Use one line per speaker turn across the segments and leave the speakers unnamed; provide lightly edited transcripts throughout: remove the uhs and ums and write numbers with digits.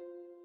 you.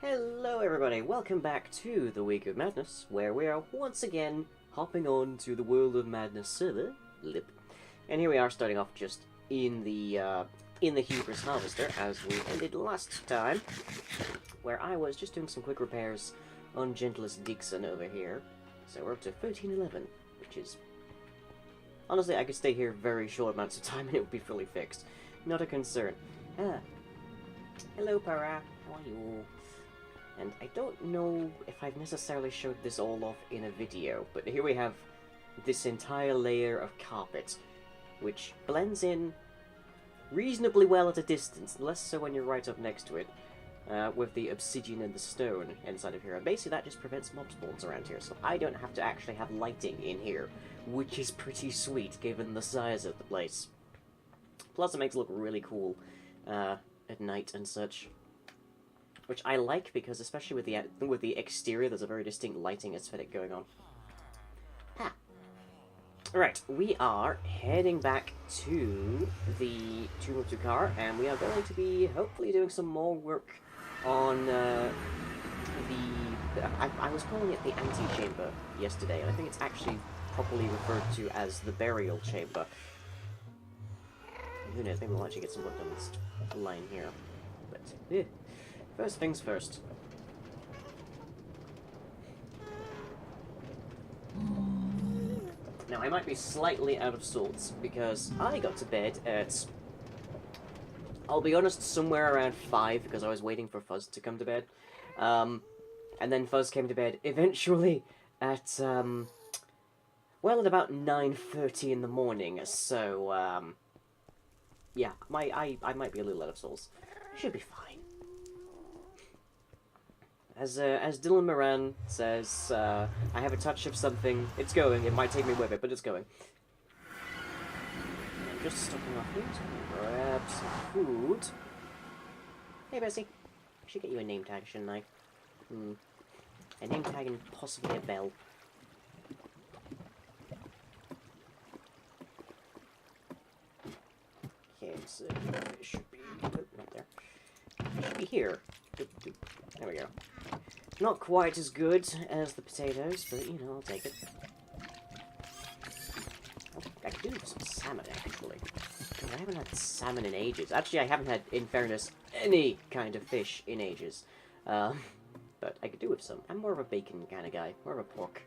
Hello everybody, welcome back to the Week of Madness, where we are once again hopping on to the World of Madness server, Lip. And here we are starting off just in the Hubris Harvester, as we ended last time, where I was just doing some quick repairs on Gentlest Dixon over here. So we're up to 1311, which is... honestly, I could stay here very short amounts of time and it would be fully fixed. Not a concern. Hello Para, how are you? And I don't know if I've necessarily showed this all off in a video, but here we have this entire layer of carpet, which blends in reasonably well at a distance, less so when you're right up next to it, with the obsidian and the stone inside of here. And basically that just prevents mob spawns around here, so I don't have to actually have lighting in here, which is pretty sweet given the size of the place. Plus it makes it look really cool at night and such. Which I like because, especially with the exterior, there's a very distinct lighting aesthetic going on. Ha! Right, we are heading back to the Tomb of Tukar, and we are going to be hopefully doing some more work on I was calling it the Antechamber yesterday, and I think it's actually properly referred to as the Burial Chamber. Who knows, maybe we'll actually get some work on this line here. But, first things first. Now, I might be slightly out of sorts, because I got to bed at, I'll be honest, somewhere around 5, because I was waiting for Fuzz to come to bed. And then Fuzz came to bed eventually at, well, at about 9:30 in the morning, so, yeah, I might be a little out of sorts. Should be fine. As Dylan Moran says, I have a touch of something. It's going. It might take me with it, but it's going. I'm just stopping off here to grab some food. Hey, Bessie. I should get you a name tag, shouldn't I? A name tag and possibly a bell. Okay, so it should be... oh, not there. It should be here. There we go. Not quite as good as the potatoes, but, you know, I'll take it. I could do with some salmon, actually. God, I haven't had salmon in ages. Actually, I haven't had, in fairness, any kind of fish in ages. But I could do with some. I'm more of a bacon kind of guy. More of a pork.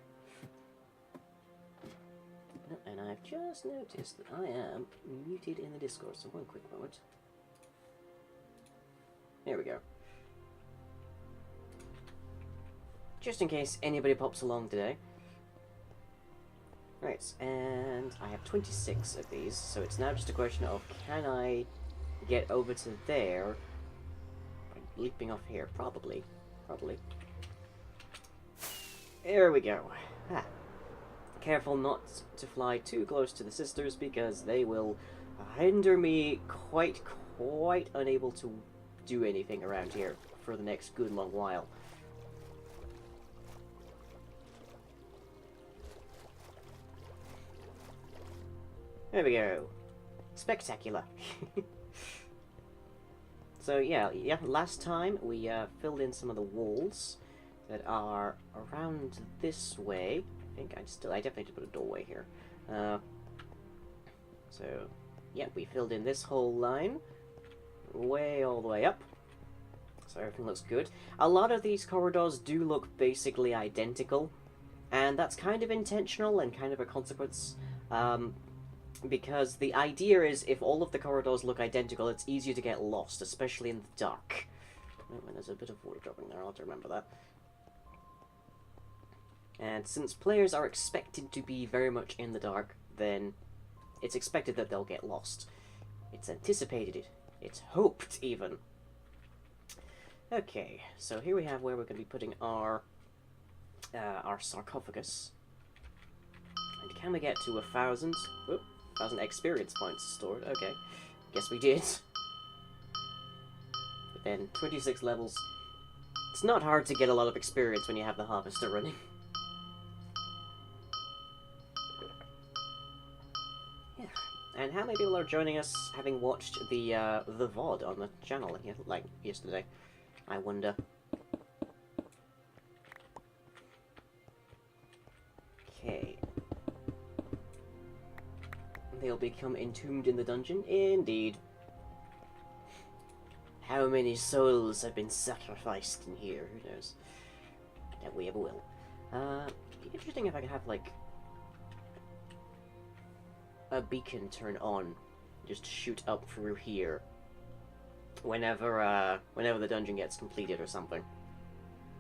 And I've just noticed that I am muted in the Discord, so one quick moment. There we go. Just in case anybody pops along today. Right, and I have 26 of these, so it's now just a question of, can I get over to there by leaping off here? Probably. Probably. There we go. Ah. Careful not to fly too close to the sisters, because they will hinder me quite unable to do anything around here for the next good long while. There we go. Spectacular. So yeah, last time we filled in some of the walls that are around this way. I definitely did put a doorway here. So, yeah, we filled in this whole line. Way all the way up. So everything looks good. A lot of these corridors do look basically identical. And that's kind of intentional and kind of a consequence. Because the idea is, if all of the corridors look identical, it's easier to get lost, especially in the dark. Oh, and there's a bit of water dropping there, I'll have to remember that. And since players are expected to be very much in the dark, then it's expected that they'll get lost. It's anticipated. It's hoped, even. Okay, so here we have where we're going to be putting our sarcophagus. And can we get to 1,000? Whoop. 1,000 experience points stored. Okay. Guess we did. But then, 26 levels. It's not hard to get a lot of experience when you have the harvester running. Yeah. And how many people are joining us having watched the VOD on the channel, like, yesterday? I wonder. Okay. They'll become entombed in the dungeon? Indeed. How many souls have been sacrificed in here? Who knows? That we ever will. Be interesting if I could have, like, a beacon turn on. Just shoot up through here. Whenever the dungeon gets completed or something.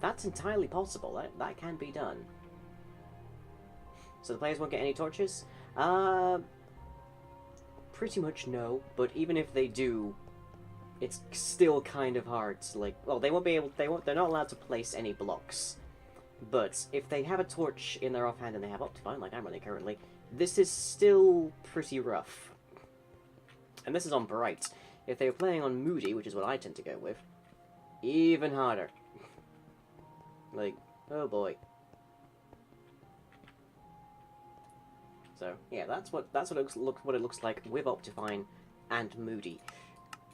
That's entirely possible. That can be done. So the players won't get any torches? Pretty much no. But even if they do, it's still kind of hard to, like... Well, they won't be able... They're not allowed to place any blocks. But if they have a torch in their offhand and they have Optifine, like I'm running currently, this is still pretty rough. And this is on Bright. If they were playing on Moody, which is what I tend to go with, even harder. Like, oh boy. So yeah, that's what it looks like with Optifine and Moody.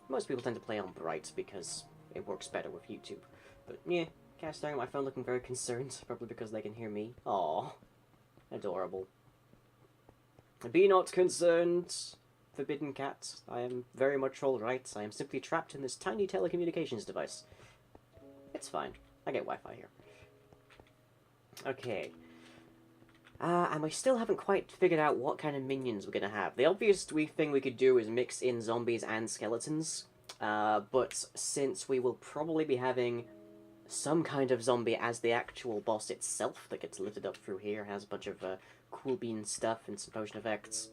Most people tend to play on Bright because it works better with YouTube. But yeah, cat staring at my phone looking very concerned, probably because they can hear me. Aww. Adorable. Be not concerned, forbidden cat. I am very much alright. I am simply trapped in this tiny telecommunications device. It's fine. I get Wi-Fi here. Okay. And we still haven't quite figured out what kind of minions we're going to have. The obvious thing we could do is mix in zombies and skeletons. But since we will probably be having some kind of zombie as the actual boss itself that gets lifted up through here, has a bunch of cool bean stuff and some potion effects,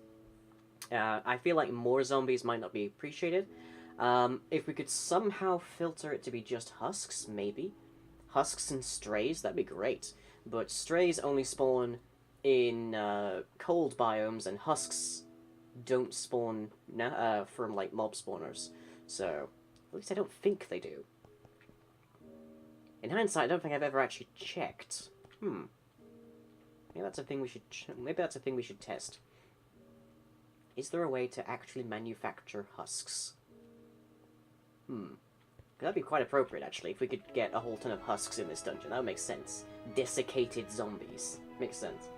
I feel like more zombies might not be appreciated. If we could somehow filter it to be just husks, maybe. Husks and strays, that'd be great. But strays only spawn in cold biomes, and husks don't spawn from, like, mob spawners. So, at least I don't think they do. In hindsight, I don't think I've ever actually checked. Maybe that's a thing we should. Maybe that's a thing we should test. Is there a way to actually manufacture husks? That'd be quite appropriate, actually, if we could get a whole ton of husks in this dungeon. That would make sense. Desiccated zombies. Makes sense.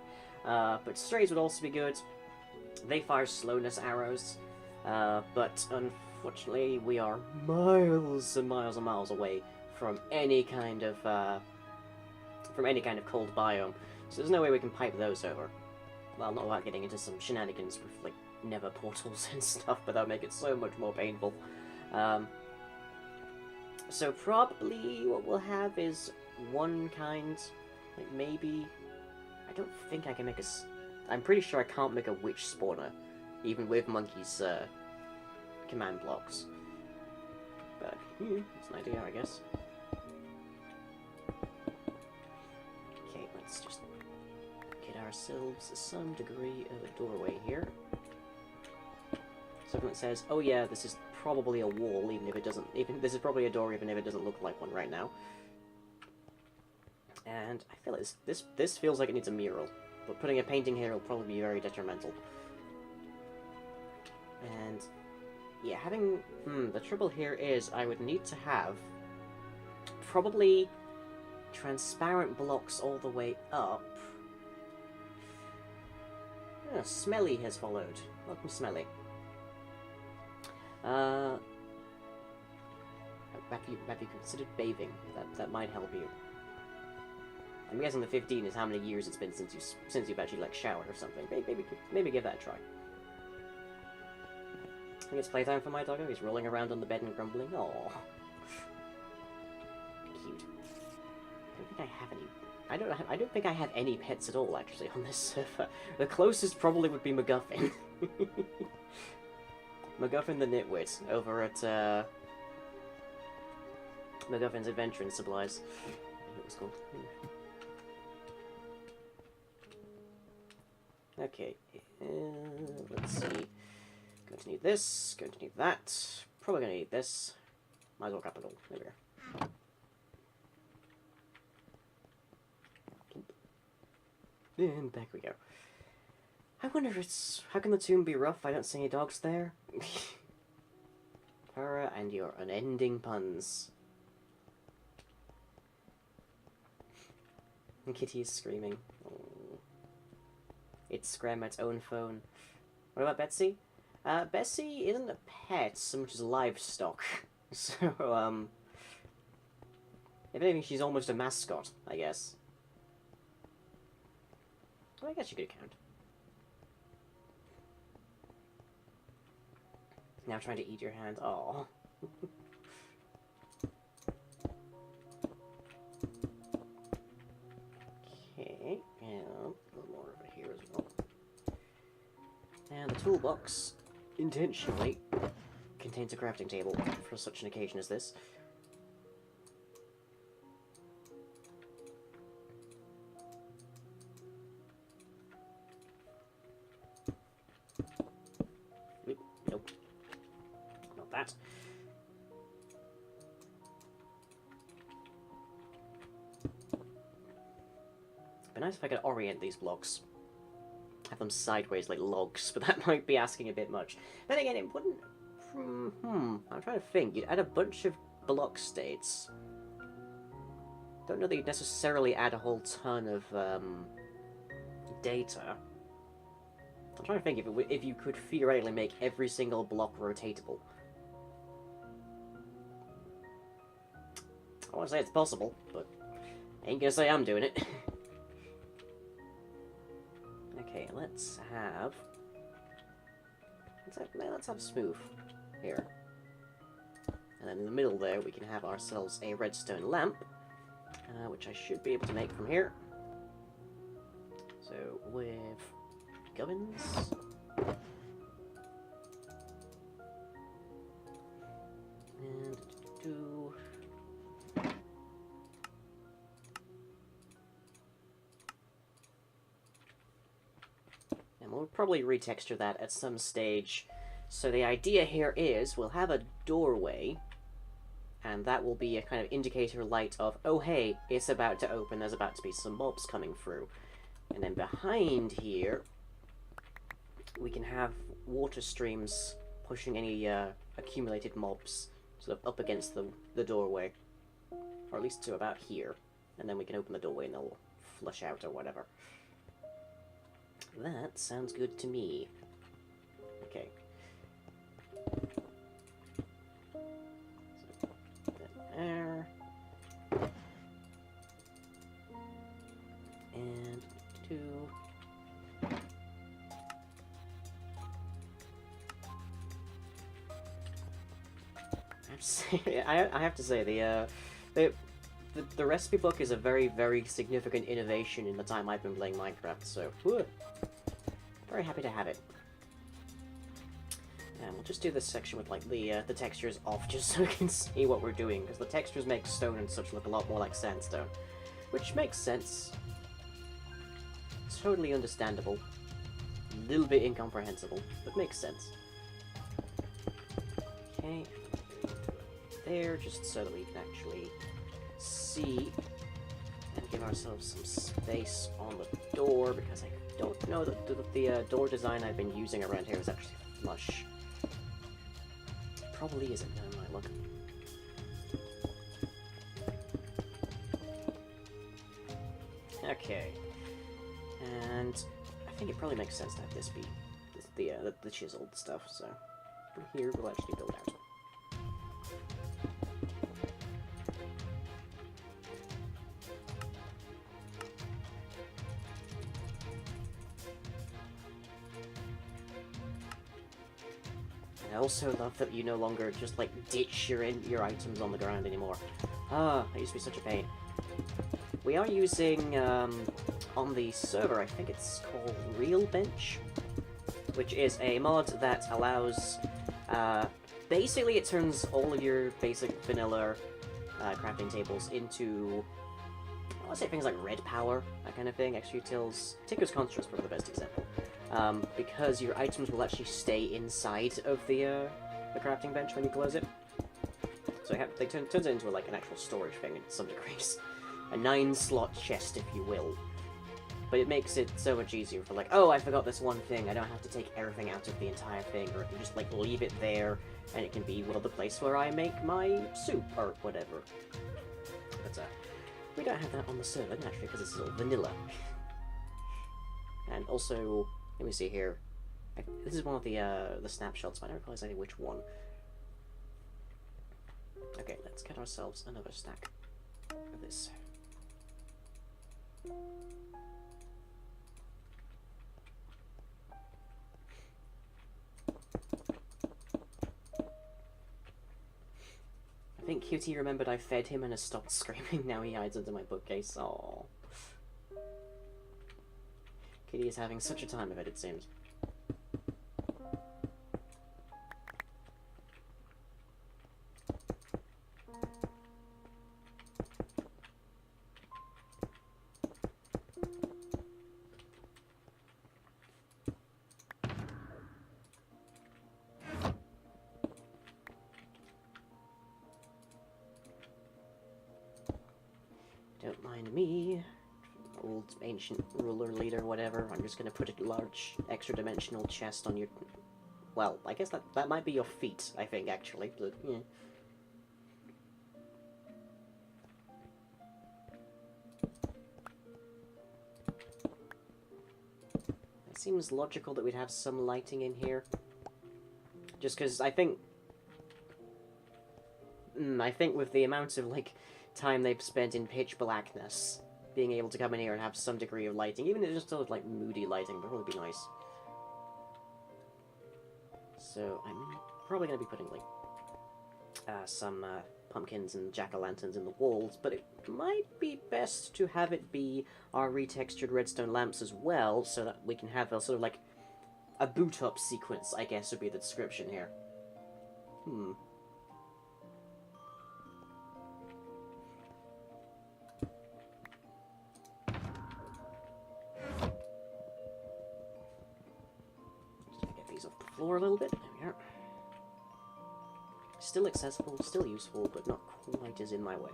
But strays would also be good. They fire slowness arrows. But unfortunately, we are miles and miles and miles away from any kind of cold biome. So there's no way we can pipe those over. Well, not without getting into some shenanigans with, like, nether portals and stuff, but that would make it so much more painful. So probably what we'll have is one kind, like, maybe... I don't think I can make a... I'm pretty sure I can't make a witch spawner, even with Monkey's command blocks. But, it's an idea, I guess. Okay, let's just get ourselves some degree of a doorway here. Something that says, oh yeah, this is probably a wall, even if it doesn't... this is probably a door, even if it doesn't look like one right now. And I feel like this feels like it needs a mural, but putting a painting here will probably be very detrimental. And yeah, having the trouble here is I would need to have probably transparent blocks all the way up. Smelly has followed. Welcome, Smelly. Have you considered bathing? That might help you. I'm guessing the 15 is how many years it's been since you've actually, like, showered or something. Maybe give that a try. I think it's playtime for my doggo. He's rolling around on the bed and grumbling. Aww. Cute. I don't think I have any... I don't think I have any pets at all, actually, on this server. The closest probably would be MacGuffin. MacGuffin the Nitwit, over at, MacGuffin's Adventure in Supplies. I think it was called. Okay, let's see. Going to need this, going to need that, probably going to need this. Might as well grab it all. There we go. And back we go. I wonder if it's... How can the tomb be rough? I don't see any dogs there. Para and your unending puns. And Kitty is screaming. Oh. its grandma's own phone. What about Betsy? Bessie isn't a pet so much as livestock. So, if anything, she's almost a mascot, I guess. Well, I guess you could count. Now trying to eat your hand. Oh. Okay, and a little more over here as well. And the toolbox, intentionally, contains a crafting table for such an occasion as this. Oop, nope. Not that. It'd be nice if I could orient these blocks. Have them sideways like logs, but that might be asking a bit much. Then again, it wouldn't... I'm trying to think. You'd add a bunch of block states. Don't know that you'd necessarily add a whole ton of data. I'm trying to think if you could theoretically make every single block rotatable. I want to say it's possible, but I ain't gonna say I'm doing it. Okay, let's have smooth here, and then in the middle there we can have ourselves a redstone lamp, which I should be able to make from here. So with gubbins, and do. And we'll probably retexture that at some stage. So the idea here is we'll have a doorway, and that will be a kind of indicator light of, oh hey, it's about to open, there's about to be some mobs coming through. And then behind here, we can have water streams pushing any accumulated mobs sort of up against the doorway. Or at least to about here. And then we can open the doorway and they'll flush out or whatever. That sounds good to me. Okay. So, there. And 2. I have to say the recipe book is a very, very significant innovation in the time I've been playing Minecraft, so whew, very happy to have it. And we'll just do this section with like the textures off, just so we can see what we're doing, because the textures make stone and such look a lot more like sandstone, which makes sense. It's totally understandable, a little bit incomprehensible, but makes sense. Okay, there, just so that we can actually see and give ourselves some space on the door, because I don't know that the door design I've been using around here is actually flush. Probably isn't. Never mind, look. Okay, and I think it probably makes sense to have this be the chiseled stuff. So from here we'll actually build out. I also love that you no longer just like ditch your items on the ground anymore. Ah, that used to be such a pain. We are using on the server, I think it's called Real Bench, which is a mod that allows basically it turns all of your basic vanilla crafting tables into, I want to say things like red power, that kind of thing, extra utils. Tinker's Construct's probably the best example. Because your items will actually stay inside of the crafting bench when you close it. So it turns it into like an actual storage thing in some degrees. A 9-slot chest, if you will. But it makes it so much easier for like, oh, I forgot this one thing, I don't have to take everything out of the entire thing, or I can just like leave it there, and it can be, well, the place where I make my soup, or whatever. But we don't have that on the server, naturally, because it's all vanilla. And also, let me see here. This is one of the snapshots, but I don't recall exactly which one. Okay, let's get ourselves another stack of this. I think QT remembered I fed him and has stopped screaming. Now he hides under my bookcase. Aww. Kitty is having such a time of it, it seems. Don't mind me, old ancient ruler, leader, whatever. I'm just gonna put a large extra dimensional chest on your... Well, I guess that might be your feet, I think, actually, but yeah. It seems logical that we'd have some lighting in here. Just because I think with the amount of, like, time they've spent in pitch blackness, being able to come in here and have some degree of lighting, even if it's just sort of like moody lighting, would really be nice. So I'm probably going to be putting like some pumpkins and jack-o'-lanterns in the walls, but it might be best to have it be our retextured redstone lamps as well, so that we can have a sort of like a boot-up sequence, I guess would be the description here. Off the floor a little bit. There we are. Still accessible, still useful, but not quite as in my way.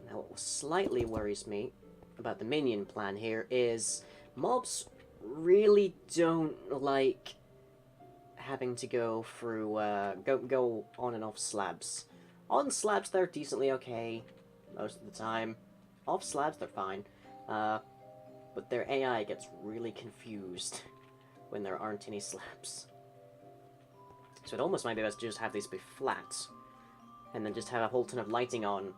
Now, what slightly worries me about the minion plan here is mobs really don't like having to go through, go on and off slabs. On slabs, they're decently okay most of the time. Off slabs, they're fine, but their AI gets really confused when there aren't any slabs. So it almost might be best to just have these be flat, and then just have a whole ton of lighting on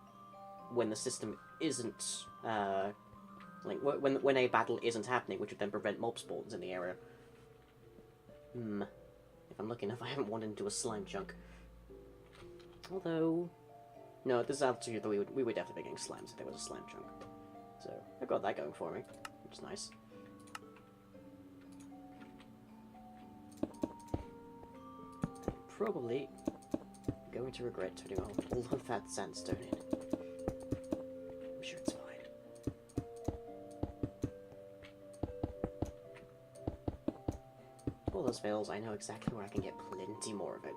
when the system isn't, like, when a battle isn't happening, which would then prevent mob spawns in the area. If I'm lucky enough, I haven't wandered into a slime chunk. Although... No, at this altitude, we would definitely be getting slimes if there was a slime chunk. So, I've got that going for me, which is nice. I'm probably going to regret turning all of that sandstone in. I'm sure it's fine. All those fails, I know exactly where I can get plenty more of it.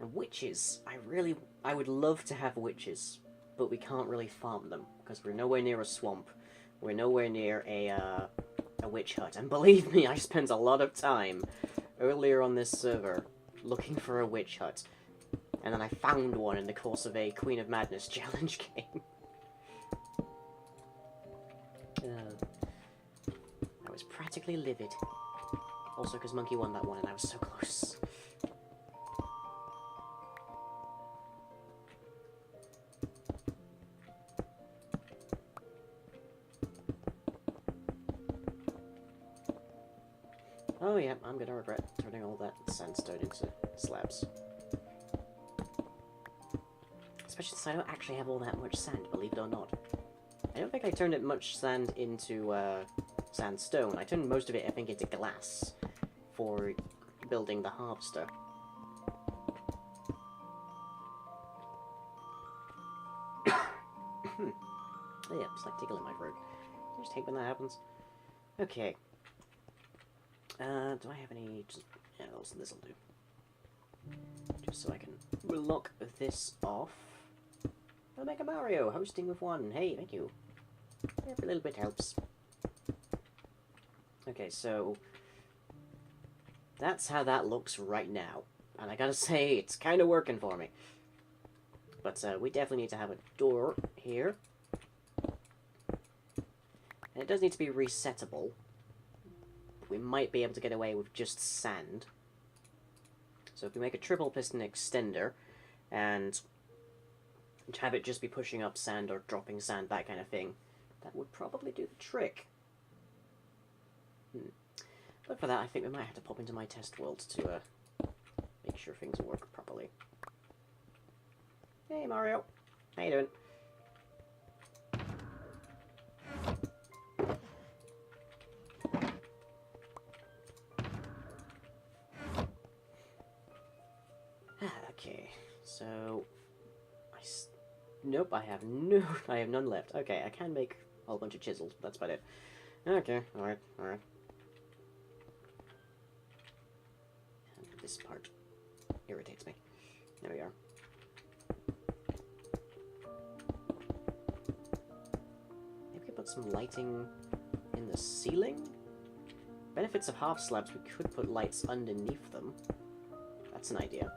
And witches, I would love to have witches, but we can't really farm them, because we're nowhere near a swamp. We're nowhere near a witch hut. And believe me, I spent a lot of time earlier on this server looking for a witch hut. And then I found one in the course of a Queen of Madness challenge game. I was practically livid. Also because Monkey won that one and I was so close. Oh yeah, I'm gonna regret turning all that sandstone into slabs. Especially since I don't actually have all that much sand, believe it or not. I don't think I turned much sand into sandstone. I turned most of it, I think, into glass for building the harvester. Oh yeah, it's like tickle in my throat. I just hate when that happens. Okay. Do I have any... Yeah, this'll do. Just so I can lock this off. Omega Mario, hosting with one. Hey, thank you. Every little bit helps. Okay, so... that's how that looks right now. And I gotta say, it's kind of working for me. But we definitely need to have a door here. And it does need to be resettable. We might be able to get away with just sand. So if we make a triple piston extender, and have it just be pushing up sand or dropping sand, that kind of thing, that would probably do the trick. But for that, I think we might have to pop into my test world to make sure things work properly. Hey Mario, how you doing? Okay, so nope, I have none left. Okay, I can make a whole bunch of chisels, but that's about it. Okay, alright. And this part irritates me. There we are. Maybe we could put some lighting in the ceiling? Benefits of half slabs, we could put lights underneath them. That's an idea.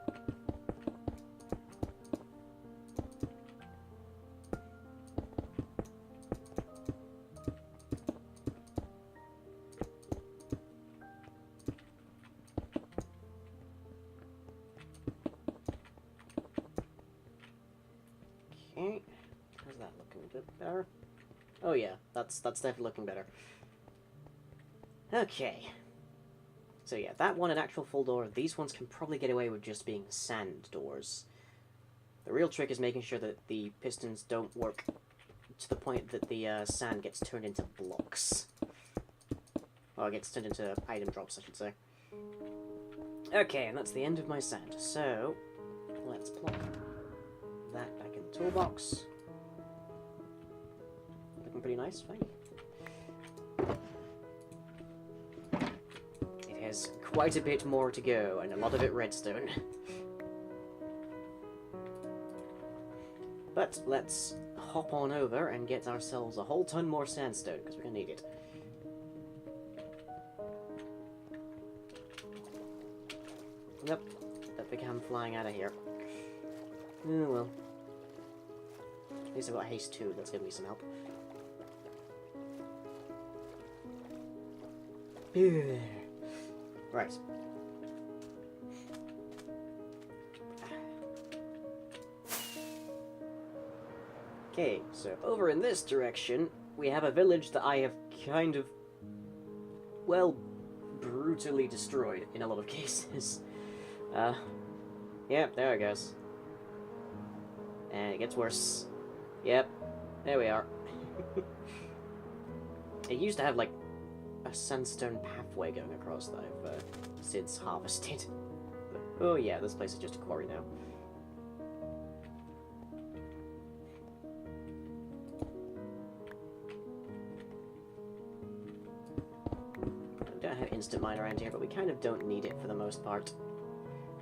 Okay, how's that looking? A bit better? Oh yeah, that's definitely looking better. Okay. So yeah, that one an actual full door. These ones can probably get away with just being sand doors. The real trick is making sure that the pistons don't work to the point that the sand gets turned into blocks. Or gets turned into item drops, I should say. Okay, and that's the end of my sand. So, let's plop that back in the toolbox. Looking pretty nice, thank you. It has quite a bit more to go, and a lot of it redstone. But let's hop on over and get ourselves a whole ton more sandstone, because we're going to need it. Yep, that began flying out of here. Oh well. At least I've got haste 2, that's giving me some help. Right. Okay, so over in this direction, we have a village that I have kind of, well, brutally destroyed in a lot of cases. Yep, there it goes. And it gets worse. Yep, there we are. It used to have, like, a sandstone pathway going across that I've since harvested. But, oh yeah, this place is just a quarry now. I don't have instant mine around here, but we kind of don't need it for the most part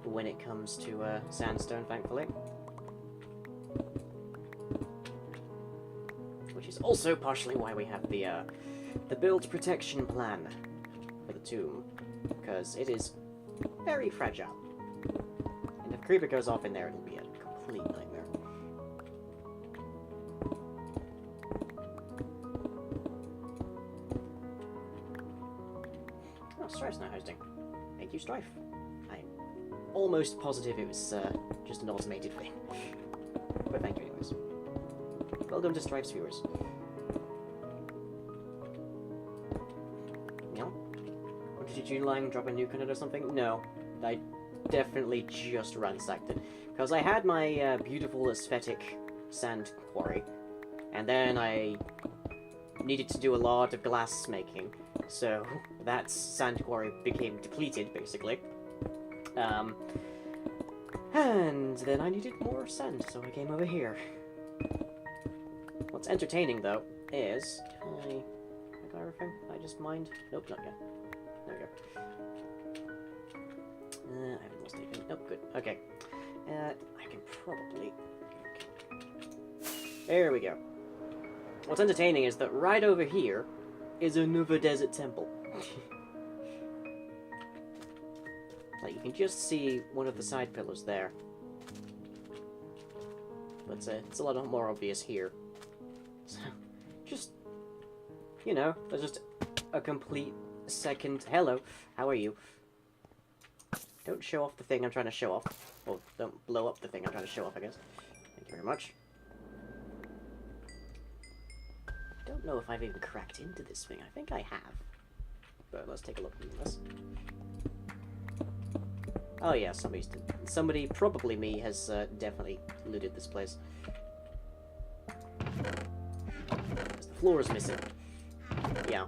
when it comes to sandstone, thankfully. Which is also partially why we have the build protection plan for the tomb, because it is very fragile. And if a creeper goes off in there, it'll be a complete nightmare. Oh, Strife's now hosting. Thank you, Strife. I'm almost positive it was just an automated thing. But thank you anyways. Welcome to Strife's viewers. No? Or did you Junelang drop a nuke on it or something? No. I definitely just ransacked it. Because I had my beautiful aesthetic sand quarry, and then I needed to do a lot of glass making, so that sand quarry became depleted, basically. And then I needed more sand, so I came over here. What's entertaining, though, is... I got everything? I just mined? Nope, not yet. There we go. I haven't lost anything. Nope, good. Okay. I can probably... There we go. What's entertaining is that right over here is another desert temple. Like, you can just see one of the side pillars there. But it's a lot more obvious here. So, just, you know, there's just a complete second... Hello, how are you? Don't show off the thing I'm trying to show off. Or don't blow up the thing I'm trying to show off, I guess. Thank you very much. I don't know if I've even cracked into this thing. I think I have. But let's take a look at this. Oh yeah, somebody, probably me, has definitely looted this place. The floor is missing. Yeah.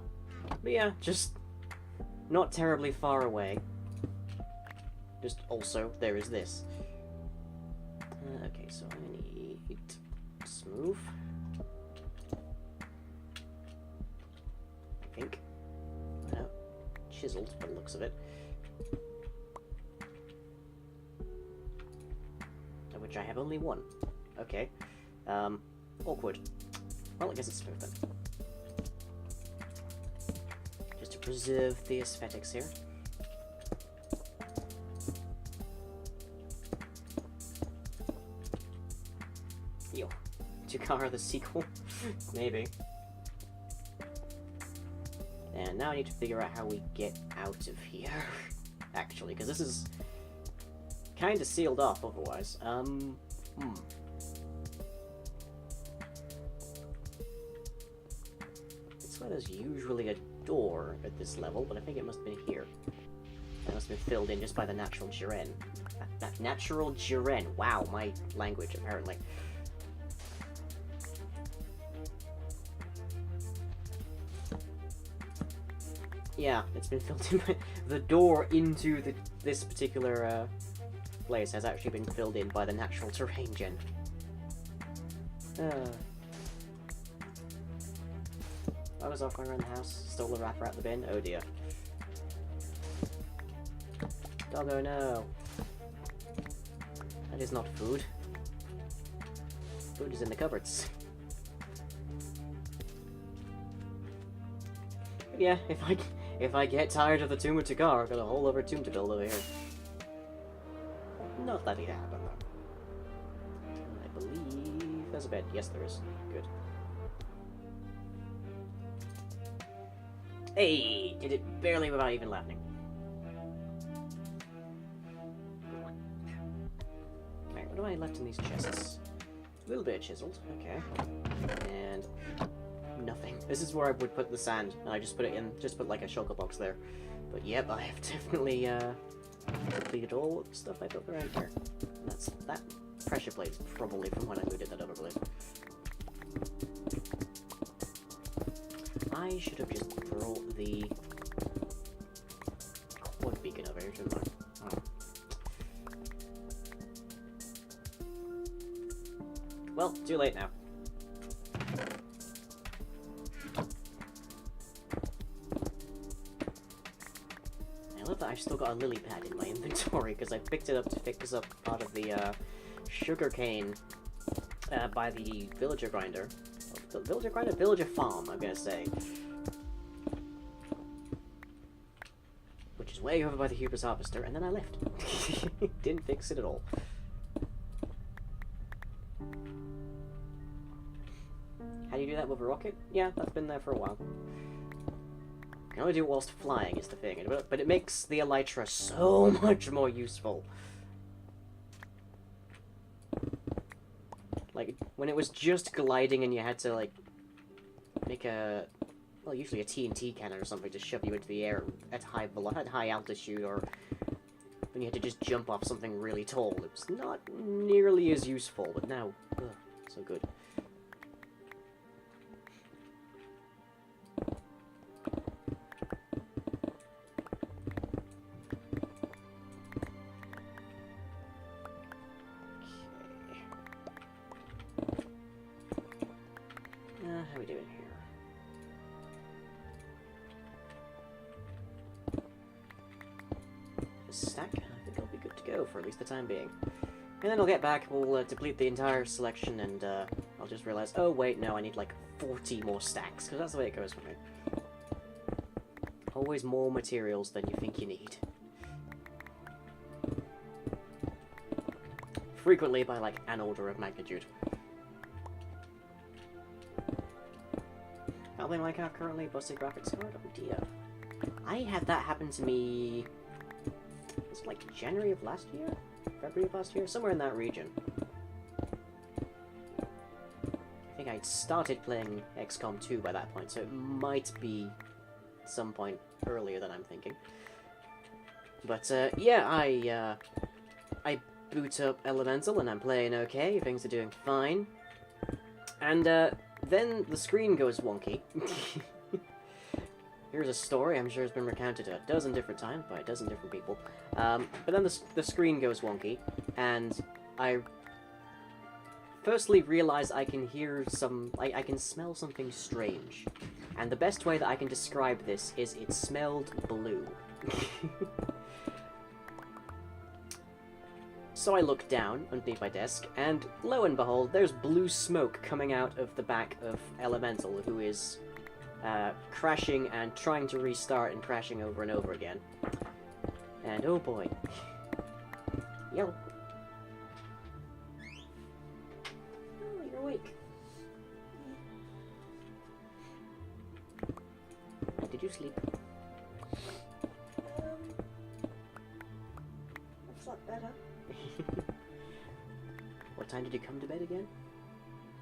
But yeah, just not terribly far away. Just also, there is this. Okay, so I need smooth. I think. No, chiseled by the looks of it. Of which I have only one. Okay. Awkward. Well, I guess it's smooth then. Just to preserve the aesthetics here. Yo. Tukara the sequel? Maybe. And now I need to figure out how we get out of here. Actually, because this is kind of sealed off otherwise. It's where there's usually a door at this level, but I think it must have been here. That must have been filled in just by the natural Jiren. That natural Jiren. Wow, my language, apparently. Yeah, it's been filled in by... The door into this particular place has actually been filled in by the natural terrain gen. I was off going around the house, stole the wrapper out the bin. Oh dear. Doggo, no. That is not food. Food is in the cupboards. But yeah, if I get tired of the tomb of Tagar, I've got a whole other tomb to build over here. Not that it happened though. I believe there's a bed. Yes, there is. Good. Hey! Did it barely without even landing. Alright, what do I left in these chests? A little bit chiseled. Okay. And nothing. This is where I would put the sand, and I just put it in, just put like a shulker box there. But yep, I have definitely completed all the stuff I built around here. And that pressure plate is probably from when I looted that other blade. I should have just brought the quad beacon over here, shouldn't I? Oh. Well, too late now. I love that I've still got a lily pad in my inventory, because I picked it up to pick this up out of the sugarcane by the villager grinder. Villager farm, I'm gonna say. Which is way over by the Hubris Harvester, and then I left. Didn't fix it at all. How do you do that with a rocket? Yeah, that's been there for a while. You can only do it whilst flying is the thing, but it makes the elytra so much more useful. Like, when it was just gliding and you had to, like, make a... Well, usually a TNT cannon or something to shove you into the air at high altitude, or when you had to just jump off something really tall. It was not nearly as useful, but now, ugh, so good. How are we doing here? A stack? I think I'll be good to go for at least the time being. And then I'll get back, we'll deplete the entire selection, and I'll just realize, oh wait, no, I need like 40 more stacks, because that's the way it goes for me. Always more materials than you think you need. frequently by like an order of magnitude. Can't blame my car currently busted graphics card. Oh dear. I had that happen to me. Was it like January of last year? February of last year? Somewhere in that region. I think I'd started playing XCOM 2 by that point, so it might be some point earlier than I'm thinking. But yeah, I boot up Elemental and I'm playing okay. Things are doing fine. And then the screen goes wonky. Here's a story I'm sure has been recounted a dozen different times by a dozen different people. But then the screen goes wonky, and I firstly realize I can hear I can smell something strange. And the best way that I can describe this is it smelled blue. So I look down underneath my desk, and lo and behold, there's blue smoke coming out of the back of Elemental, who is crashing and trying to restart and crashing over and over again. And oh boy. Yellow. Oh, you're awake. Did you sleep?
I've slept better.
What time did you come to bed again?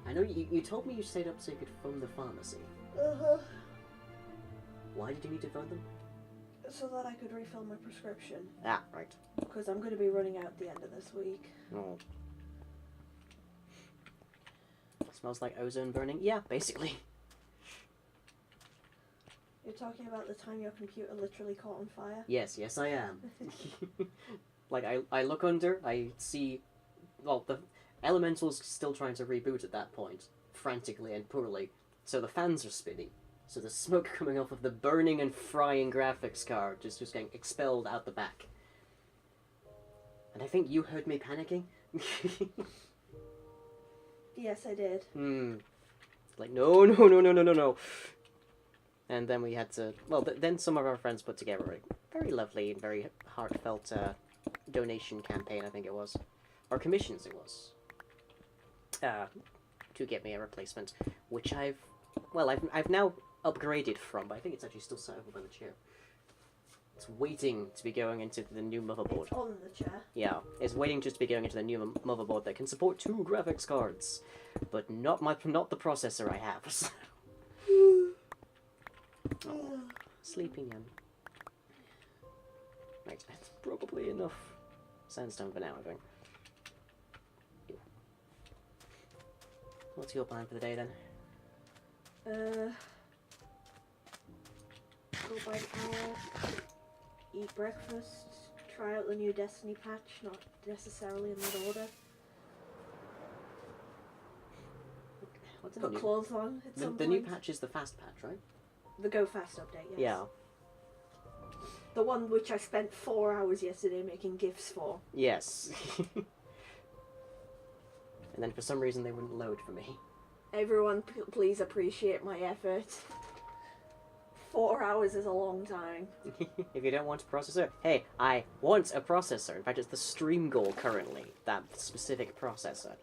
I know you told me you stayed up so you could phone the pharmacy.
Uh-huh.
Why did you need to phone them?
So that I could refill my prescription.
Ah, right.
Because I'm going to be running out at the end of this week.
Oh. Smells like ozone burning? Yeah, basically.
You're talking about the time your computer literally caught on fire?
Yes, I am. Like, I look under, I see... Well, the Elemental's still trying to reboot at that point, frantically and poorly, so the fans are spinning. So the smoke coming off of the burning and frying graphics card just getting expelled out the back. And I think you heard me panicking?
Yes, I did.
Like, no. And then we had to... Well, then some of our friends put together a very lovely and very heartfelt donation campaign, I think it was. Or commissions, it was. To get me a replacement, which I've now upgraded from, but I think it's actually still sat over by the chair. It's waiting to be going into the new motherboard.
It's on the chair.
Yeah, it's waiting just to be going into the new motherboard that can support 2 graphics cards, but not the processor I have. Oh, sleeping in. Right, that's probably enough sandstone for now, I think. What's your plan for the day then?
Go by the power, eat breakfast, try out the new Destiny patch, not necessarily in that order.
What's
Put clothes on at some
The
point.
new patch is the fast patch, right?
The Go Fast update, yes.
Yeah.
The one which I spent 4 hours yesterday making GIFs for.
Yes. And then for some reason they wouldn't load for me.
Everyone, please appreciate my effort. 4 hours is a long time.
If you don't want a processor, hey, I want a processor. In fact, it's the stream goal currently, that specific processor.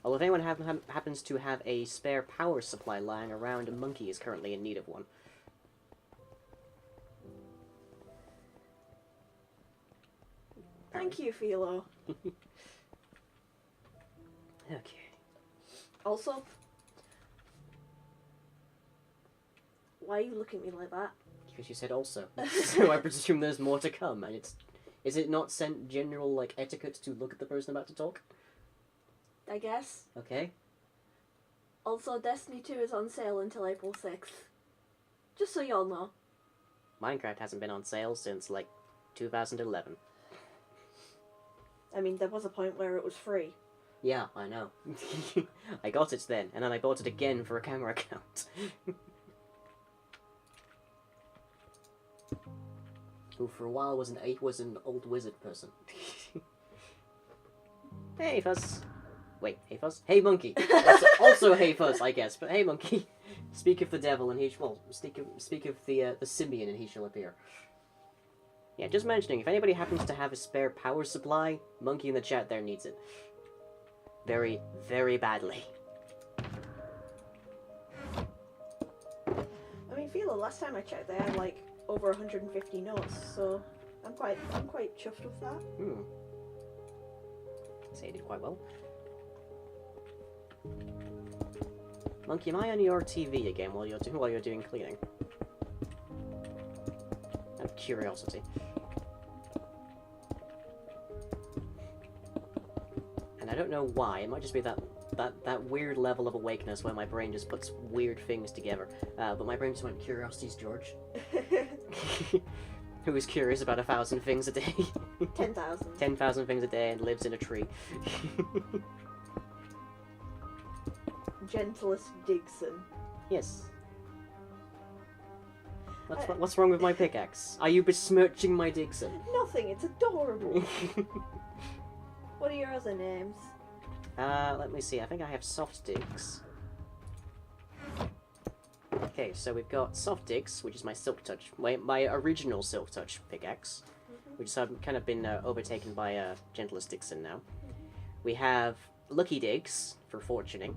Although if anyone happens to have a spare power supply lying around, a monkey is currently in need of one.
Thank you, Philo.
Okay.
Also, why are you looking at me like that?
Because you said also. So I presume there's more to come, and is it not general, like, etiquette to look at the person about to talk?
I guess.
Okay.
Also, Destiny 2 is on sale until April 6th. Just so y'all know.
Minecraft hasn't been on sale since, like, 2011.
I mean, there was a point where it was free.
Yeah, I know. I got it then, and then I bought it again for a camera account. Who for a while was an old wizard person. Hey Fuzz. Wait, hey Fuzz? Hey Monkey. Also hey Fuzz, I guess, but hey Monkey. Speak of the devil and he speak of the simian and he shall appear. Yeah, just mentioning, if anybody happens to have a spare power supply, Monkey in the chat there needs it. Very, very badly.
I mean, Philo, last time I checked, they had like over 150 notes, so I'm quite chuffed with that.
I'd say you did quite well. Monkey, am I on your TV again while you're doing cleaning? Out of curiosity. And I don't know why. It might just be that weird level of awakeness where my brain just puts weird things together. But my brain just went, curiosity's George. Who is curious about 1,000 things a day.
10,000.
10,000 things a day and lives in a tree.
Gentlest Digson.
Yes. What's wrong with my pickaxe? Are you besmirching my Digson?
Nothing, it's adorable. What are your other names?
Let me see. I think I have Soft Digs. Okay, so we've got Soft Digs, which is my Silk Touch, my original Silk Touch pickaxe, which has kind of been overtaken by Gentlest Digson now. We have Lucky Digs for fortuning.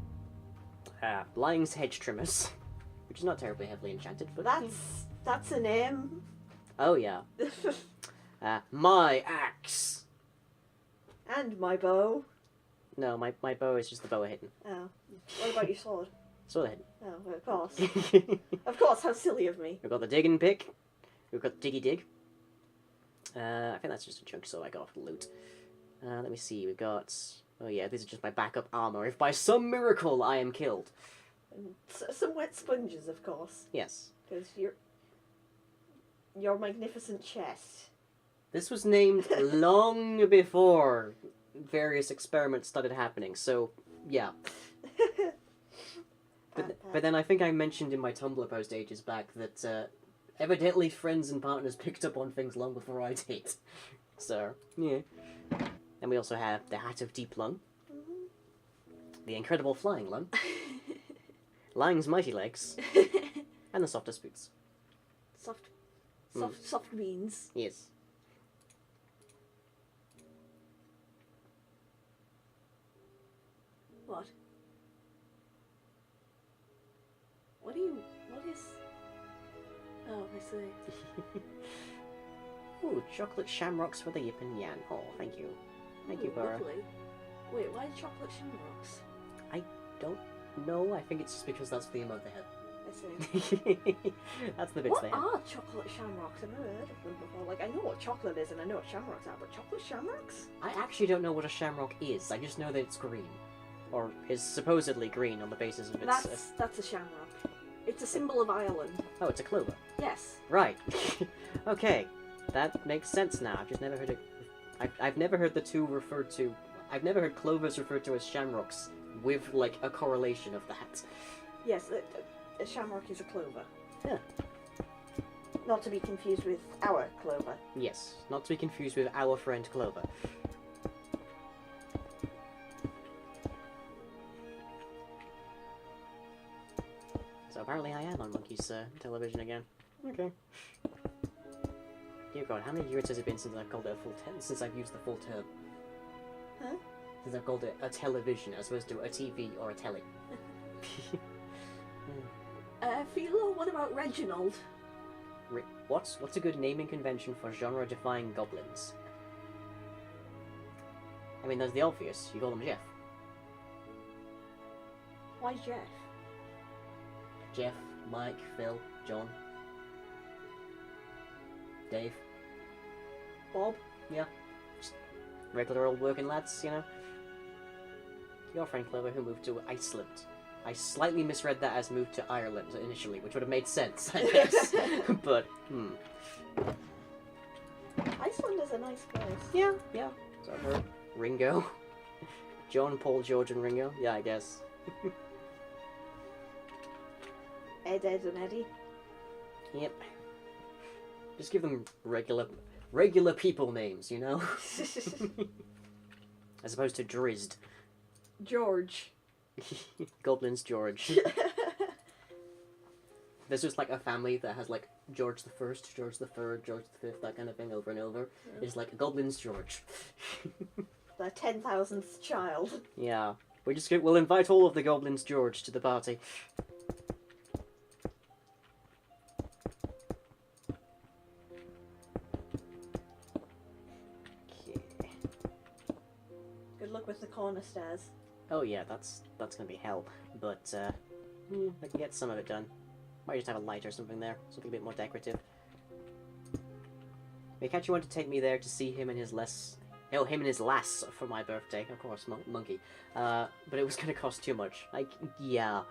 Lying's Hedge Trimmers, which is not terribly heavily enchanted, but
that's a name.
Oh yeah. My Axe.
And my bow.
No, my bow is just the bow hidden.
Oh. What about your sword?
Sword hidden.
Oh, of course. Of course, how silly of me.
We've got the Digging Pick. We've got Diggy Dig. I think that's just a chunk so I got off the loot. Let me see, we've got... Oh yeah, these are just my backup armor. If by some miracle I am killed.
And some wet sponges, of course.
Yes.
Because your magnificent chest.
This was named long before various experiments started happening, so yeah. But then I think I mentioned in my Tumblr post ages back that evidently friends and partners picked up on things long before I did. So, yeah. And we also have the Hat of Deep Lung, the Incredible Flying Lung, Lying's Mighty Legs, and the Softest Boots.
Soft beans.
Yes.
What? What is... Oh, I see.
Ooh, chocolate shamrocks for the Yip and Yan. Oh, thank you. Thank you, Burrow.
Lovely. Wait, why chocolate shamrocks?
I don't know. I think it's just because that's the emote they had.
I see.
That's the bits
What
they had.
are chocolate shamrocks? I've never heard of them before. Like, I know what chocolate is and I know what shamrocks are, but chocolate shamrocks?
I actually don't know what a shamrock is. I just know that it's green. Or is supposedly green on the basis of its...
That's a shamrock. It's a symbol of Ireland.
Oh, it's a clover.
Yes.
Right. Okay. That makes sense now. I've just never heard it... I've never heard the two referred to... I've never heard clovers referred to as shamrocks with, like, a correlation of that.
Yes, a shamrock is a clover.
Yeah.
Not to be confused with our clover.
Yes. Not to be confused with our friend Clover. So apparently I am on Monkey's television again. Okay. Dear God, how many years has it been since I've called it a full since I've used the full term?
Huh?
Since I've called it a television as opposed to a TV or a telly.
Philo, what about Reginald?
What's a good naming convention for genre-defying goblins? I mean, there's the obvious. You call him Jeff.
Why Jeff?
Jeff, Mike, Phil, John, Dave.
Bob?
Yeah. Just regular old working lads, you know? Your friend Clover who moved to Iceland. I slightly misread that as moved to Ireland initially, which would have made sense, I guess. But,
Iceland is a nice place.
Yeah. So I've heard. Ringo. John, Paul, George, and Ringo. Yeah, I guess.
Ed, and Eddie.
Yep. Just give them regular people names, you know? As opposed to Drizzt.
George.
Goblin's George. there's just like a family that has like George the First, George the Third, George the Fifth, that kind of thing over and over.
Yeah.
It's like Goblin's George.
The 10,000th child.
Yeah. We'll invite all of the Goblins George to the party. Okay.
Good luck with the corner stairs.
Oh yeah, that's gonna be hell. But I can get some of it done. Might just have a light or something there, something a bit more decorative. Mikachu wanted to take me there to see him and his him and his lass for my birthday. Of course, monkey. But it was gonna cost too much. Like, yeah.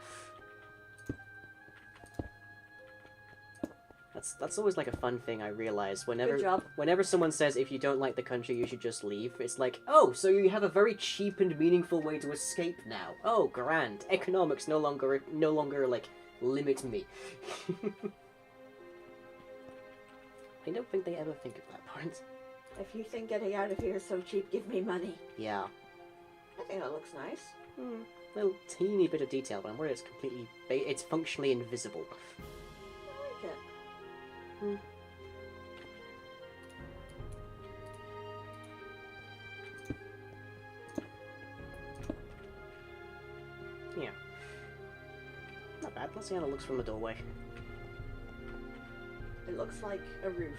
That's always like a fun thing I realize
Good job.
whenever someone says if you don't like the country you should just leave. It's like, oh, so you have a very cheap and meaningful way to escape now. Oh, grand. Economics no longer like limit me. I don't think they ever think of that part.
If you think getting out of here is so cheap, give me money.
Yeah.
I think that looks nice.
Little teeny bit of detail, but I'm worried it's completely... it's functionally invisible.
I like it.
Yeah. Not bad. Let's see how it looks from the doorway.
It looks like a roof.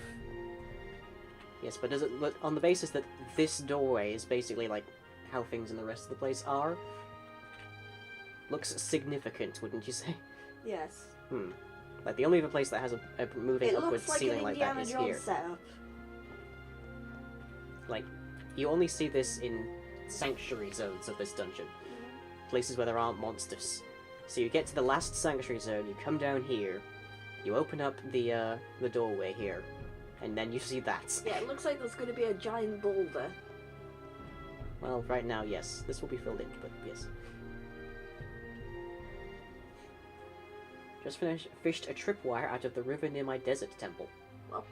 Yes, but does it look on the basis that this doorway is basically like how things in the rest of the place are? Looks significant, wouldn't you say?
Yes.
Like the only other place that has a moving upwards
like
ceiling like that is here.
Setup.
Like, you only see this in sanctuary zones of this dungeon. Places where there aren't monsters. So you get to the last sanctuary zone, you come down here, you open up the doorway here, and then you see that.
Yeah, it looks like there's going to be a giant boulder.
Well, right now, yes. This will be filled in, but yes. Just fished a tripwire out of the river near my desert temple.
Well.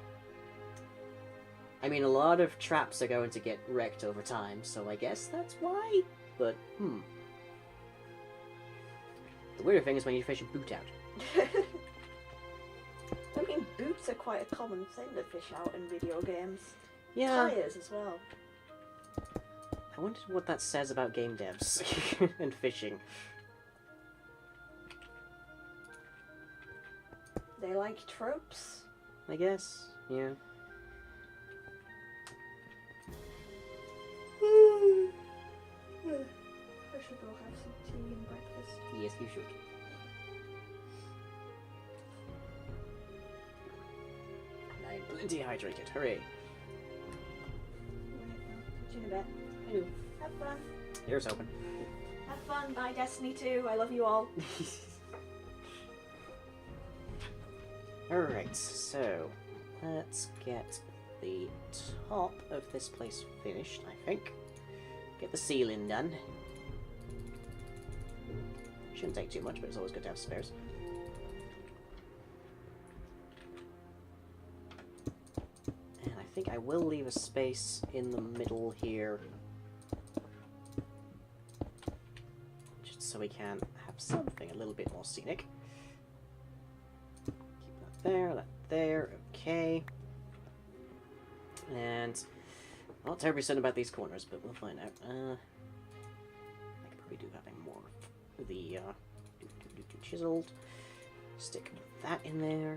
I mean, a lot of traps are going to get wrecked over time, so I guess that's why. But, The weird thing is when you fish a boot out.
I mean, boots are quite a common thing to fish out in video games.
Yeah.
Tires as well.
I wonder what that says about game devs and fishing.
They like tropes.
I guess, yeah.
I should go have some tea and breakfast.
Yes, you should. And I'm plenty hydrated. Hooray.
See you in a bit.
I do.
Have fun.
Here's open.
Have fun. Bye, Destiny 2. I love you all.
Alright, so let's get the top of this place finished, I think. Get the ceiling done. Shouldn't take too much, but it's always good to have spares. And I think I will leave a space in the middle here. Just so we can have something a little bit more scenic. That there, okay. And I'm not terribly certain about these corners, but we'll find out. I could probably do having more of the chiseled. Stick that in there.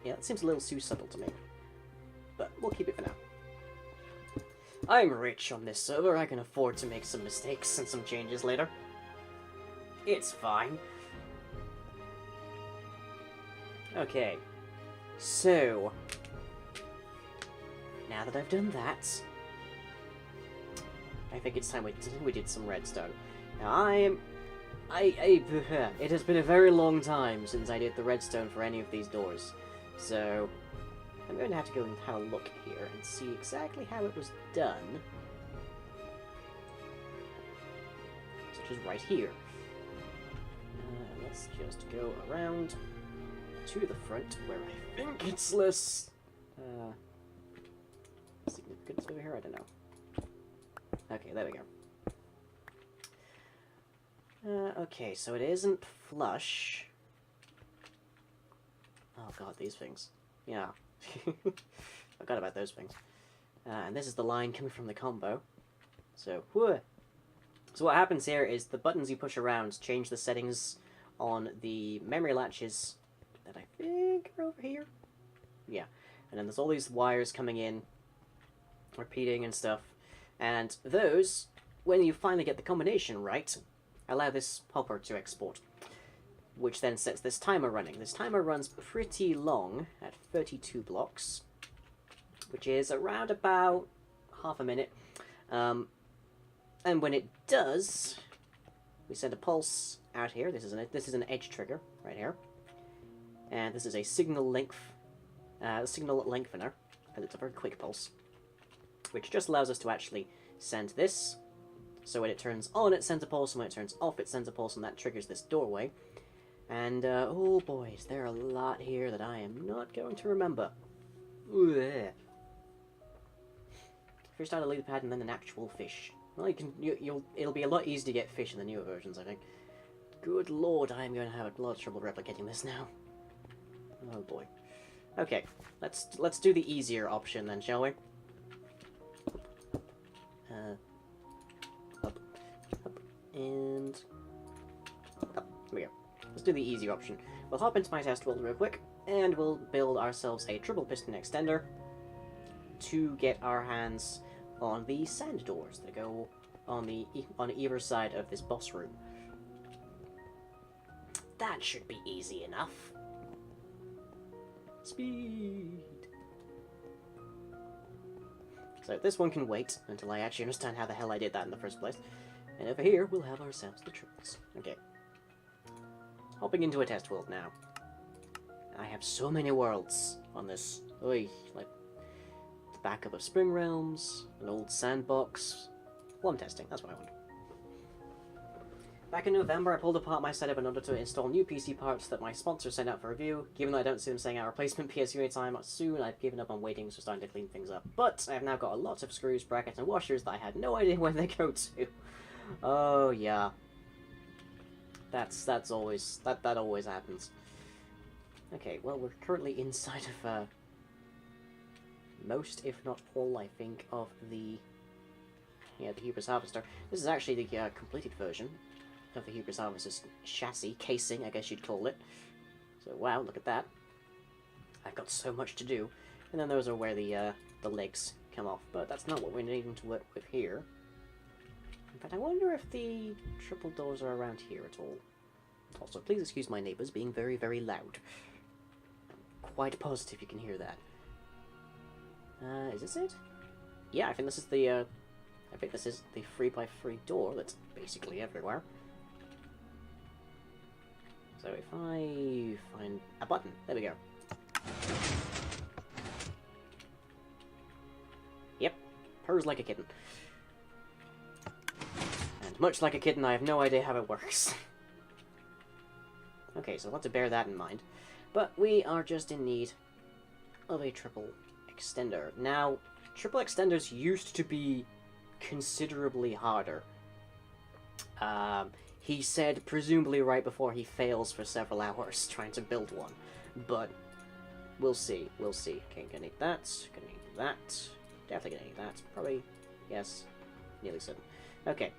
Yeah, that seems a little too subtle to me, but we'll keep it for now. I'm rich on this server. I can afford to make some mistakes and some changes later. It's fine. Okay, so now that I've done that, I think it's time we did some redstone. Now it has been a very long time since I did the redstone for any of these doors, so I'm going to have to go and have a look here and see exactly how it was done, such as right here. Let's just go around to the front, where I think it's less significant over here. I don't know. Okay, there we go. Okay, so it isn't flush. Oh god, these things. Yeah. Forgot about those things. And this is the line coming from the combo. So, whoa. So what happens here is the buttons you push around change the settings on the memory latches that I think are over here. Yeah. And then there's all these wires coming in, repeating and stuff. And those, when you finally get the combination right, allow this hopper to export, which then sets this timer running. This timer runs pretty long, at 32 blocks, which is around about half a minute. And when it does, we send a pulse out here. This is an edge trigger right here, and this is a signal lengthener, and it's a very quick pulse, which just allows us to actually send this. So when it turns on, it sends a pulse, and when it turns off, it sends a pulse, and that triggers this doorway. And oh boy, is there a lot here that I am not going to remember. Ugh. First out a lily pad, and then an actual fish. Well, it'll be a lot easier to get fish in the newer versions, I think. Good lord, I am going to have a lot of trouble replicating this now. Oh boy. Okay, let's do the easier option then, shall we? Up, and up. Here we go. Let's do the easy option. We'll hop into my test world real quick, and we'll build ourselves a triple piston extender to get our hands on the sand doors that go on either side of this boss room. That should be easy enough. Speed. So this one can wait until I actually understand how the hell I did that in the first place. And over here, we'll have ourselves the triples. Okay. Hopping into a test world now. I have so many worlds on this. Oy, like the backup of Spring Realms, an old sandbox. Well, I'm testing, that's what I want. Back in November, I pulled apart my setup in order to install new PC parts that my sponsor sent out for review. Given that I don't see them saying out replacement PSU anytime soon, I've given up on waiting, so starting to clean things up. But I have now got a lot of screws, brackets, and washers that I had no idea where they go to. Oh yeah, that always happens. Okay, well we're currently inside of most, if not all, I think, of the Hubris Harvester. This is actually the completed version of the Hubris Harvester's chassis, casing, I guess you'd call it. So wow, look at that. I've got so much to do. And then those are where the legs come off, but that's not what we're needing to work with here. In fact, I wonder if the triple doors are around here at all. Also, please excuse my neighbours being very, very loud. I'm quite positive you can hear that. Is this it? Yeah, I think this is the 3x3 door that's basically everywhere. So if I find a button, there we go. Yep, purrs like a kitten. And much like a kitten, I have no idea how it works. Okay, so I'll have to bear that in mind. But we are just in need of a triple extender. Now, triple extenders used to be considerably harder. He said, presumably right before he fails for several hours trying to build one. But we'll see, we'll see. Okay, gonna need that, gonna need that, definitely gonna need that. Probably, yes, nearly certain. Okay.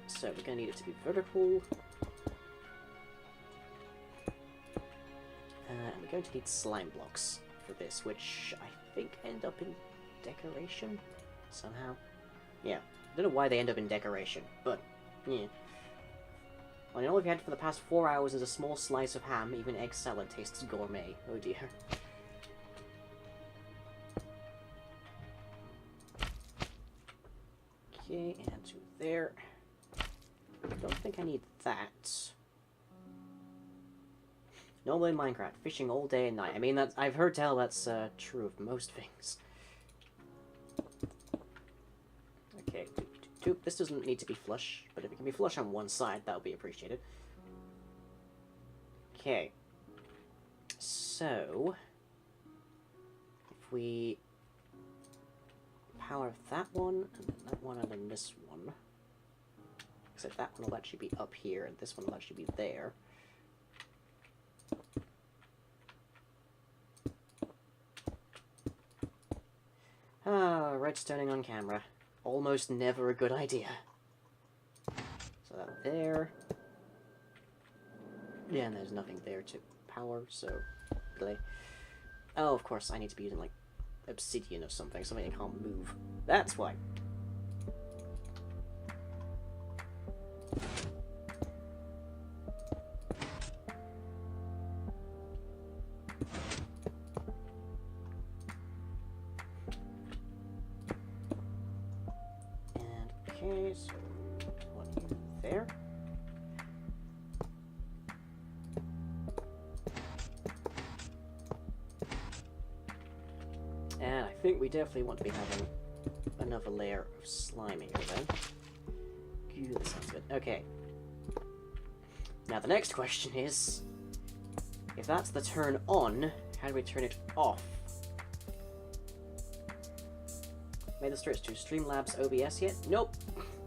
So we're gonna need it to be vertical. And we're going to need slime blocks for this, which I think end up in decoration somehow. Yeah, I don't know why they end up in decoration, but yeah. Well, all we've had for the past 4 hours is a small slice of ham. Even egg salad tastes gourmet. Oh dear. Okay, and to there. I don't think I need that. Normally in Minecraft, fishing all day and night. I mean, I've heard tell that's true of most things. Okay, this doesn't need to be flush, but if it can be flush on one side, that would be appreciated. Okay. So, if we power that one, and then this one. except that one will actually be up here, and this one will actually be there. Ah, redstoning on camera. Almost never a good idea. So that there. Yeah, and there's nothing there to power, so... Play. Oh, of course, I need to be using, like, obsidian or something I can't move. That's why. And, okay, so... What are you there? And I think we definitely want to be having another layer of slime here then. Goo, that sounds good. Okay. Now the next question is, if that's the turn on, how do we turn it off? Made the switch to Streamlabs OBS yet? Nope.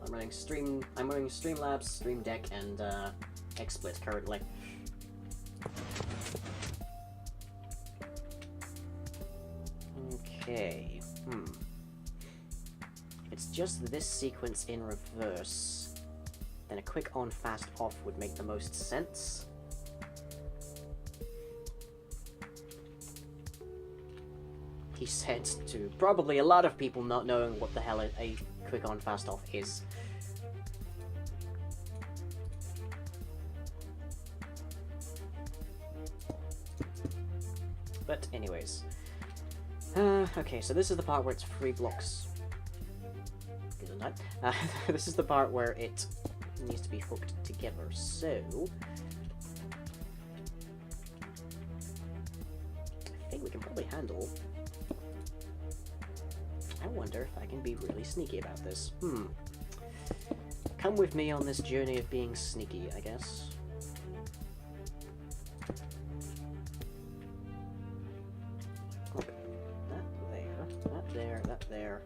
I'm running Streamlabs, Stream Deck, and XSplit currently. Okay, If it's just this sequence in reverse, then a quick on, fast off would make the most sense. He said to probably a lot of people not knowing what the hell a quick on, fast off is. But anyways. Okay, so this is the part where it's 3 blocks. This is the part where it needs to be hooked together, so... I think we can probably handle... I wonder if I can be really sneaky about this. Come with me on this journey of being sneaky, I guess. That there.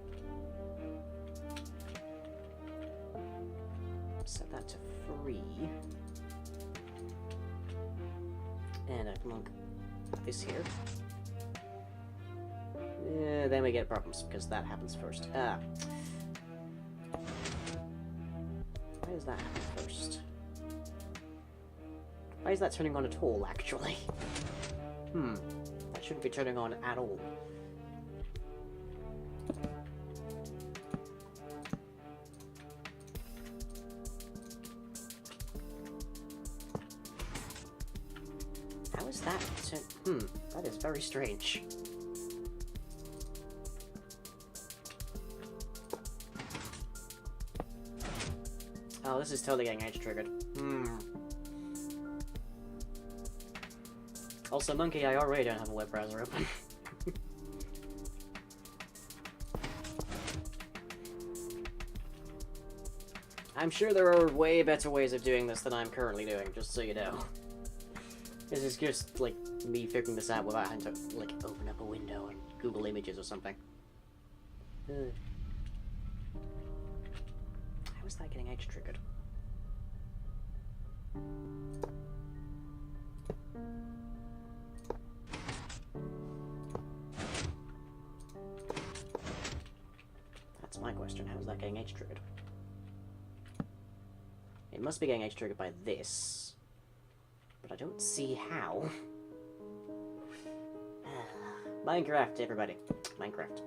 Set that to 3. And I plunk this here. Then we get problems, because that happens first. Why does that happen first? Why is that turning on at all, actually? That shouldn't be turning on at all. How is that? That is very strange. Oh, this is totally getting edge triggered. Also, Monkey, I already don't have a web browser open. I'm sure there are way better ways of doing this than I'm currently doing, just so you know. This is just, like, me figuring this out without having to, like, open up a window and Google Images or something. How is that getting edge triggered? That's my question. How is that getting edge triggered? It must be getting edge triggered by this. But I don't see how. Minecraft, everybody. Minecraft.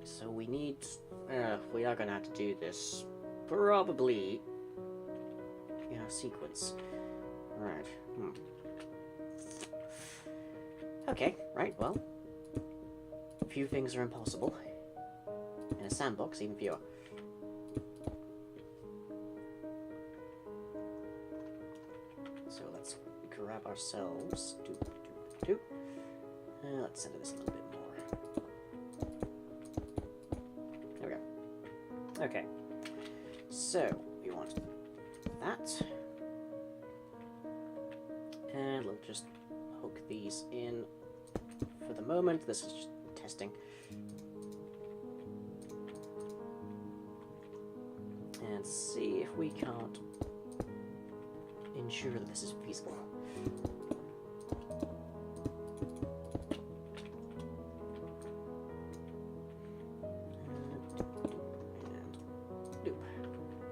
So we need... we are gonna have to do this. Probably... in a sequence. Right. Okay, right, well... few things are impossible. In a sandbox, even fewer. So let's grab ourselves. Let's center this a little bit more. There we go. Okay. So we want that, and we'll just hook these in for the moment. This is just testing. And see if we can't ensure that this is feasible.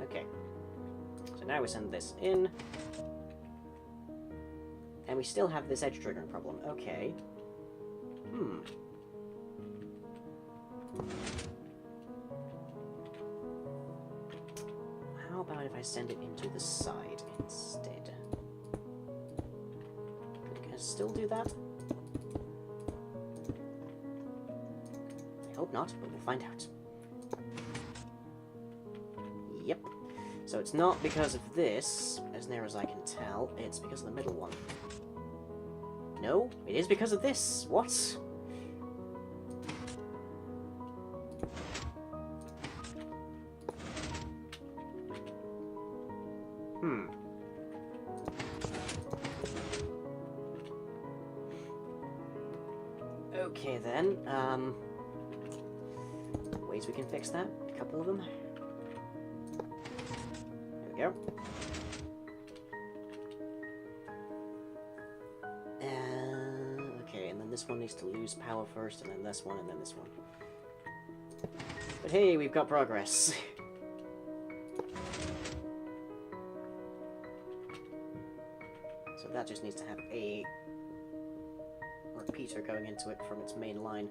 Okay, so now we send this in, and we still have this edge triggering problem. Okay. How about if I send it into the side instead? Can I still do that? I hope not, but we'll find out. Yep. So it's not because of this, as near as I can tell, it's because of the middle one. No, it is because of this. What? Okay then, ways we can fix that, a couple of them. There we go. Okay, and then this one needs to lose power first, and then this one, and then this one. But hey, we've got progress. So that just needs to have a repeater going into it from its main line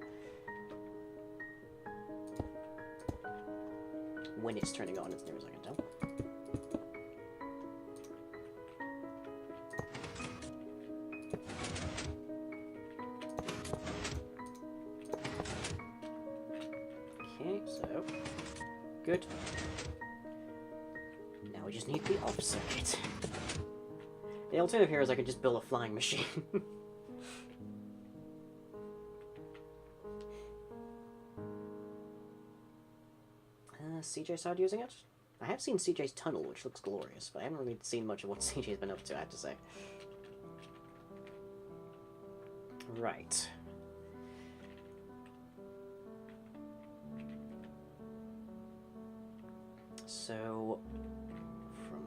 when it's turning on, as near as I can tell. Okay, so good. Now we just need the off circuit. The alternative here is I could just build a flying machine. CJ started using it? I have seen CJ's tunnel, which looks glorious, but I haven't really seen much of what CJ's been up to, I have to say. Right. So, from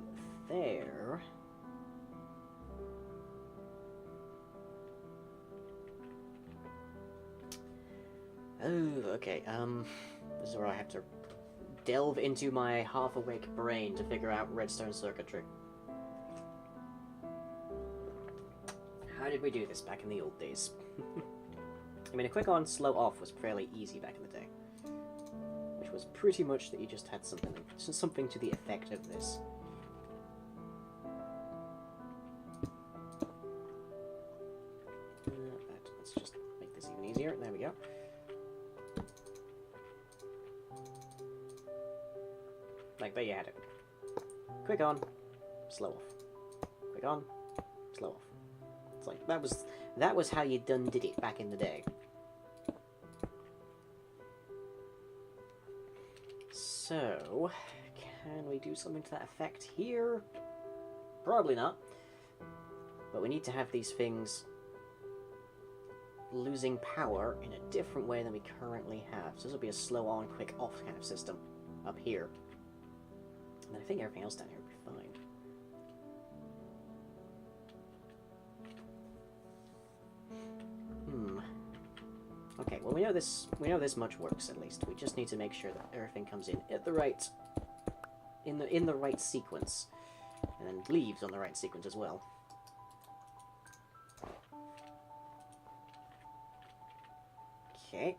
there... Oh, okay, this is where I have to delve into my half-awake brain to figure out redstone circuitry. How did we do this back in the old days? I mean, a quick on, slow off was fairly easy back in the day. Which was pretty much that you just had something to the effect of this. Let's just make this even easier. There we go. Like, there you had it. Quick on, slow off. Quick on, slow off. It's like, that was how you done did it back in the day. So, can we do something to that effect here? Probably not. But we need to have these things losing power in a different way than we currently have. So this will be a slow on, quick off kind of system up here. And then I think everything else down here will be fine. Okay, well we know this much works at least. We just need to make sure that everything comes in at the right in the right sequence. And then leaves on the right sequence as well. Okay.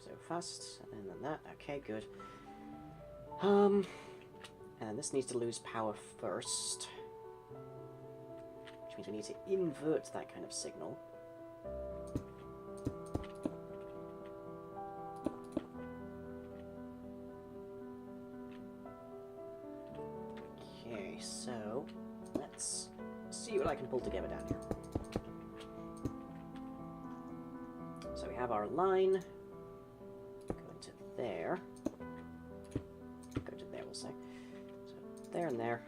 So fast, and then that. Okay, good. And this needs to lose power first. Which means we need to invert that kind of signal. Okay, so let's see what I can pull together down here. So we have our line. Go into there. Go to there, we'll say. there and there.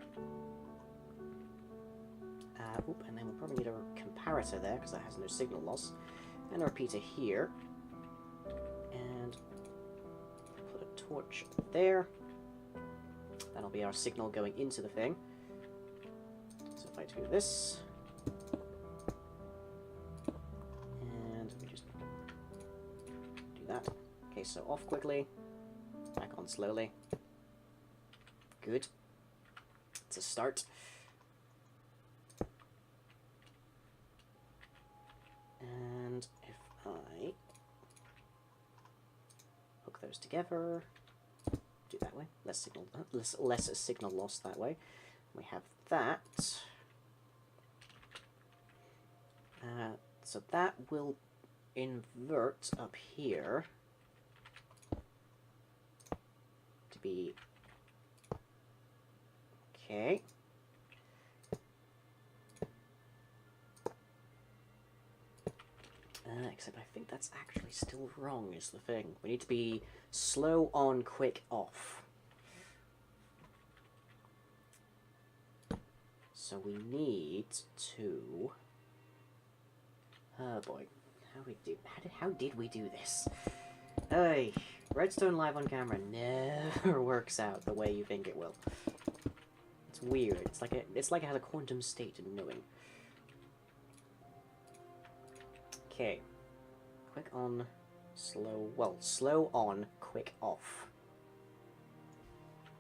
Oop, and then we'll probably need a comparator there, because that has no signal loss. And a repeater here. And put a torch there. That'll be our signal going into the thing. So if I do this... and we just do that. Okay, so off quickly. Back on slowly. Good. It's a start. And if I hook those together, do that way, less signal loss that way. We have that. So that will invert up here to be okay. Except I think that's actually still wrong, is the thing. We need to be slow on, quick off. So we need to... oh boy, how did we do this? Hey, redstone live on camera never works out the way you think it will. It's weird. It's like it has a quantum state in knowing. Okay. Quick on, slow on, quick off.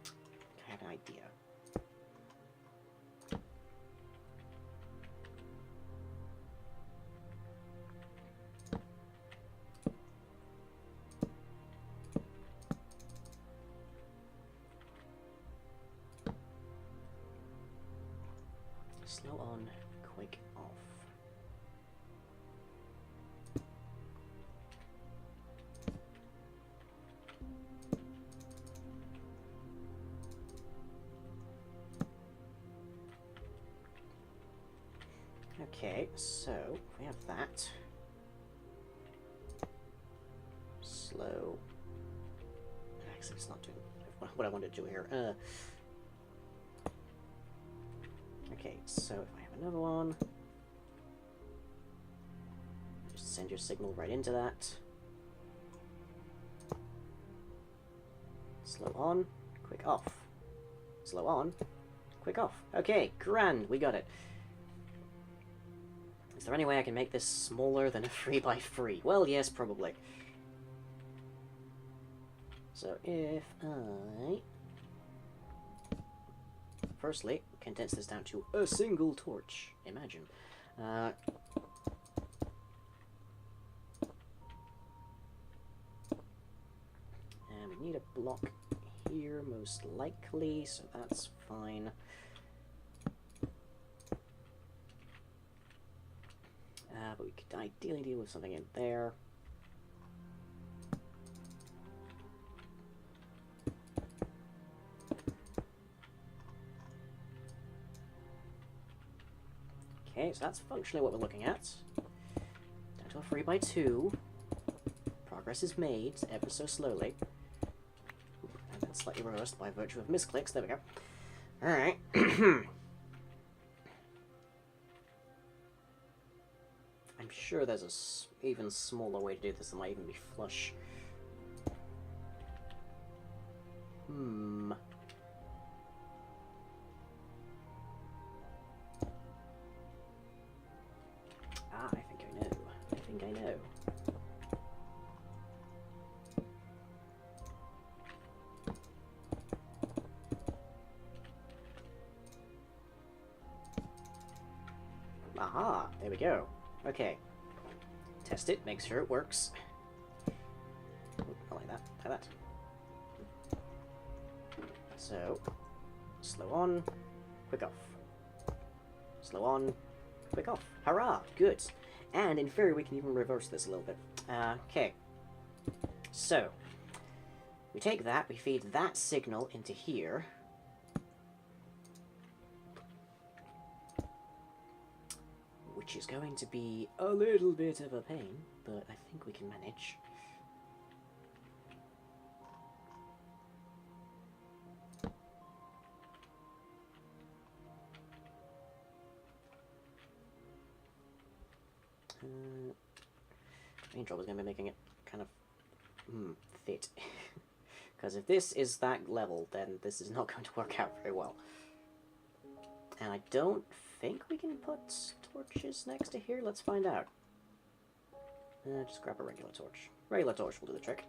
I have an idea. Slow on, quick off. Okay, so we have that. Slow. Actually, it's not doing what I want to do here. Okay, so if I have another one, just send your signal right into that. Slow on, quick off. Slow on, quick off. Okay, grand, we got it. Is there any way I can make this smaller than a 3x3? Well, yes, probably. So if I... firstly, condense this down to a single torch. Imagine. And we need a block here, most likely, so that's fine. But we could ideally deal with something in there. Okay, so that's functionally what we're looking at. Down to a 3x2. Progress is made, ever so slowly. And then slightly reversed by virtue of misclicks. There we go. Alright. I'm sure there's a even smaller way to do this that might even be flush. Ah, I think I know. I think I know. Aha! There we go. Okay. Test it, make sure it works. Ooh, I like that. Like that. So, slow on, quick off. Slow on, quick off. Hurrah! Good. And in theory, we can even reverse this a little bit. Okay. So, we take that, we feed that signal into here. Which is going to be a little bit of a pain, but I think we can manage. Angel was going to be making it kind of fit. Because if this is that level, then this is not going to work out very well. And I don't think we can put torches next to here. Let's find out. Just grab a regular torch. Regular torch will do the trick.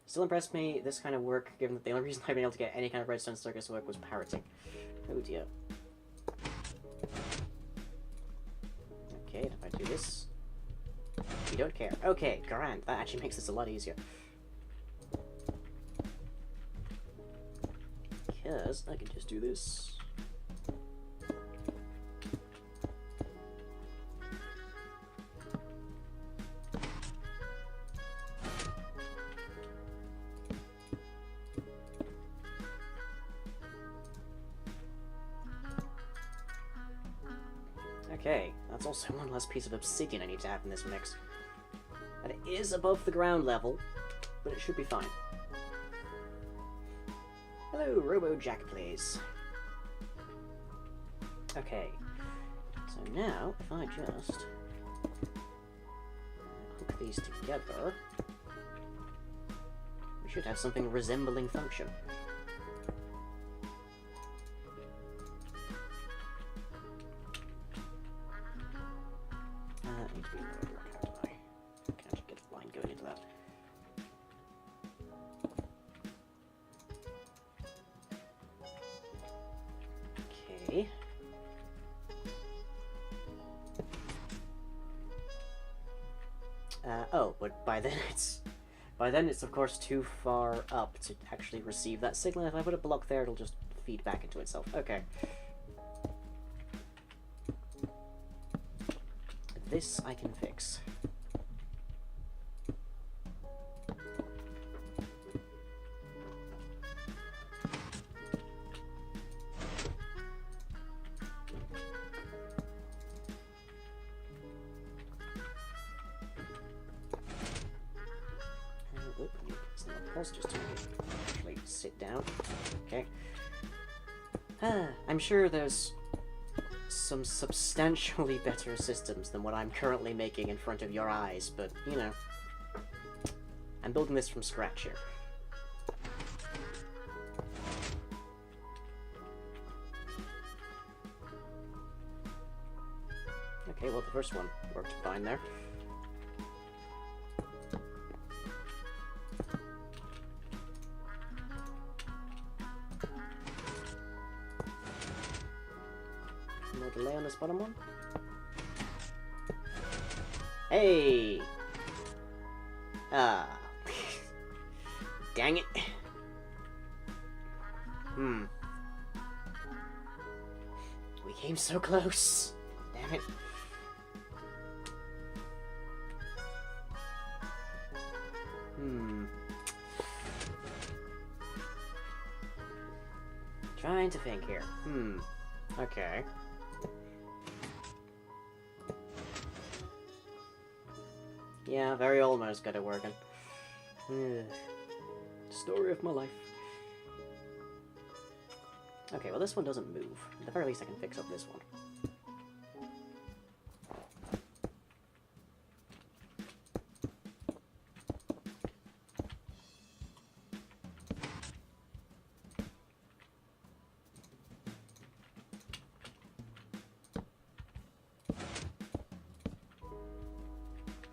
Still impressed me, this kind of work, given that the only reason I've been able to get any kind of redstone circus work was parroting. Oh dear. Okay, if I do this... You don't care. Okay, grand. That actually makes this a lot easier. Because I can just do this. Okay, that's also one less piece of obsidian I need to have in this mix. And it is above the ground level, but it should be fine. Hello, Robo-Jack, please. Okay, so now, if I just hook these together, we should have something resembling function. Oh, but by then it's of course too far up to actually receive that signal. If I put a block there, it'll just feed back into itself. Okay. This I can fix. Just to actually sit down. Okay. I'm sure there's some substantially better systems than what I'm currently making in front of your eyes, but, you know, I'm building this from scratch here. Okay, well, the first one worked fine there. No delay on this bottom one. Hey! Ah. Dang it. We came so close. Damn it. Trying to think here. Okay. Yeah, very almost got it working. Story of my life. Okay, well this one doesn't move. At the very least I can fix up this one.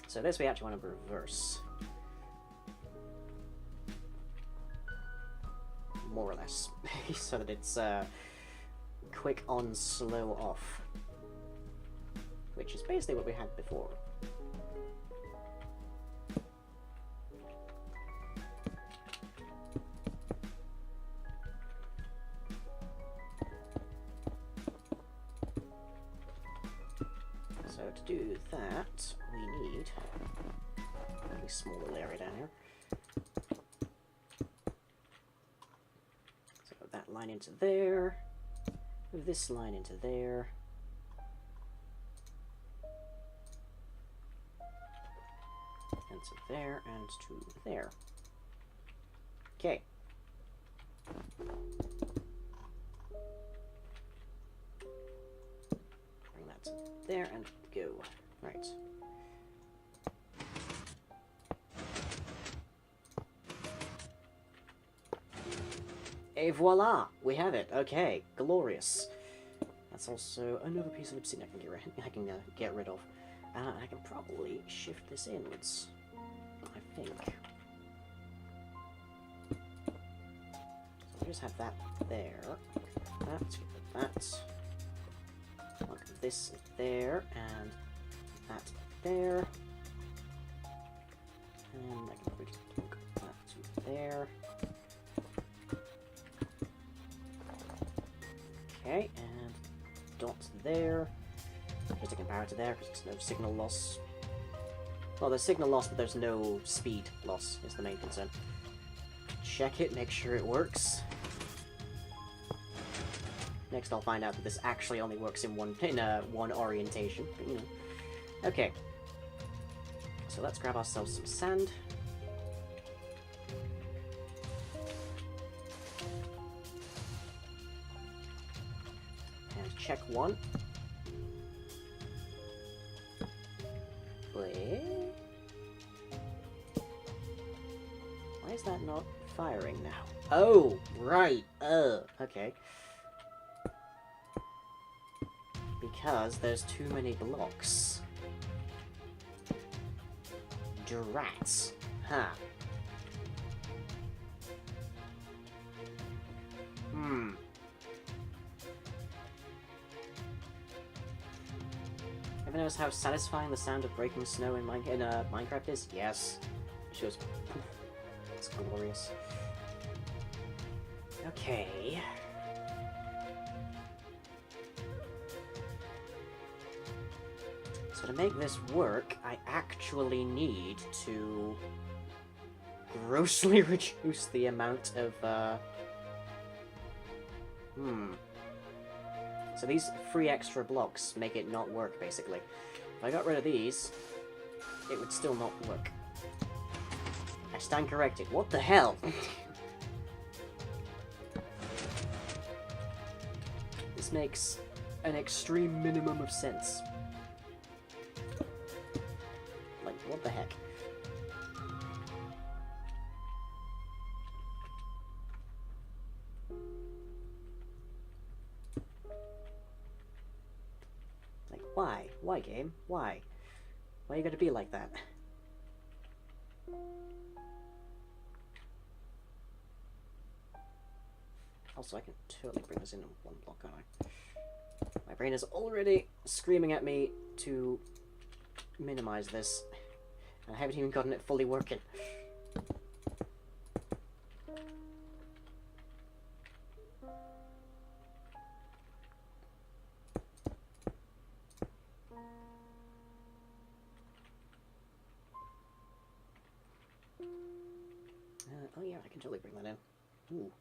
So this we actually want to reverse. More or less. So that it's quick on, slow off. Which is basically what we had before. So to do that, we need a really small little area down here. So that line into there, move this line into there. And to there, and to there. Okay. Bring that to there and go. Right. Et voila! We have it. Okay, glorious. That's also another piece of obsidian I can get rid of. I can probably shift this inwards, I think. So we'll just have that there. That. Like this there, and that there. And I can probably just hook that to there. Okay, and dot there. Just a comparator there, because there's no signal loss. Well, there's signal loss, but there's no speed loss, is the main concern. Check it, make sure it works. Next I'll find out that this actually only works in one orientation, but you know. Okay. So let's grab ourselves some sand. And check one. Wait. Why is that not firing now? Oh, right. Okay. Because there's too many blocks. Drats. Huh. Ever notice how satisfying the sound of breaking snow in Minecraft is? Yes. It goes poof. It's glorious. Okay. So to make this work, I actually need to grossly reduce the amount of, So these 3 extra blocks make it not work, basically. If I got rid of these, it would still not work. I stand corrected. What the hell? This makes an extreme minimum of sense. Like, what the heck? Like, why? Why, game? Why? Why you gotta be like that? Also, I can totally bring this in one block, can't I? My brain is already screaming at me to minimize this, and I haven't even gotten it fully working. Oh yeah, I can totally bring that in. Ooh.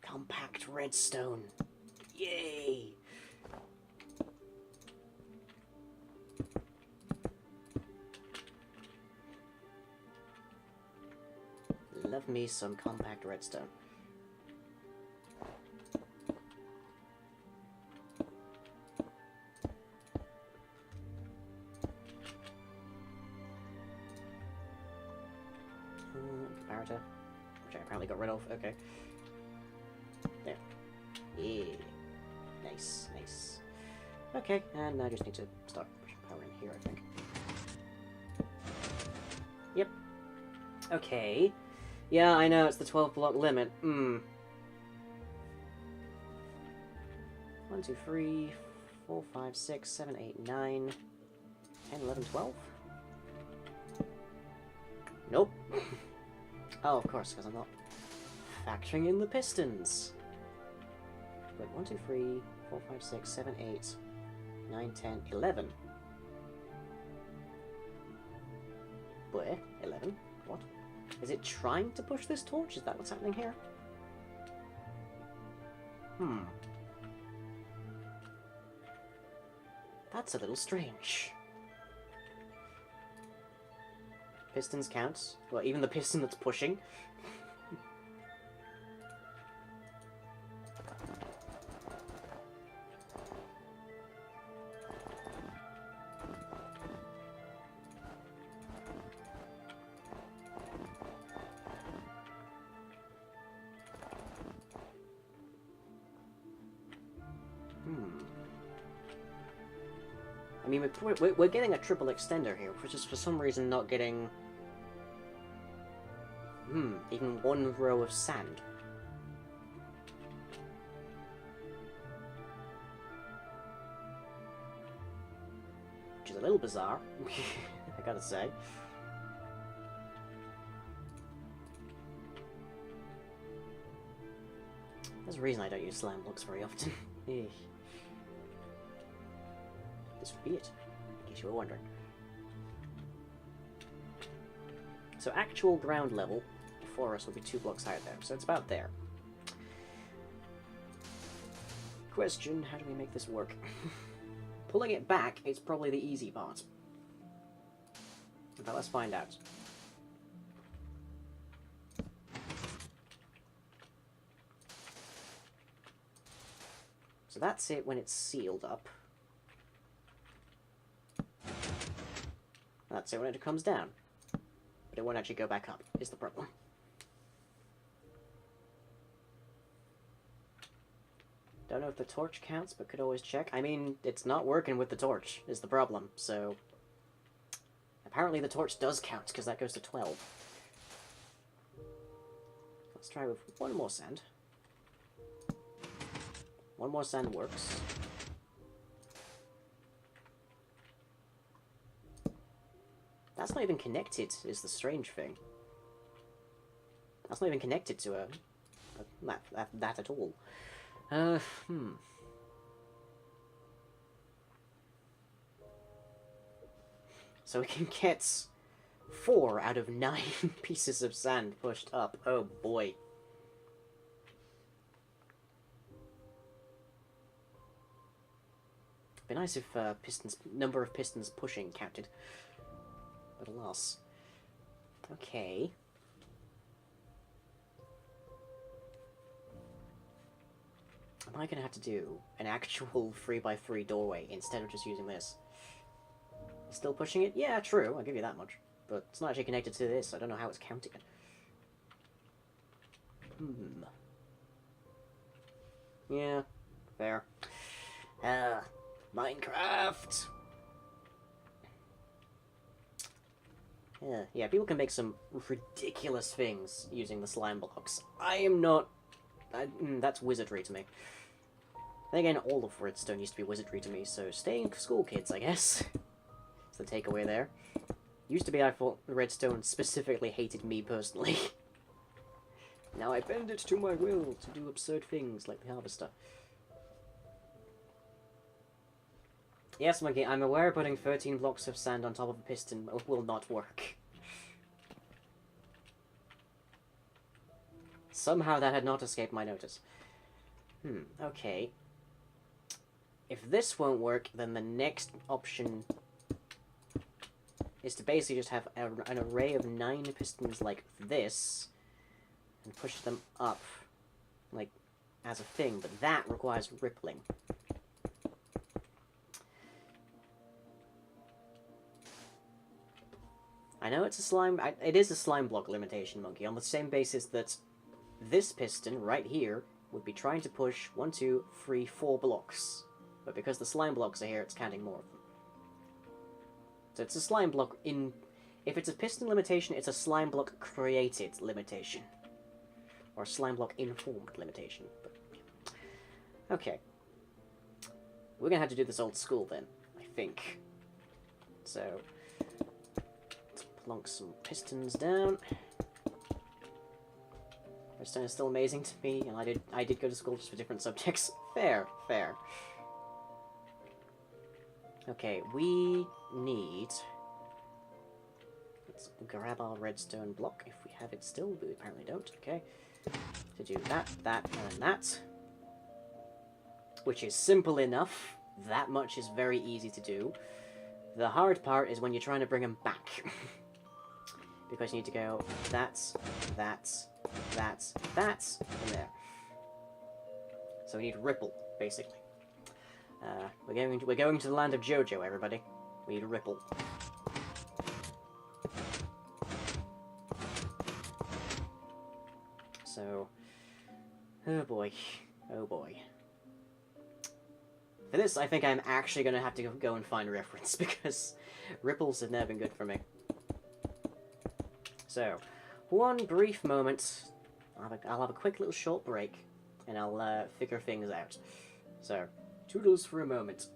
Compact redstone. Yay! Love me some compact redstone. Comparator, which I apparently got rid of. Okay. There. Yeah. Nice, nice. Okay, and I just need to start pushing power in here, I think. Yep. Okay. Yeah, I know, it's the 12 block limit. 1, 2, 3, 4, 5, 6, 7, 8, 9, 10, 11, 12? Nope. Oh, of course, because I'm not factoring in the pistons. But 1, 2, 3, 4, 5, 6, 7, 8, 9, 10, 11. Where? 11? What? Is it trying to push this torch? Is that what's happening here? That's a little strange. Pistons count. Well, even the piston that's pushing. I mean, we're getting a triple extender here, which is for some reason not getting... even one row of sand. Which is a little bizarre, I gotta say. There's a reason I don't use slime blocks very often. This would be it, in case you were wondering. So actual ground level for us will be 2 blocks higher there, so it's about there. Question, how do we make this work? Pulling it back is probably the easy part. But let's find out. So that's it when it's sealed up. That's it when it comes down. But it won't actually go back up, is the problem. Don't know if the torch counts, but could always check. I mean, it's not working with the torch, is the problem, so... Apparently the torch does count, because that goes to 12. Let's try with one more sand. One more sand works. That's not even connected, is the strange thing. That's not even connected to that at all. So we can get 4 out of 9 pieces of sand pushed up. Oh boy. It'd be nice if number of pistons pushing counted. But alas. Okay. Am I gonna have to do an actual 3x3 doorway instead of just using this? Still pushing it? Yeah, true, I'll give you that much. But it's not actually connected to this, I don't know how it's counting it. Yeah, fair. Minecraft! Yeah, people can make some ridiculous things using the slime blocks. I am not... that's wizardry to me. Then again, all of redstone used to be wizardry to me, so stay in school, kids, I guess. That's the takeaway there. Used to be I thought redstone specifically hated me personally. Now I bend it to my will to do absurd things like the harvester. Yes, Monkey, I'm aware putting 13 blocks of sand on top of a piston will not work. Somehow that had not escaped my notice. Okay. If this won't work, then the next option is to basically just have an array of 9 pistons like this, and push them up, like, as a thing, but that requires rippling. I know it's a slime... it is a slime block limitation, Monkey, on the same basis that this piston, right here, would be trying to push 1, 2, 3, 4 blocks. But because the slime blocks are here, it's counting more of them. So it's a slime block in... If it's a piston limitation, it's a slime block created limitation. Or a slime block informed limitation. But, yeah. Okay. We're gonna have to do this old school then, I think. So... let's plonk some pistons down. Redstone is still amazing to me, and I did go to school just for different subjects. Fair, fair. Okay, we need... let's grab our redstone block, if we have it still, but we apparently don't, okay. To do that, that, and that. Which is simple enough. That much is very easy to do. The hard part is when you're trying to bring them back. Because you need to go, that's, and there. So we need ripple, basically. We're going to the land of JoJo, everybody. We need a ripple. So, oh boy, oh boy. For this, I think I'm actually going to have to go and find a reference, because ripples have never been good for me. So, one brief moment, I'll have a quick little short break, and I'll figure things out. So, toodles for a moment.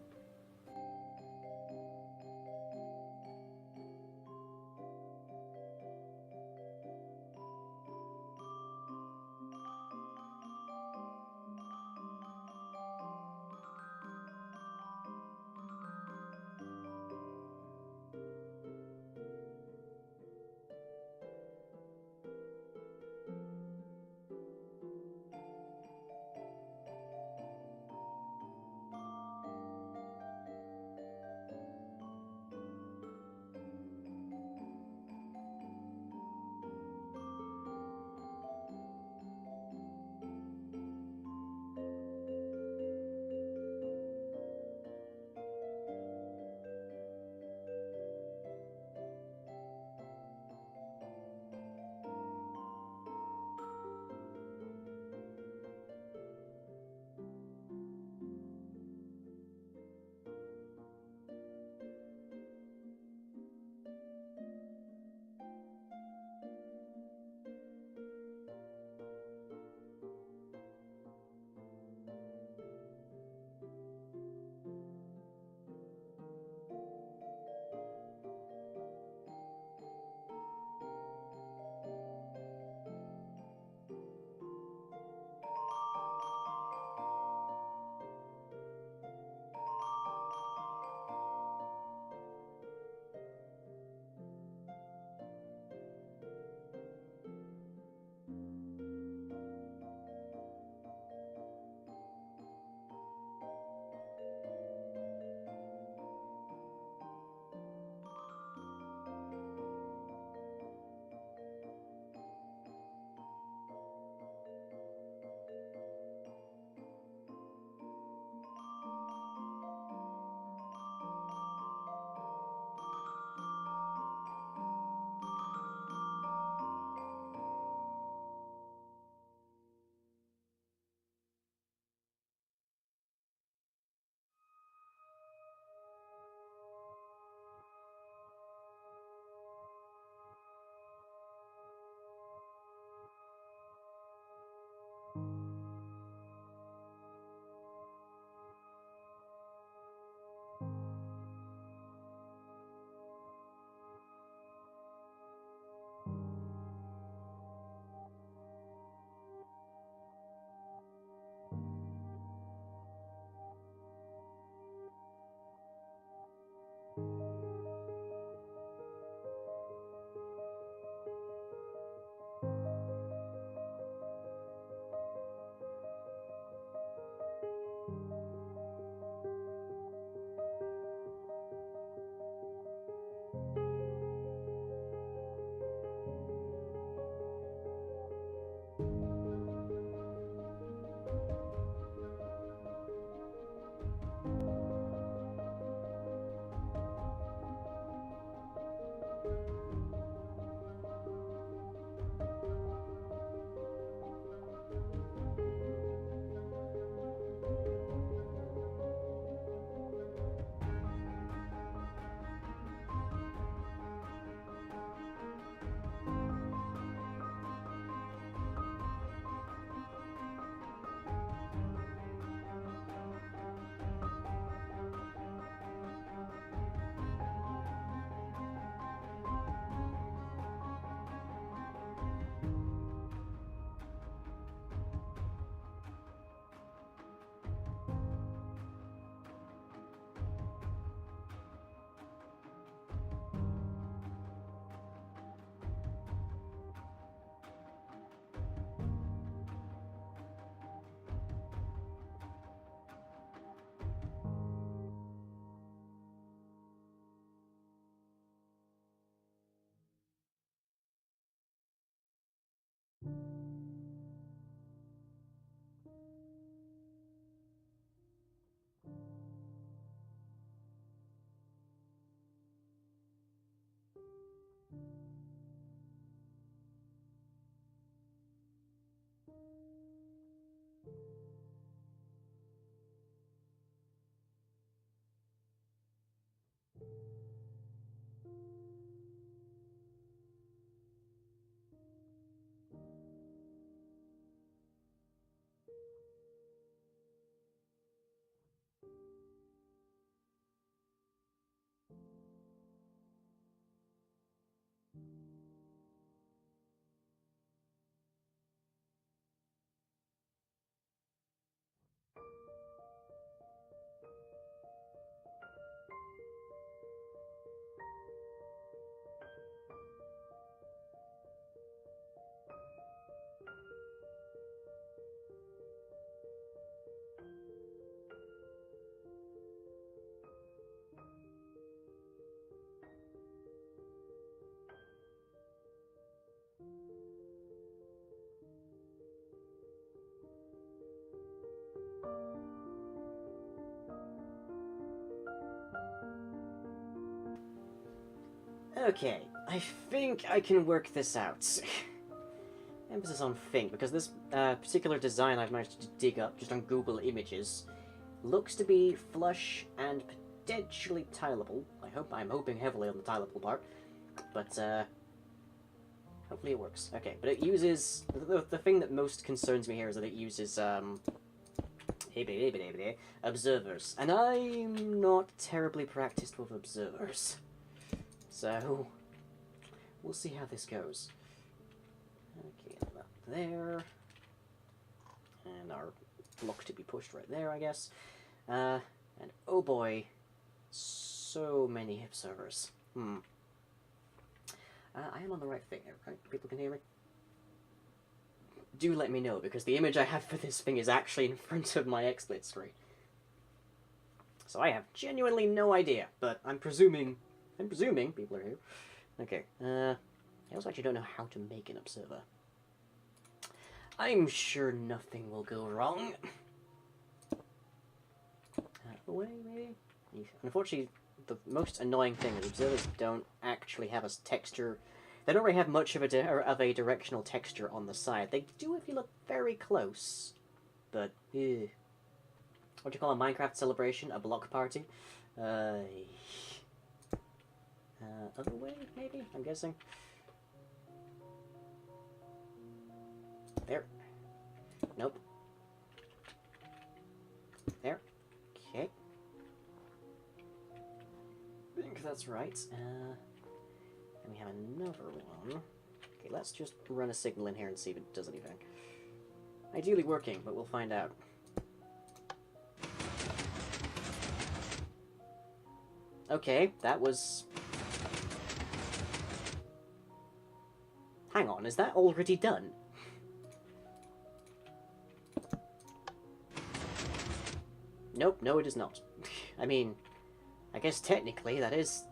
Okay, I think I can work this out. Emphasis on think, because this particular design I've managed to dig up just on Google Images looks to be flush and potentially tileable. I'm hoping heavily on the tileable part, but hopefully it works. Okay, but it uses the thing that most concerns me here is that it uses observers, and I'm not terribly practiced with observers, so we'll see how this goes. Okay, up there, and our block to be pushed right there, I guess. And oh boy, so many observers. I am on the right thing here, right? People can hear me? Do let me know, because the image I have for this thing is actually in front of my XSplit screen. So I have genuinely no idea, but I'm presuming people are here. Okay, I also actually don't know how to make an observer. I'm sure nothing will go wrong. Away, maybe? Unfortunately, the most annoying thing is observers don't actually have a texture. They don't really have much of a directional texture on the side. They do if you look very close, but what do you call a Minecraft celebration? A block party? Other way, maybe? I'm guessing. There. Nope. There. Okay. I think that's right. And we have another one. Okay, let's just run a signal in here and see if it does anything. Ideally working, but we'll find out. Okay, that was... Hang on, is that already done? Nope, no it is not. I mean, I guess technically that is...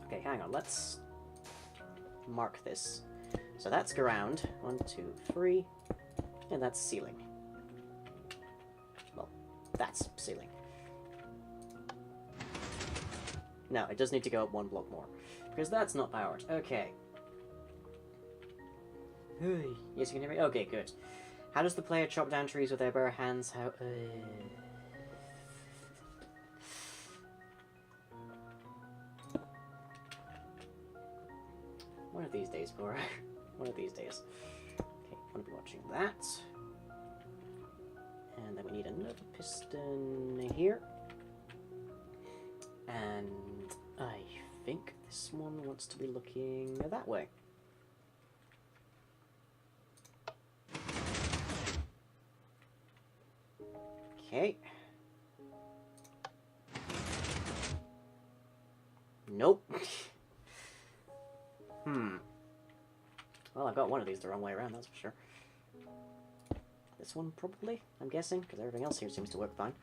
Okay, hang on, let's mark this. So that's ground. 1, 2, 3. And that's ceiling. Well, that's ceiling. No, it does need to go up 1 block more. Because that's not powered. Okay. Yes, you can hear me? Okay, good. How does the player chop down trees with their bare hands? How... One of these days, Bora. One of these days. Okay, I'm gonna be watching that. And then we need another piston here. And I think this one wants to be looking that way. Okay. Nope. Well, I've got one of these the wrong way around, that's for sure. This one, probably, I'm guessing, because everything else here seems to work fine.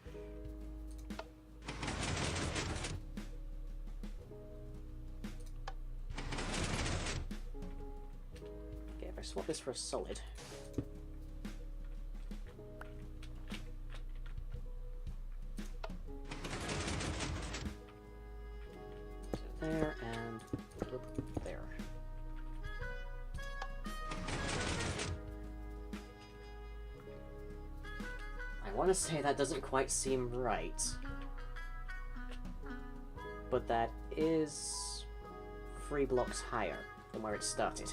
Okay, if I swap this for a solid... there, and there. I want to say that doesn't quite seem right, but that is 3 blocks higher than where it started.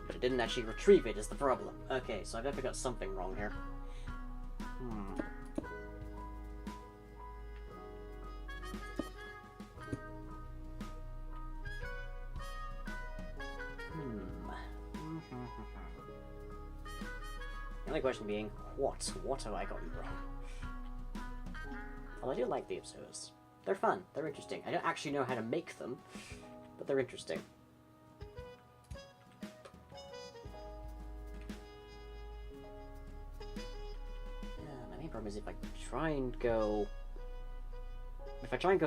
But it didn't actually retrieve it is the problem. Okay, so I've definitely got something wrong here. The only question being, what? What have I gotten wrong? Well, I do like the observers. They're fun. They're interesting. I don't actually know how to make them, but they're interesting. My main problem is if I try and go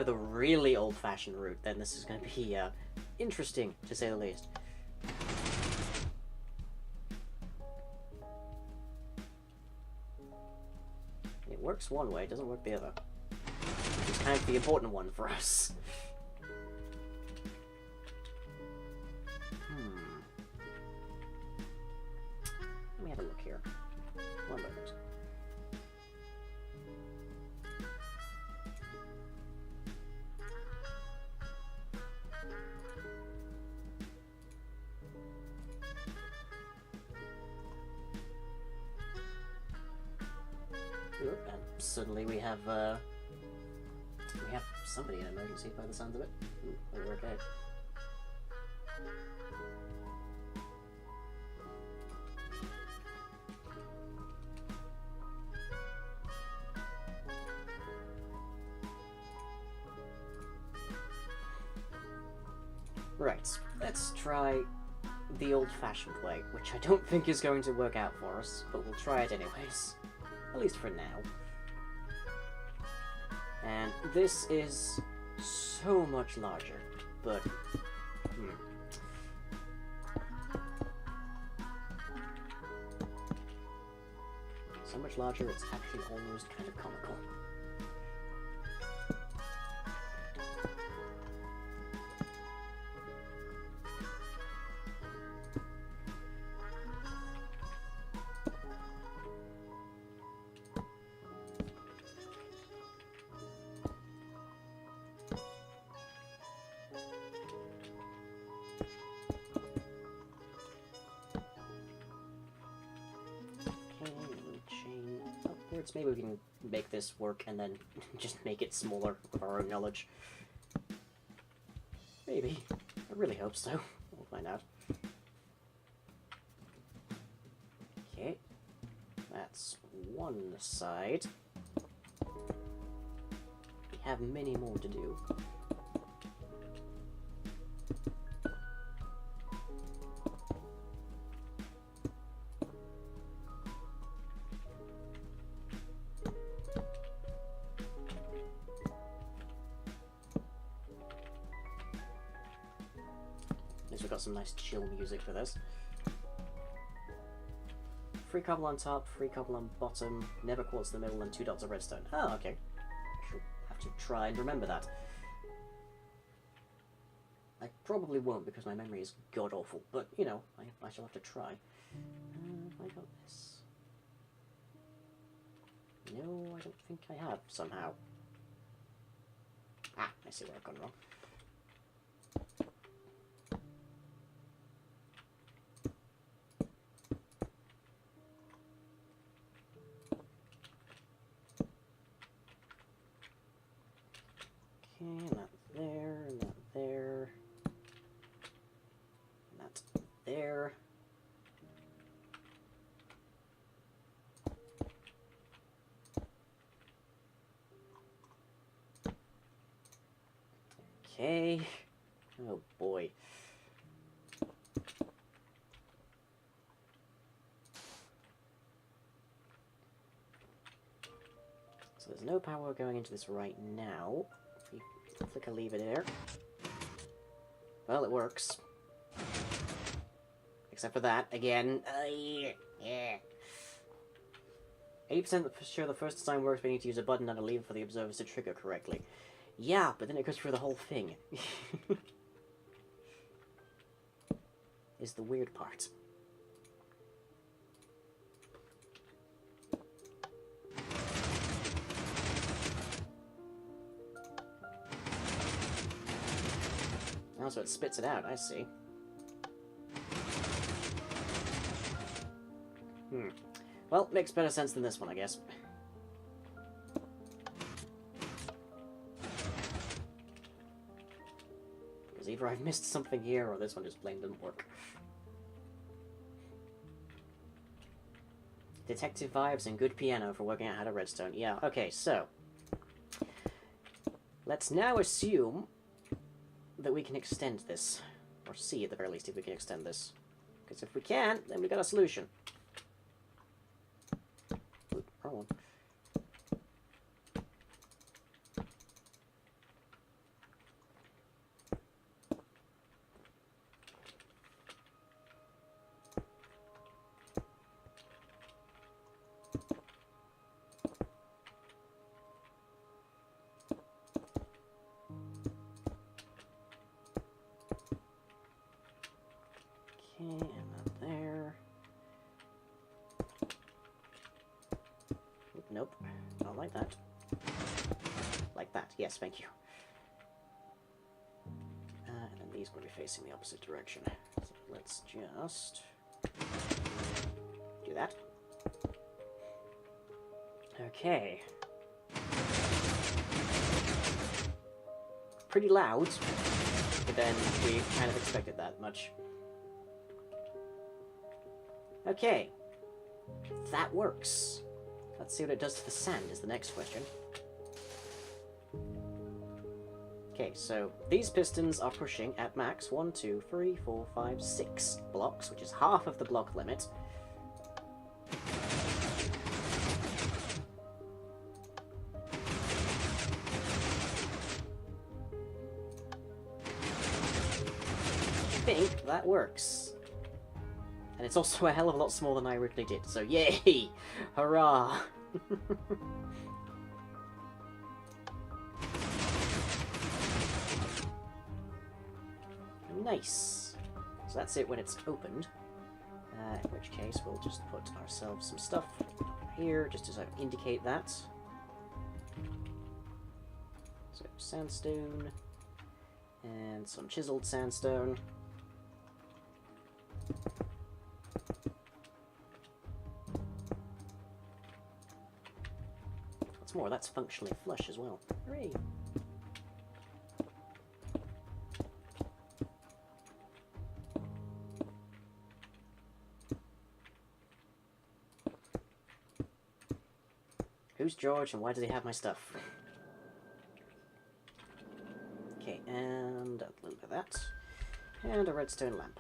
the really old-fashioned route, then this is going to be interesting, to say the least. works one way, it doesn't work the other. Which is kind of the important one for us. Let me have a look here. One moment. And suddenly we have somebody in emergency by the sounds of it. We're okay. Right, let's try the old-fashioned way, which I don't think is going to work out for us, but we'll try it anyways. At least for now. And this is so much larger, but... So much larger, it's actually almost kind of comical. Maybe we can make this work and then just make it smaller with our own knowledge. Maybe. I really hope so. We'll find out. Okay. That's one side. We have many more to do. We've got some nice chill music for this. Free cobble on top, free cobble on bottom, never quartz in the middle, and 2 dots of redstone. Oh, okay. I shall have to try and remember that. I probably won't because my memory is god-awful, but, you know, I shall have to try. Have I got this? No, I don't think I have, somehow. Ah, I see where I've gone wrong. And that there, and that there, and that there. Okay. Oh boy. So there's no power going into this right now. Flick a lever there. Well, it works. Except for that, again. Yeah. 80% sure the first time works, we need to use a button and a lever for the observers to trigger correctly. Yeah, but then it goes through the whole thing. Is the weird part. Oh, so it spits it out, I see. Well, makes better sense than this one, I guess. Because either I've missed something here, or this one just plain didn't work. Detective vibes and good piano for working out how to redstone. Yeah, okay, so... let's now assume that we can extend this. Or see, at the very least, if we can extend this. Because if we can, then we got a solution. Oop, wrong one. and that there. Nope, not like that. Like that, yes, thank you. And then these are going to be facing the opposite direction. So let's just do that. Okay. Pretty loud, but then we kind of expected that much. Okay. That works. Let's see what it does to the sand is the next question. Okay, so these pistons are pushing at max 1, 2, 3, 4, 5, 6 blocks, which is half of the block limit. I think that works. And it's also a hell of a lot smaller than I originally did, so yay! Hurrah! Nice! So that's it when it's opened. In which case we'll just put ourselves some stuff here, just to sort of indicate that. So sandstone, and some chiseled sandstone. What's more, that's functionally flush as well. Hooray! Who's George and why does he have my stuff? Okay, and a little bit of that. And a redstone lamp.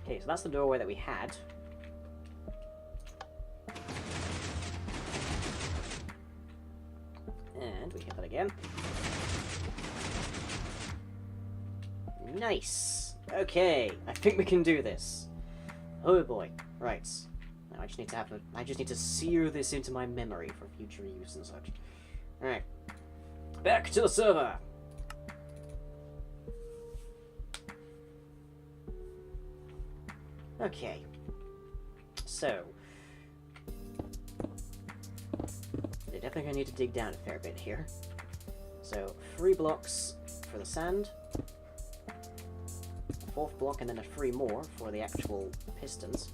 Okay, so that's the doorway that we had. And we hit that again. Nice! Okay, I think we can do this. Oh boy. Right. Now I just need to sear this into my memory for future use and such. Alright. Back to the server! Okay. So. They're definitely going to need to dig down a fair bit here. So, 3 blocks for the sand. A 4th block and then a 3 more for the actual pistons.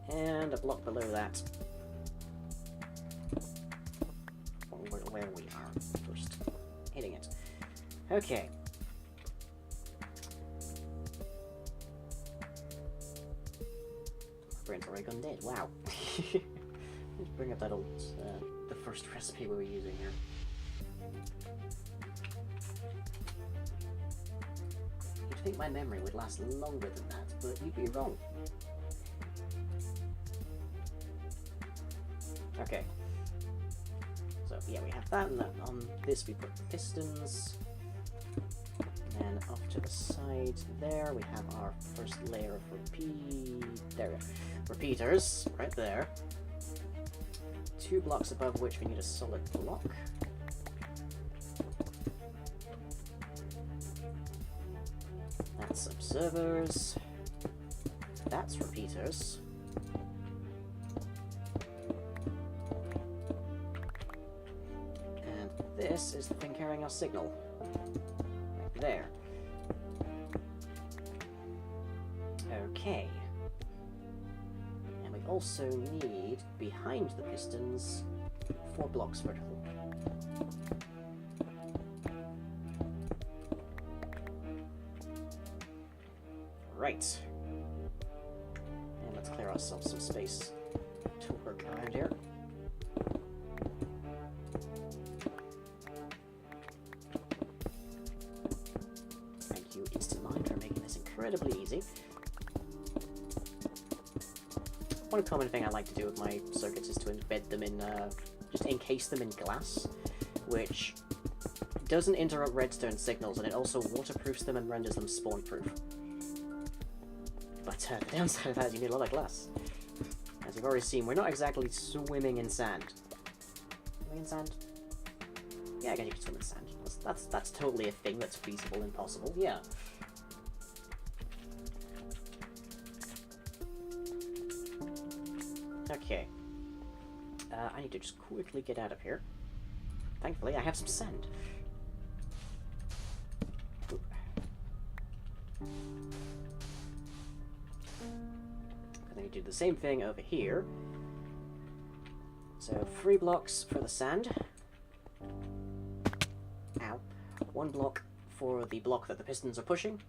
And a block below that. Where we are first hitting it. Okay. Brain's already gone dead. Wow. Let's bring up that old, the first recipe we were using here. You'd think my memory would last longer than that, but you'd be wrong. Okay. So yeah, we have that, and that on this we put the pistons. And off to the side there, we have our first layer of repeaters, right there. 2 blocks above which we need a solid block. That's observers. That's repeaters. And this is the thing carrying our signal. Right there. Okay. And we also need, behind the pistons, 4 blocks vertical. Right. And let's clear ourselves some space to work around here. Thank you, Instant Mind, for making this incredibly easy. One common thing I like to do with my circuits is to embed them in, just encase them in glass, which doesn't interrupt redstone signals, and it also waterproofs them and renders them spawn-proof. But the downside of that is you need a lot of glass. As you've already seen, we're not exactly swimming in sand. Swimming in sand? Yeah, I guess you can swim in sand. That's totally a thing that's feasible and possible, yeah. Okay. I need to just quickly get out of here. Thankfully, I have some sand. Oop. I need to do the same thing over here. So, 3 blocks for the sand. Ow. 1 block for the block that the pistons are pushing.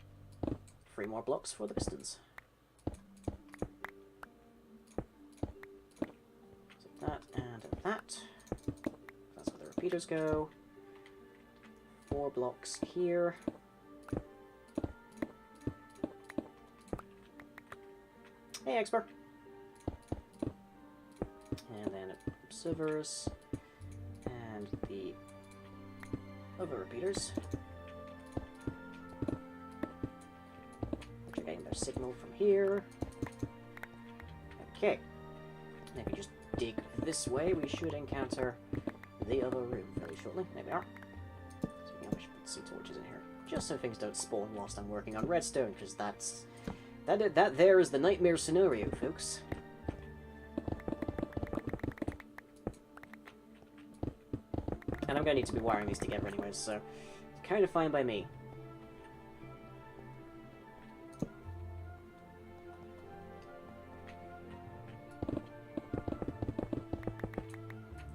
3 more blocks for the pistons. So that and that. That's where the repeaters go. 4 blocks here. Hey, expert. And then observers and the other repeaters, which are getting their signal from here. Okay, and if you just dig this way, we should encounter the other room very shortly. There we are. So maybe I should put some torches in here, just so things don't spawn whilst I'm working on redstone, because that there is the nightmare scenario, folks. And I'm going to need to be wiring these together anyways, so it's kind of fine by me.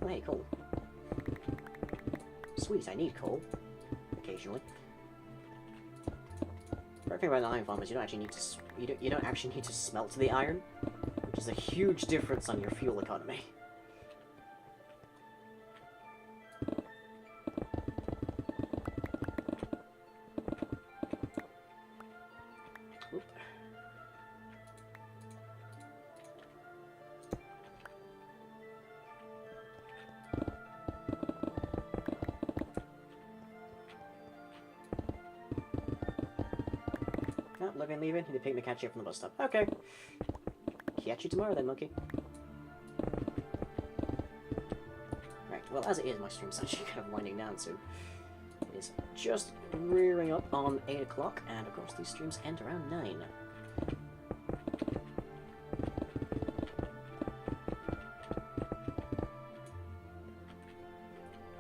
Oh, hey, coal. Sweet, I need coal. Occasionally. The great thing about the iron farm is you don't actually need to you don't actually need to smelt the iron, which is a huge difference on your fuel economy. Look, I'm leaving. He picked me, catch you up from the bus stop. Okay. Catch you tomorrow then, monkey. Right, well, as it is, my stream's actually kind of winding down soon. It is just rearing up on 8 o'clock, and of course these streams end around 9.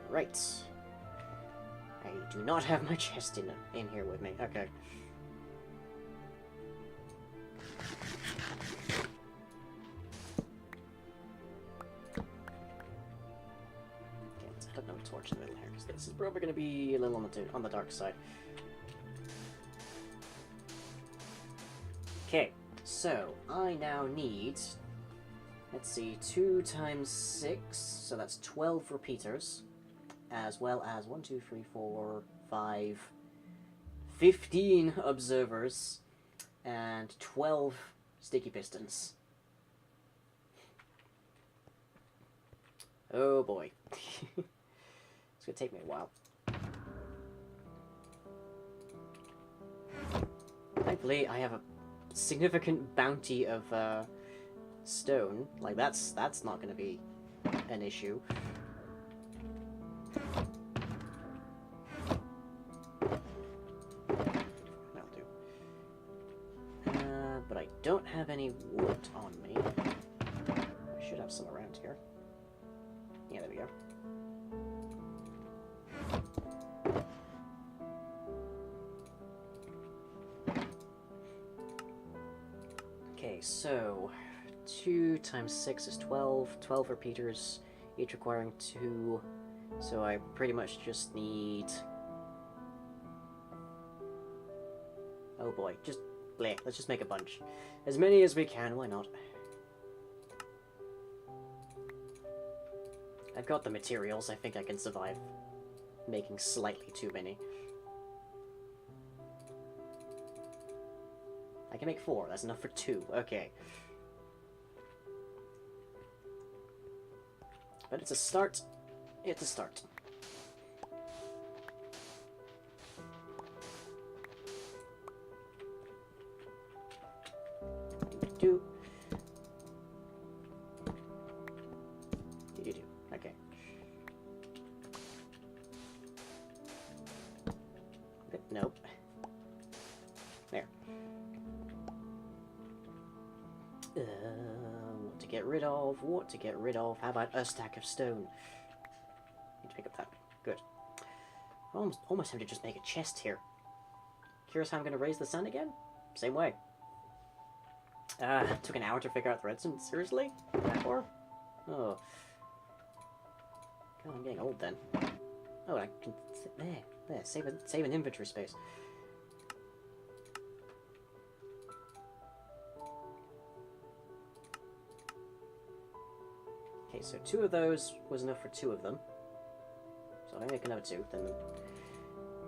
Right. I do not have my chest in here with me. Okay. Torch in the middle here, because this is probably going to be a little on the dark side. Okay, so I now need, let's see, 2 times 6, so that's 12 repeaters, as well as 1, 2, 3, 4, 5, 15 observers, and 12 sticky pistons. Oh boy. It's gonna take me a while. Thankfully, I have a significant bounty of stone. Like that's not gonna be an issue. That'll do. But I don't have any wood on me. I should have some around here. Yeah, there we go. Okay, so 2 times 6 is 12. 12 repeaters, each requiring 2. So I pretty much just need... Oh boy, just... bleh, let's just make a bunch. As many as we can, why not? I've got the materials, I think I can survive making slightly too many. I can make 4, that's enough for 2, okay. But it's a start. It's a start. What to get rid of? What to get rid of? How about a stack of stone? Need to pick up that. Good. Almost time to just make a chest here. Curious how I'm going to raise the sand again? Same way. Took an hour to figure out the redstone. Seriously? That far? Oh. God, I'm getting old then. Oh, I can sit there. There, save an inventory space. Okay, so 2 of those was enough for 2 of them. So if I make another 2, then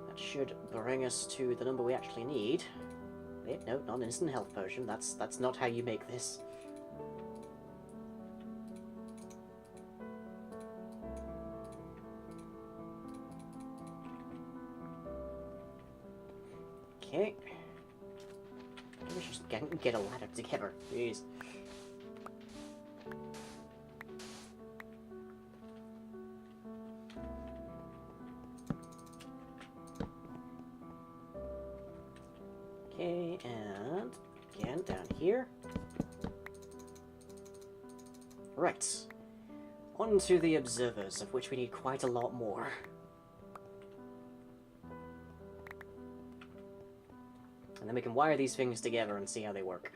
that should bring us to the number we actually need. Wait, no, not an instant health potion. That's not how you make this. Okay. Let's just get a ladder together. Jeez. Okay, and again down here. Right. On to the observers, of which we need quite a lot more. And then we can wire these things together and see how they work.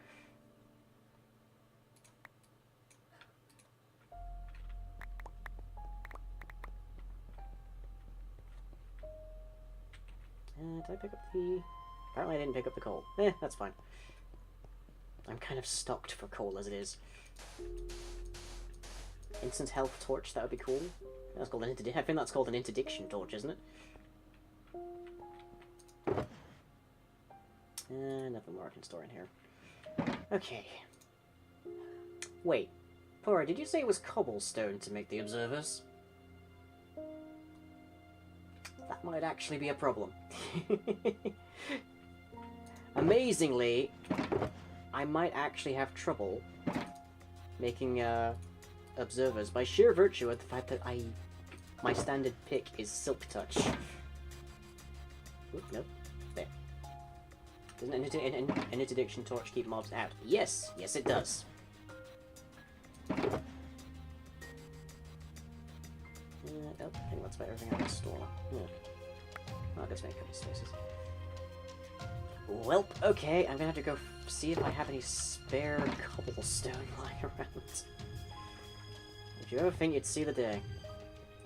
Did I pick up the... Apparently I didn't pick up the coal. That's fine. I'm kind of stocked for coal as it is. Instant health torch, that would be cool. That's called an I think that's called an interdiction torch, isn't it? Nothing more I can store in here. Okay. Wait. Pora, did you say it was cobblestone to make the observers? That might actually be a problem. Amazingly, I might actually have trouble making observers by sheer virtue of the fact that my standard pick is Silk Touch. Oop, nope. There. Doesn't an interdiction torch keep mobs out? Yes, yes it does. Oh, I think that's about everything I can store. Yeah. I'll just make a couple spaces. Welp, okay, I'm gonna have to go see if I have any spare cobblestone lying around. Did you ever think you'd see the day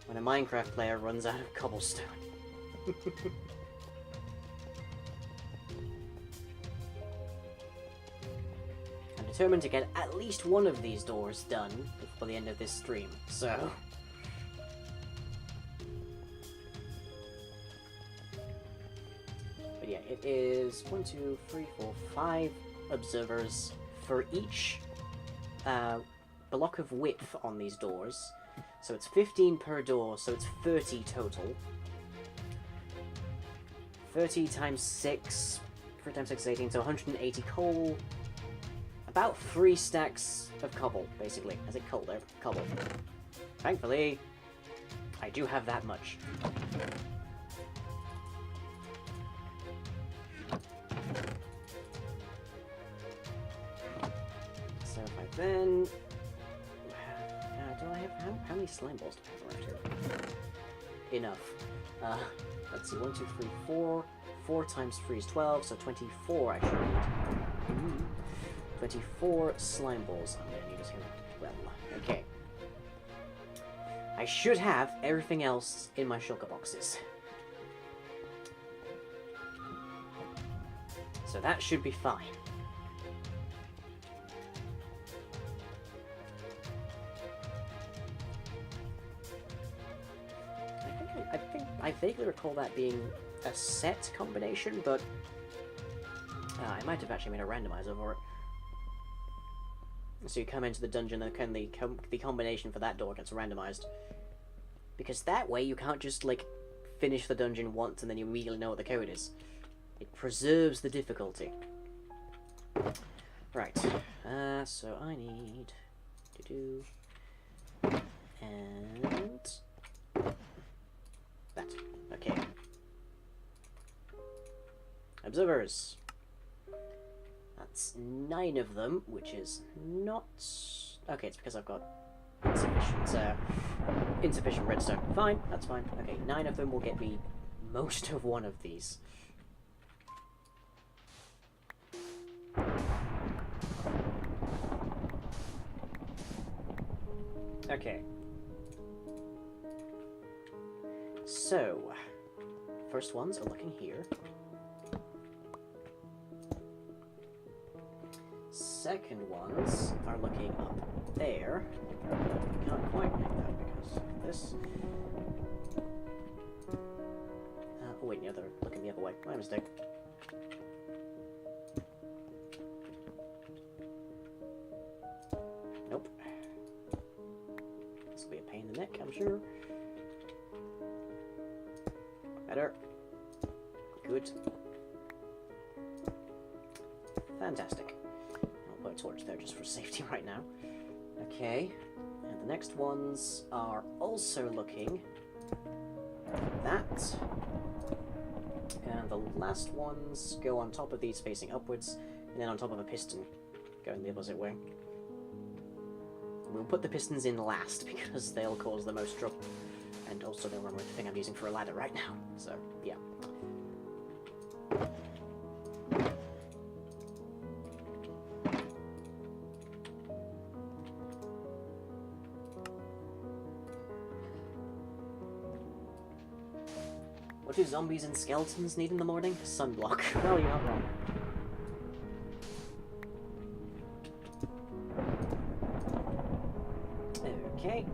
when a Minecraft player runs out of cobblestone? I'm determined to get at least one of these doors done before the end of this stream, so... But yeah, it is 1, 2, 3, 4, 5 observers for each block of width on these doors. So it's 15 per door, so it's 30 total. 30 times 6, 3 times 6 is 18, so 180 coal. About 3 stacks of cobble, basically. Is it coal there? Cobble. Thankfully, I do have that much. So if I then... do I have... How many slime balls do I have around here? Enough. Let's see, 1, 2, 3, 4. 4 times 3 is 12, so 24 I should need. 24 slime balls I'm gonna need as well. Okay. I should have everything else in my shulker boxes. So that should be fine. I vaguely recall that being a set combination, but I might have actually made a randomizer for it. So you come into the dungeon and the combination for that door gets randomized. Because that way you can't just, like, finish the dungeon once and then you immediately know what the code is. It preserves the difficulty. Right. So I need to do... And... that. Okay. Observers. That's 9 of them, which is not... Okay, it's because I've got insufficient redstone. Fine, that's fine. Okay, 9 of them will get me most of one of these. Okay. So, first ones are looking here. Second ones are looking up there. Can't quite make that because of this. Oh wait, no, they're looking the other way. My mistake. Nope. This will be a pain in the neck, I'm sure. Better. Good. Fantastic. I'll put a torch there just for safety right now. Okay. And the next ones are also looking at that. And the last ones go on top of these facing upwards, and then on top of a piston going the opposite way. We'll put the pistons in last because they'll cause the most trouble. And also they'll run with the thing I'm using for a ladder right now. So, yeah. What do zombies and skeletons need in the morning? Sunblock. Well, you're not wrong. Okay.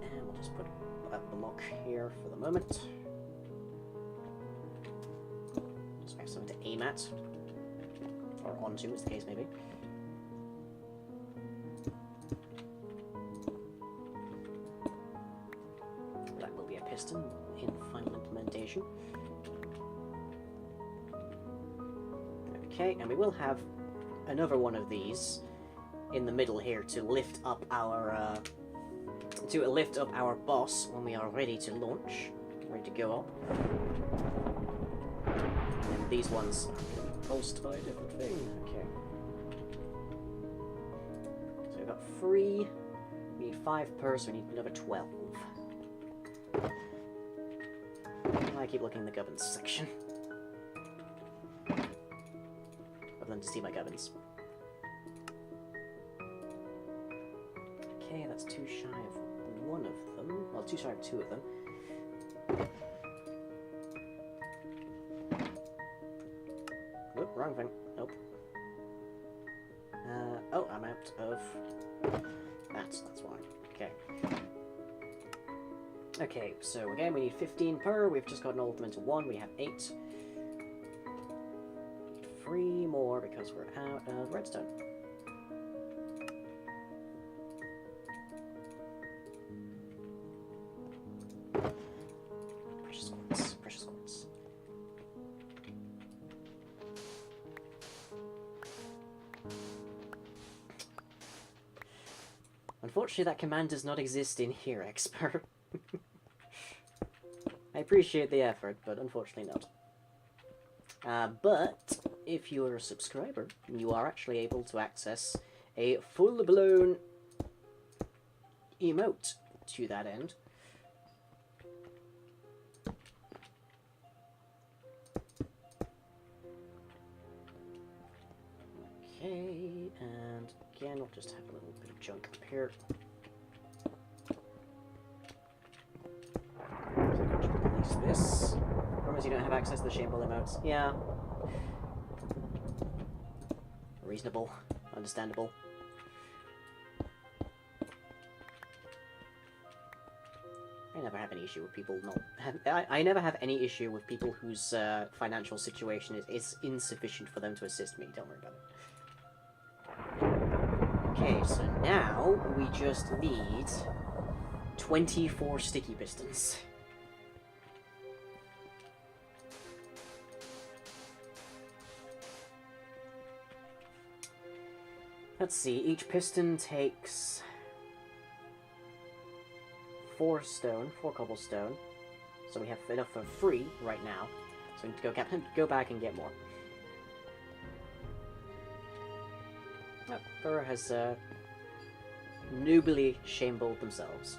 And we'll just put a block here for the moment. So I have something to aim at. Or onto, as the case may be. That will be a piston in final implementation. Okay, and we will have another one of these in the middle here to lift up our boss when we are ready to launch, ready to go up. And these ones are pulsed by a different thing. Okay. So we've got 3. We need 5 per, so we need another 12. I keep looking in the gubbins section. Other than to see my gubbins. Okay, that's 2 shy of 1 of them. Well, 2 shy of 2 of them. Nope, wrong thing. Nope. Oh, I'm out of... That's why. Okay. Okay, so again, we need 15 per. We've just gotten all of them into 1. We have 8. 3 more because we're out of redstone. Precious quartz, precious quartz. Unfortunately, that command does not exist in here, Expert. I appreciate the effort, but unfortunately not. But if you're a subscriber, you are actually able to access a full-blown emote to that end. Okay, and again, we'll just have a little bit of junk up here. Release this. Promise you don't have access to the shameful emotes. Yeah. Reasonable. Understandable. I never have any issue with people not... I never have any issue with people whose financial situation is insufficient for them to assist me. Don't worry about it. Okay, so now we just need 24 sticky pistons. Let's see, each piston takes 4 cobblestone, so we have enough for free right now, so we need to go back and get more. Oh, Burrow has noobly shambled themselves.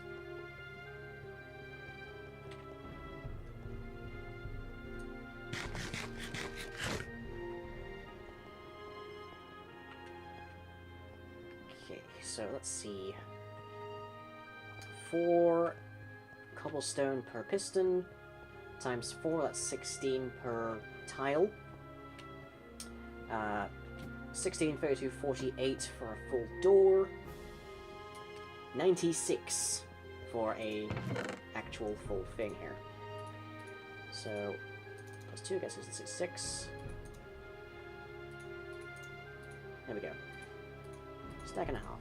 Okay, so let's see. 4 cobblestone per piston, times 4, that's 16 per tile. 16, 32, 48 for a full door. 96 for a actual full thing here. So, plus 2, I guess is 6. There we go. Stack and a half.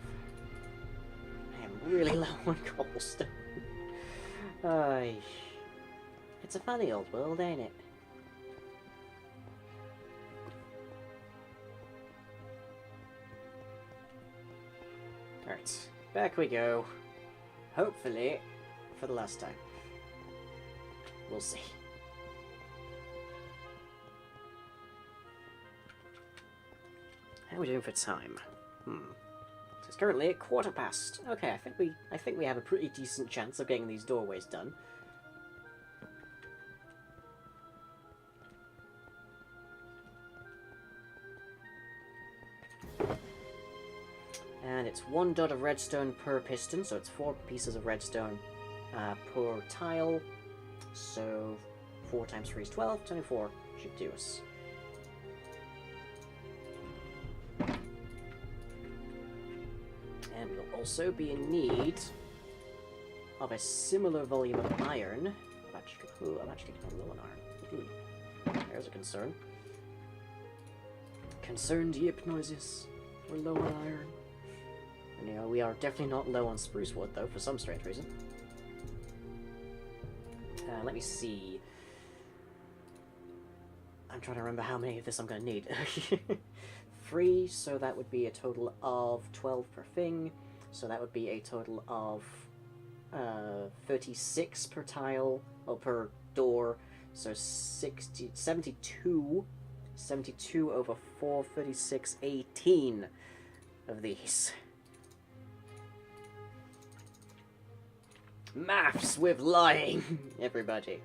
I am really low on cobblestone. It's a funny old world, ain't it? Alright, back we go. Hopefully, for the last time. We'll see. How are we doing for time? It's currently at 1:15. Okay, I think we have a pretty decent chance of getting these doorways done. And it's 1 dot of redstone per piston, so it's 4 pieces of redstone per tile. So 4 times 3 is 12, 24 should do us. And we'll also be in need of a similar volume of iron. I'm actually kind of low on iron. There's a concern. Concerned yip noises. We're low on iron. And, you know, we are definitely not low on spruce wood, though, for some strange reason. Let me see. I'm trying to remember how many of this I'm going to need. 3, so that would be a total of 12 per thing. So that would be a total of 36 per tile, or per door. So 72 over 4, 36, 18 of these. Maths with lying, everybody.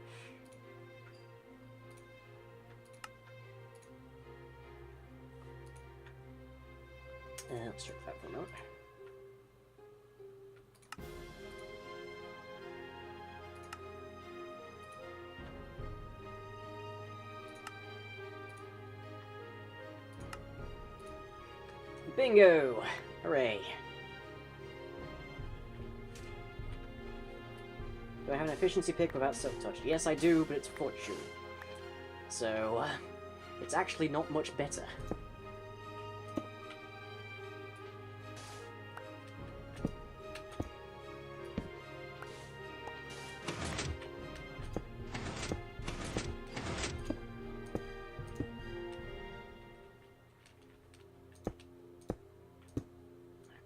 Let's check that one out. Bingo! Hooray! Do I have an efficiency pick without self-touch? Yes, I do, but it's fortune. So, it's actually not much better.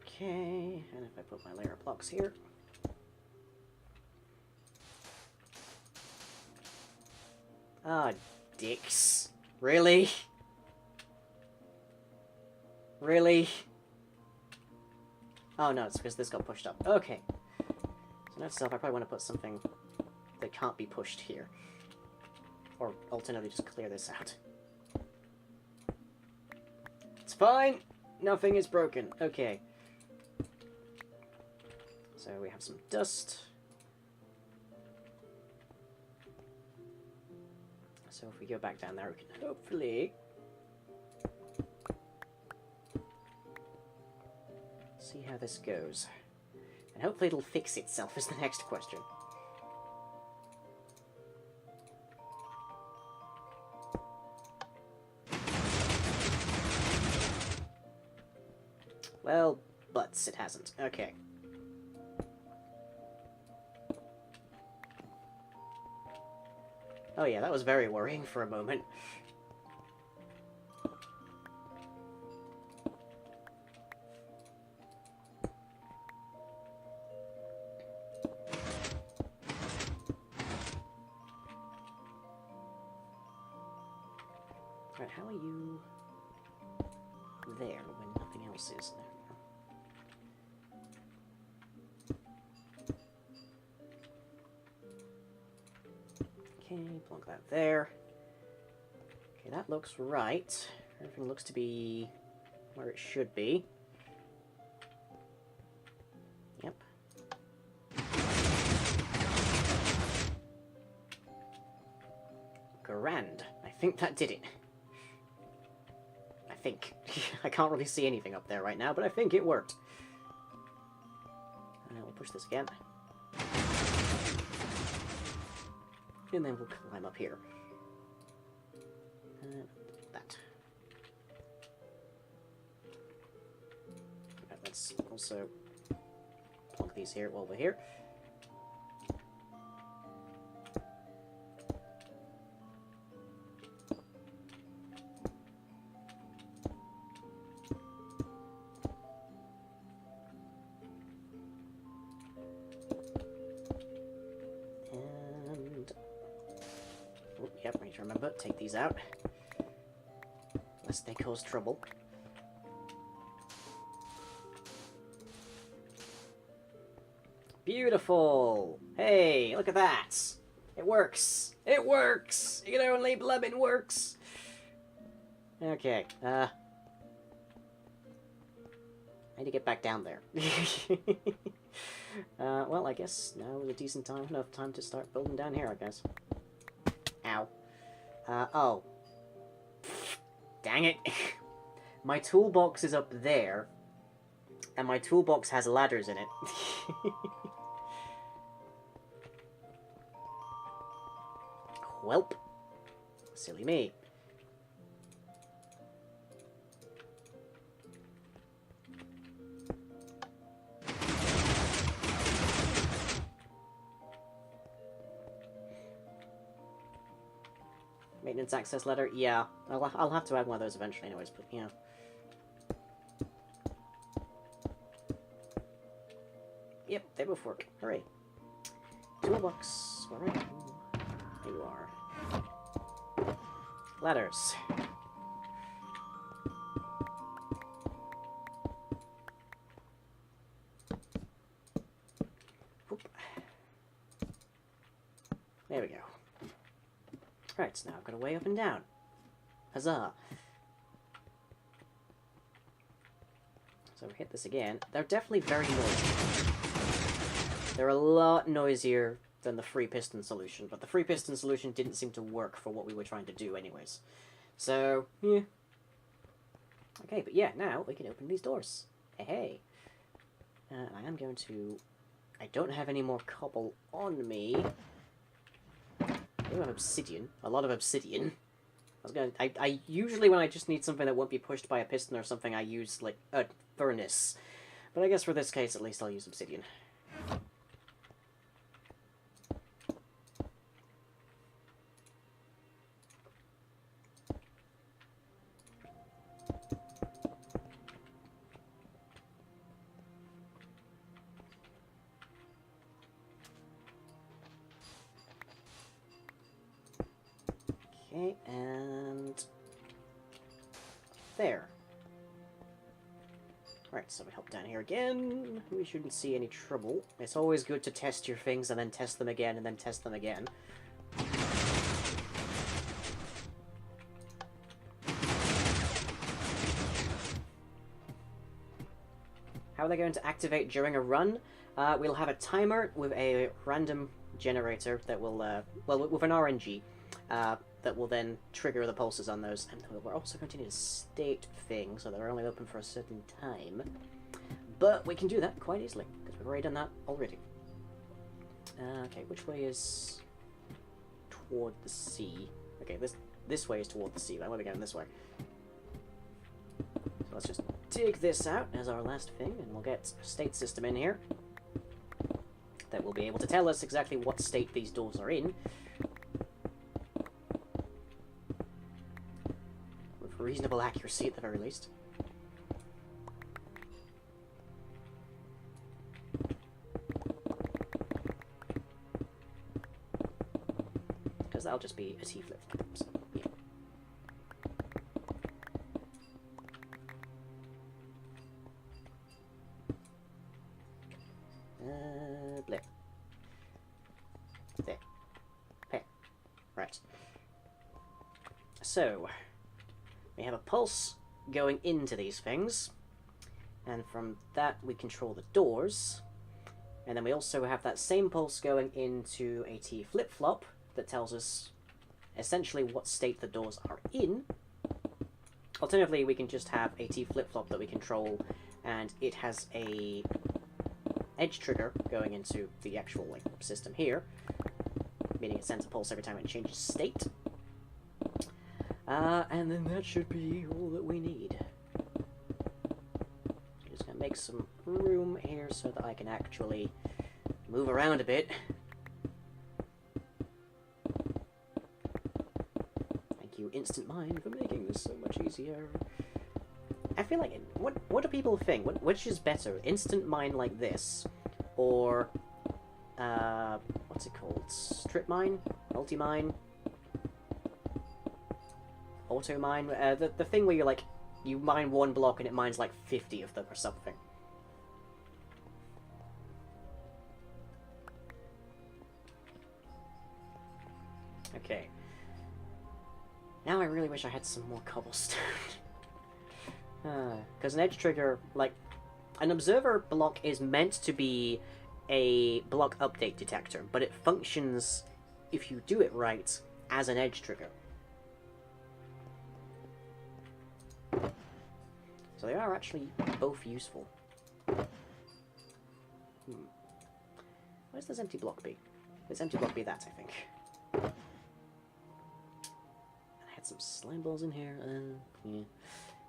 Okay, and if I put my layer of blocks here. Ah, dicks. Really? Really? Oh no, it's because this got pushed up. Okay. So note self, I probably want to put something that can't be pushed here. Or alternatively, just clear this out. It's fine! Nothing is broken. Okay. So we have some dust. So if we go back down there, we can hopefully see how this goes. And hopefully it'll fix itself is the next question. Well, butts, it hasn't. Okay. Oh yeah, that was very worrying for a moment. Right, how are you there when nothing else horses. Okay, plonk that there. Okay, that looks right. Everything looks to be where it should be. Yep. Grand. I think that did it. I think. I can't really see anything up there right now, but I think it worked. We'll push this again. And then we'll climb up here. That. Right, let's also plug these here while we're here. Yep, I need to remember, take these out, lest they cause trouble. Beautiful! Hey, look at that! It works! It works! You can only lemon works! Okay, I need to get back down there. Well, I guess now is a decent time, enough time to start building down here, I guess. Ow. Oh. Dang it. My toolbox is up there, and my toolbox has ladders in it. Welp. Silly me. Maintenance access letter? Yeah. I'll have to add one of those eventually anyways, but yeah. Yep, they both work. Hooray. Toolbox. Where are you? There you are. Ladders. Whoop. There we go. Right, so now I've got a way up and down. Huzzah! So we hit this again. They're definitely very noisy. They're a lot noisier than the free piston solution, but the free piston solution didn't seem to work for what we were trying to do anyways. So, yeah. Okay, but yeah, now we can open these doors. Hey. I am going to... I don't have any more cobble on me. I do have obsidian. A lot of obsidian. I usually, when I just need something that won't be pushed by a piston or something, I use, like, a furnace. But I guess for this case, at least I'll use obsidian. Okay, and there. Right, so we hop down here again. We shouldn't see any trouble. It's always good to test your things and then test them again and then test them again. How are they going to activate during a run? We'll have a timer with a random generator that will, well, with an RNG. That will then trigger the pulses on those. And we're also going to need a state thing, so they're only open for a certain time. But we can do that quite easily, because we've already done that already. Okay, which way is toward the sea? Okay, this way is toward the sea. Why are we going this way? So let's just dig this out as our last thing, and we'll get a state system in here that will be able to tell us exactly what state these doors are in. Reasonable accuracy at the very least. Because that'll just be a T-flip. So, yeah. Blip. There. Okay. Right. So, we have a pulse going into these things, and from that we control the doors, and then we also have that same pulse going into a T flip-flop that tells us essentially what state the doors are in. Alternatively, we can just have a T flip-flop that we control, and it has a edge trigger going into the actual system here, meaning it sends a pulse every time it changes state. And then that should be all that we need. Just gonna make some room here so that I can actually move around a bit. Thank you, Instant Mind, for making this so much easier. I feel like, what do people think? Which is better, Instant Mine like this, or, what's it called? Strip Mine? Multi-Mine? Auto Mine? The thing where you mine one block and it mines like 50 of them or something. Okay. Now I really wish I had some more cobblestone. Because an edge trigger, an observer block is meant to be a block update detector, but it functions, if you do it right, as an edge trigger. So they are actually both useful. Where's this empty block be? This empty block be that, I think. I had some slime balls in here, yeah.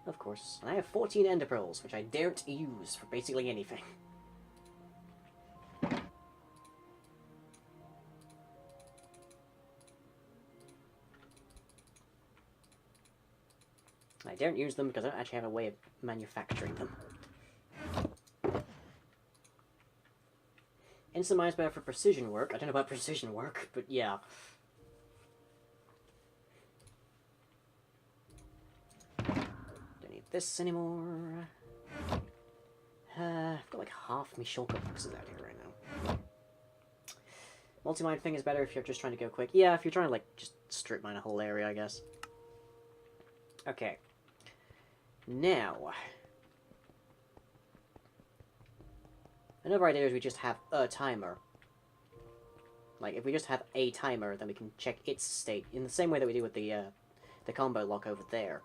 Of course. And I have 14 ender pearls, which I daren't use for basically anything. I daren't use them because I don't actually have a way of manufacturing them. Instant Mine's better for precision work. I don't know about precision work, but yeah. Don't need this anymore. I've got like half my shulker boxes out here right now. Multi-mine thing is better if you're just trying to go quick. Yeah, if you're trying to just strip mine a whole area, I guess. Okay. Now, another idea is we just have a timer. If we just have a timer, then we can check its state in the same way that we do with the combo lock over there.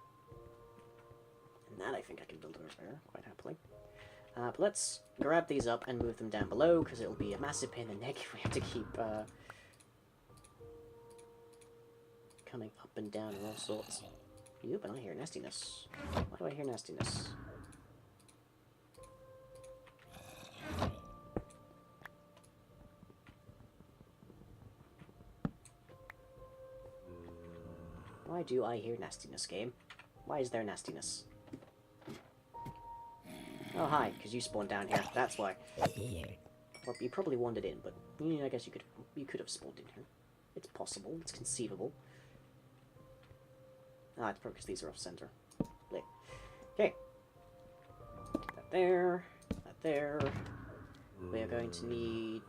And that I think I can build over there quite happily. But let's grab these up and move them down below, because it'll be a massive pain in the neck if we have to keep coming up and down and all sorts. Yep, and I hear nastiness. Why do I hear nastiness? Why do I hear nastiness, game? Why is there nastiness? Oh, hi, because you spawned down here. That's why. Well, you probably wandered in, but yeah, I guess you could have spawned in here. It's possible. It's conceivable. Ah, it's probably because these are off-center. Okay. That there. That there. We are going to need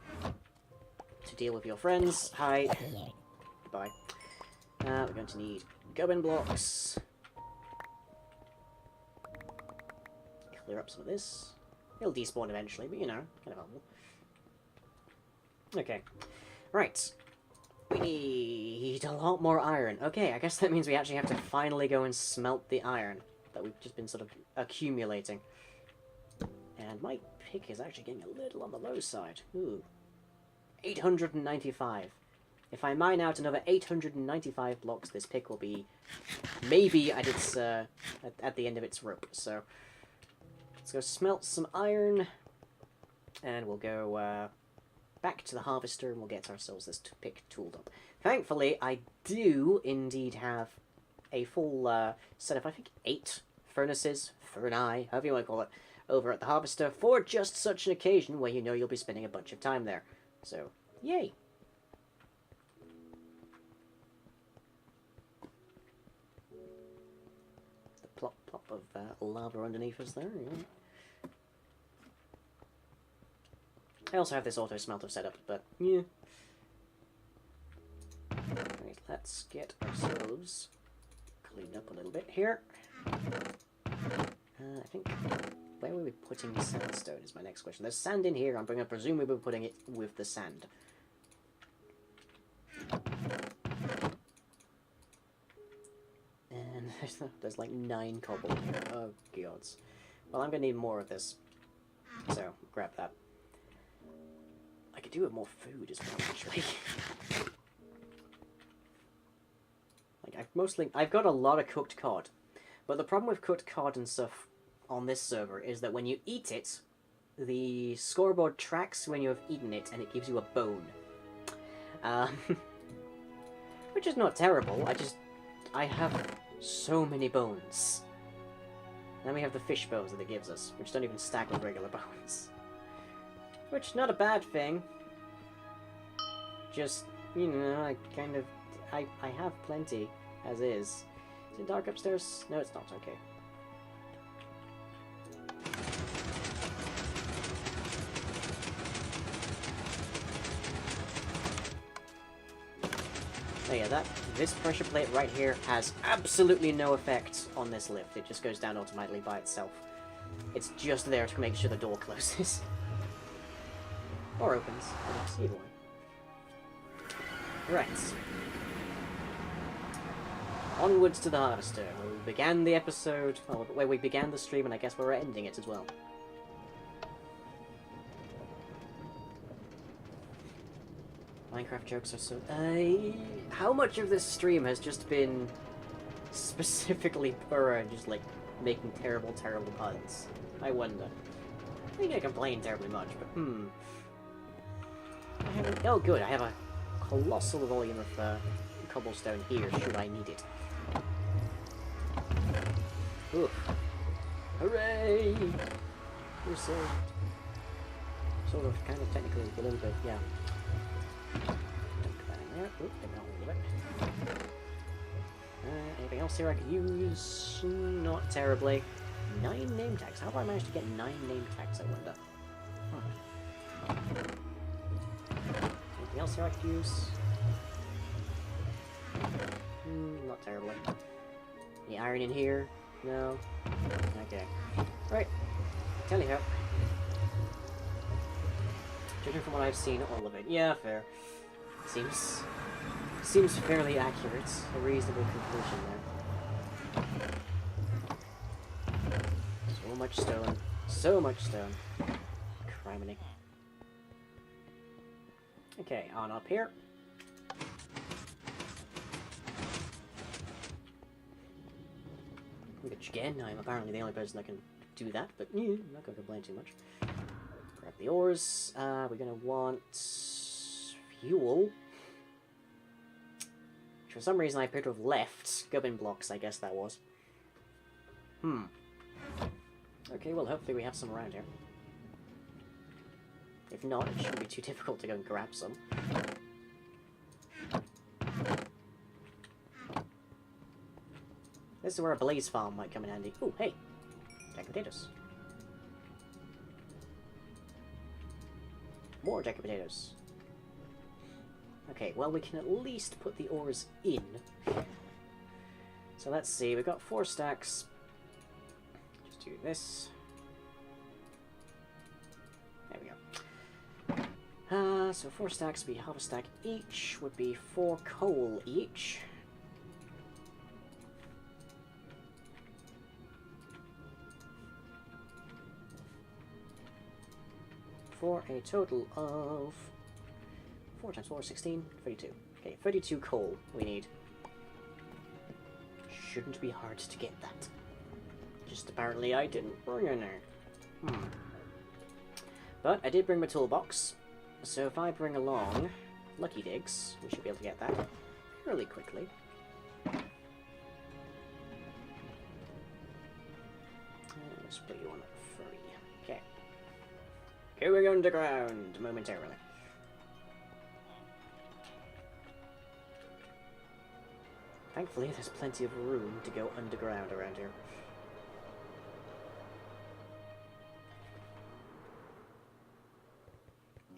to deal with your friends. Hi. Goodbye. We're going to need gubbin blocks. Clear up some of this. It'll despawn eventually, but you know, kind of helpful. Okay. Right. We need a lot more iron. Okay, I guess that means we actually have to finally go and smelt the iron that we've just been sort of accumulating. And my pick is actually getting a little on the low side. Ooh. 895. If I mine out another 895 blocks, this pick will be maybe at its at the end of its rope. So let's go smelt some iron, and we'll go back to the harvester, and we'll get ourselves this pick tooled up. Thankfully, I do indeed have a full set of, I think, 8 furnaces, furnae, however you want to call it, over at the harvester for just such an occasion where you know you'll be spending a bunch of time there. So, yay! The plop plop of lava underneath us there, yeah. I also have this auto smelter set up, but yeah. Right, let's get ourselves cleaned up a little bit here. I think, where were we putting the sandstone is my next question. There's sand in here, I'm going to presume we were putting it with the sand. And there's like 9 cobble here. Oh, gods. Well, I'm going to need more of this. So, grab that. I could do with more food as well, actually. Like, I've got a lot of cooked cod. But the problem with cooked cod and stuff on this server is that when you eat it, the scoreboard tracks when you have eaten it, and it gives you a bone. Which is not terrible, I have so many bones. Then we have the fish bones that it gives us, which don't even stack with regular bones. Which, not a bad thing. Just, you know, I have plenty, as is. Is it dark upstairs? No, it's not, okay. Oh yeah, this pressure plate right here has absolutely no effect on this lift. It just goes down automatically by itself. It's just there to make sure the door closes. Or opens. Either way. Right. Onwards to the harvester, where we began the episode, well, where we began the stream, and I guess where we're ending it as well. Minecraft jokes are so... how much of this stream has just been specifically Burra and just, like, making terrible, terrible puns? I wonder. I think I complain terribly much, but oh good, I have a colossal volume of cobblestone here, should I need it. Oof. Hooray! We're saved. Sort of, kind of, technically, a little bit, yeah. Dunk that in there. Oop, maybe not a little bit. Anything else here I could use? Not terribly. 9 name tags. How have I managed to get 9 name tags, I wonder? Anything else here I could use? Not terribly. Any iron in here? No? Okay. Right. Tell you how. Judging from what I've seen, all of it. Yeah, fair. Seems fairly accurate. A reasonable conclusion there. So much stone. So much stone. Criminy. Okay, on up here. Which again, I'm apparently the only person that can do that, but yeah, I'm not going to complain too much. Grab the ores. We're going to want fuel. Which for some reason I appear to have left. Gubbin blocks, I guess that was. Okay, well hopefully we have some around here. If not, it shouldn't be too difficult to go and grab some. This is where a blaze farm might come in handy. Oh, hey! Jack potatoes. More jacket potatoes. Okay, well we can at least put the ores in. So let's see, we've got 4 stacks. Just do this. There we go. So 4 stacks would be half a stack each, would be 4 coal each. For a total of 4 times 4 is 16, 32. Okay, 32 coal we need. Shouldn't be hard to get that. Just apparently I didn't bring any. But I did bring my toolbox, so if I bring along Lucky Digs, we should be able to get that fairly quickly. Let's put you on at 3. Okay. Going underground momentarily. Thankfully, there's plenty of room to go underground around here.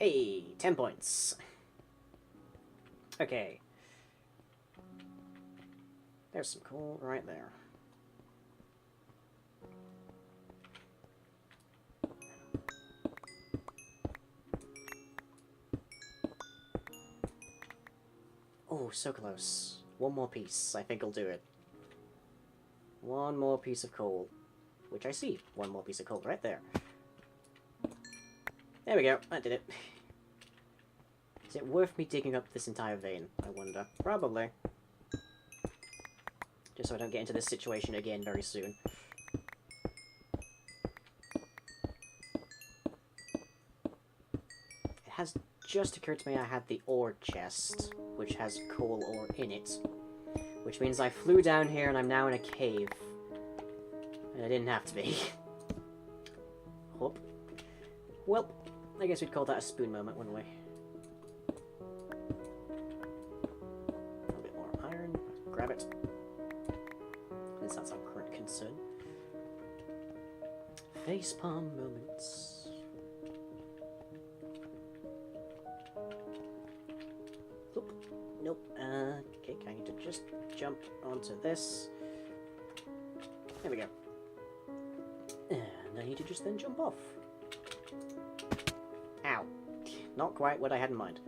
Hey, 10 points. Okay. There's some coal right there. Oh, so close. One more piece. I think I'll do it. One more piece of coal. Which I see. One more piece of coal right there. There we go. I did it. Is it worth me digging up this entire vein, I wonder? Probably. Just so I don't get into this situation again very soon. It has just occurred to me I had the ore chest, which has coal ore in it. Which means I flew down here and I'm now in a cave. And I didn't have to be. Whoop. Well, I guess we'd call that a spoon moment, wouldn't we? A bit more iron. Grab it. At least that's our current concern. Facepalm moments. Oop. Nope. Okay, I need to just jump onto this. There we go. And I need to just then jump off. Ow. Not quite what I had in mind.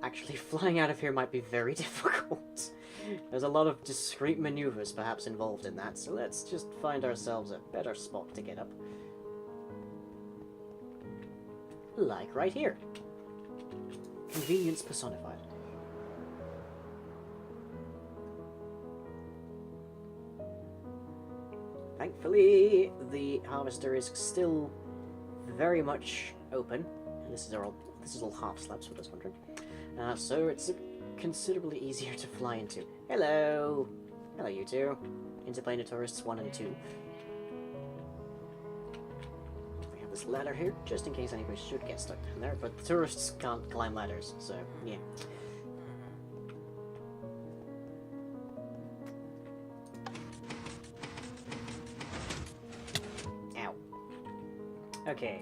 Actually, flying out of here might be very difficult. There's a lot of discrete maneuvers perhaps involved in that, so let's just find ourselves a better spot to get up. Like right here. Convenience personified. Thankfully, the harvester is still very much open. And this is all half slabs for this wondering. So it's considerably easier to fly into. Hello! Hello, you two. Interplanar tourists 1 and 2. We have this ladder here, just in case anybody should get stuck down there, but the tourists can't climb ladders, so yeah. Ow. Okay.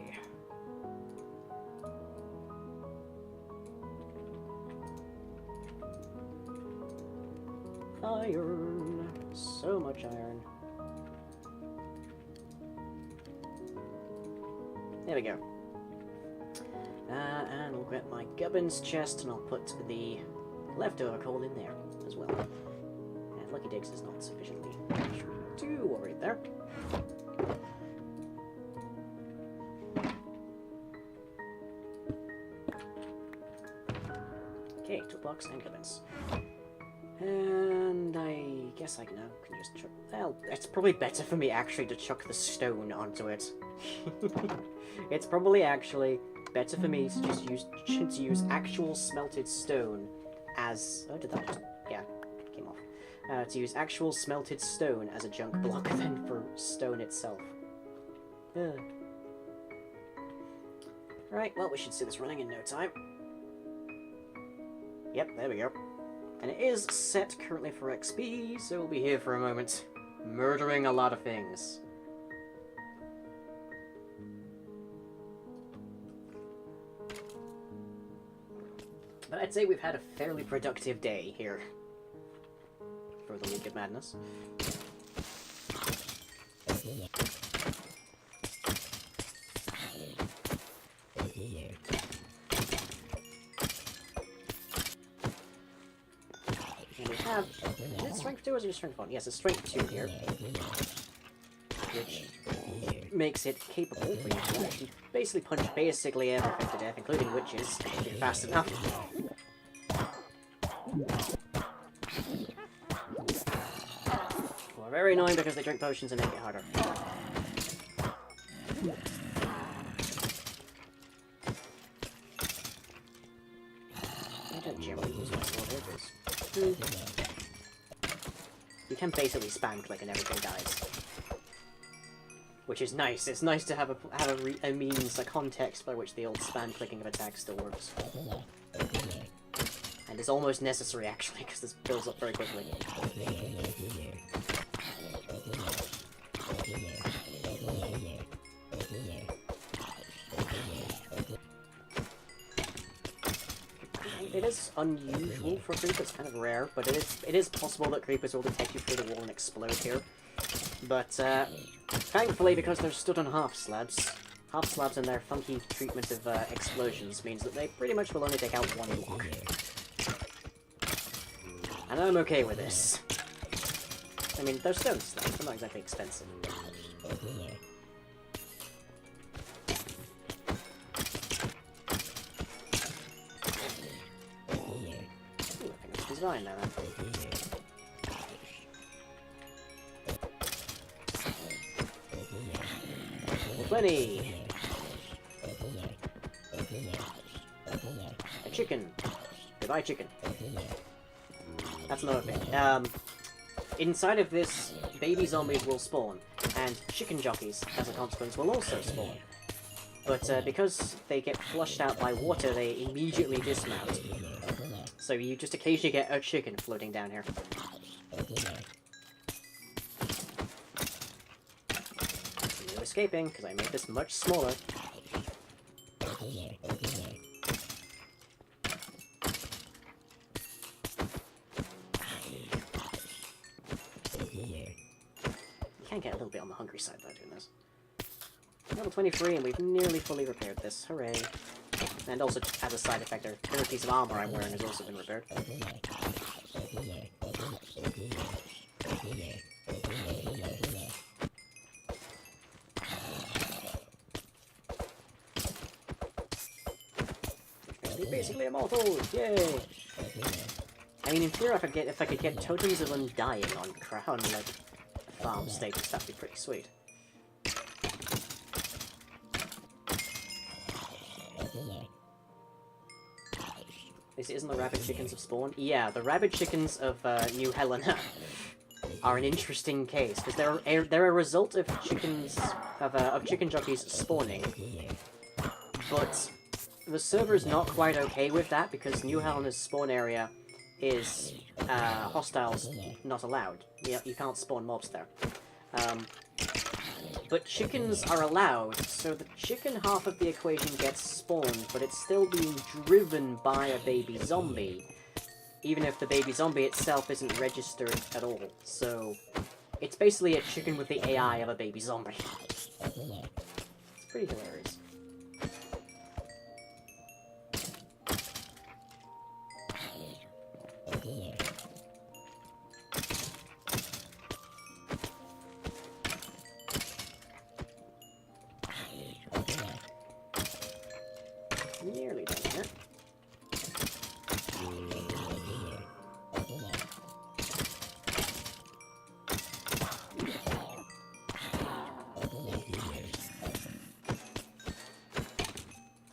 Iron. So much iron. There we go. And we'll get my gubbins chest and I'll put the leftover coal in there as well. And Lucky Diggs is not sufficiently too worried there. Okay, toolbox and gubbins. And I guess I can just chuck... Well, it's probably better for me actually to chuck the stone onto it. It's probably actually better for me to just use actual smelted stone as... Oh, did that just... Yeah, came off. To use actual smelted stone as a junk block than for stone itself. Right, well, we should see this running in no time. Yep, there we go. And it is set currently for XP, so we'll be here for a moment, murdering a lot of things. But I'd say we've had a fairly productive day here for the League of Madness. Is it strength 2 or is it strength 1? Yes, it's strength 2 here. Which makes it capable for you to actually basically punch basically everything to death, including witches, if you're fast enough. Well, very annoying because they drink potions and make it harder. I don't generally use my sword here, you can basically spam click and everything dies, which is nice. It's nice to have a means, a context by which the old spam clicking of attacks still works. And And is almost necessary, actually, because this builds up very quickly. It is unusual for creepers, kind of rare, but it is possible that creepers will detect you through the wall and explode here. But, thankfully, because they're stood on half slabs and their funky treatment of explosions means that they pretty much will only take out one block. And I'm okay with this. I mean, they're stone slabs, they're not exactly expensive. Ooh, I think that's design now then. Plenty! A chicken! Goodbye, chicken. That's another thing. Inside of this, baby zombies will spawn, and chicken jockeys, as a consequence, will also spawn. But because they get flushed out by water, they immediately dismount. So you just occasionally get a chicken floating down here. No escaping, because I made this much smaller. You can get a little bit on the hungry side though doing this. Level 23 and we've nearly fully repaired this. Hooray. And also, as a side effect, the third piece of armor I'm wearing has also been repaired. Basically immortal! Yay! I mean, in theory, if I could get totems of undying on like farm status, that'd be pretty sweet. This isn't the rabid chickens of Spawn? Yeah, the rabid chickens of New Helena are an interesting case because they're a result of chicken jockeys spawning, but the server's not quite okay with that because New Helena's spawn area is hostiles not allowed. You can't spawn mobs there. But chickens are allowed, so the chicken half of the equation gets spawned, but it's still being driven by a baby zombie, even if the baby zombie itself isn't registered at all. So it's basically a chicken with the AI of a baby zombie. It's pretty hilarious. Nearly done here.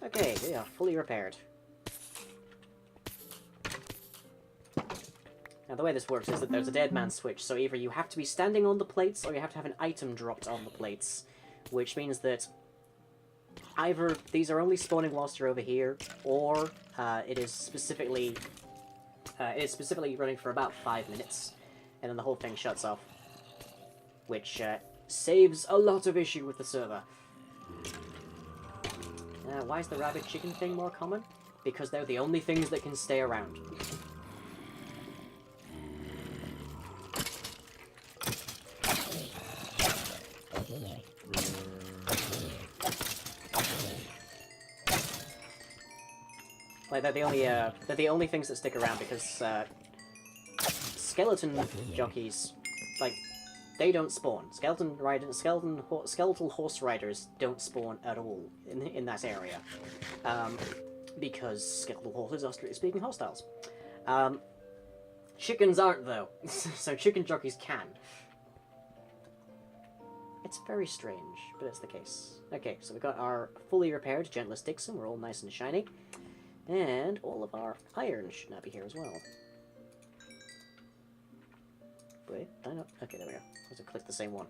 Okay, we are fully repaired. Now the way this works is that there's a dead man switch, so either you have to be standing on the plates or you have to have an item dropped on the plates, which means that either these are only spawning whilst you're over here, or it is specifically running for about 5 minutes, and then the whole thing shuts off, which saves a lot of issue with the server. Why is the rabbit chicken thing more common? Because they're the only things that can stay around. Like they're the only things that stick around because skeleton jockeys, like, they don't spawn. Skeletal horse riders don't spawn at all in that area, because skeletal horses are strictly speaking hostiles. Chickens aren't though, so chicken jockeys can. It's very strange, but it's the case. Okay, so we got our fully repaired Gentless Dixon. We're all nice and shiny. And all of our iron should now be here as well. Wait, I know. Okay, there we go. I have to click the same one.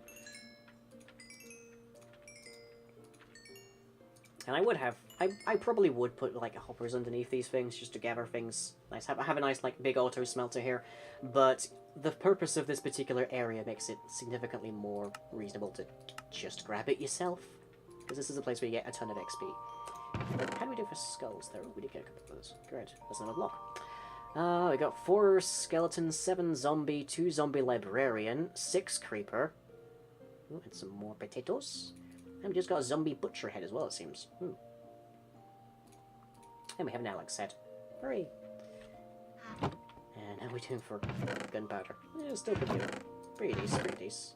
And I would have I probably would put like hoppers underneath these things just to gather things nice. Have a nice like big auto smelter here, but the purpose of this particular area makes it significantly more reasonable to just grab it yourself, because this is a place where you get a ton of XP. How do we do for skulls though? We did get a couple of those. Great, that's another block. We got 4 skeletons, 7 zombie, 2 zombie librarian, 6 creeper. Ooh, and some more potatoes. And we just got a zombie butcher head as well, it seems. And we have an Alex set. Hooray! And how are we doing for gunpowder? Yeah, still pretty good. Pretty decent, pretty decent.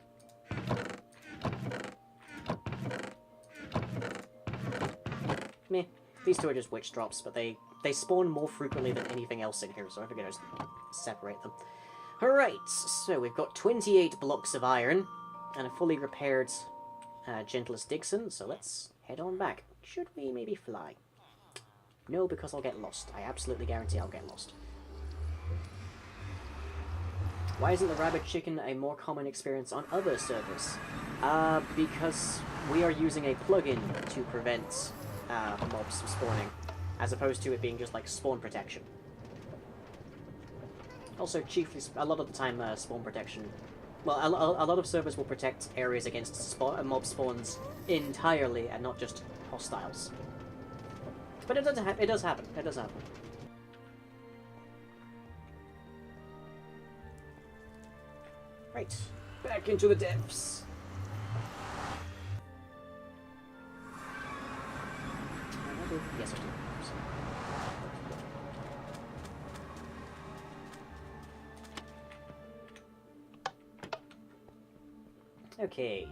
Meh. These two are just witch drops, but they spawn more frequently than anything else in here, so I figured I'd just separate them. Alright, so we've got 28 blocks of iron, and a fully repaired Gentlest Dixon, so let's head on back. Should we maybe fly? No, because I'll get lost. I absolutely guarantee I'll get lost. Why isn't the rabbit chicken a more common experience on other servers? Because we are using a plugin to prevent mobs from spawning, as opposed to it being just like spawn protection. Also, chiefly, a lot of the time, spawn protection... Well, a lot of servers will protect areas against mob spawns entirely, and not just hostiles. But it does happen. It does happen. It does happen. Right, back into the depths. Yes, I do. Okay.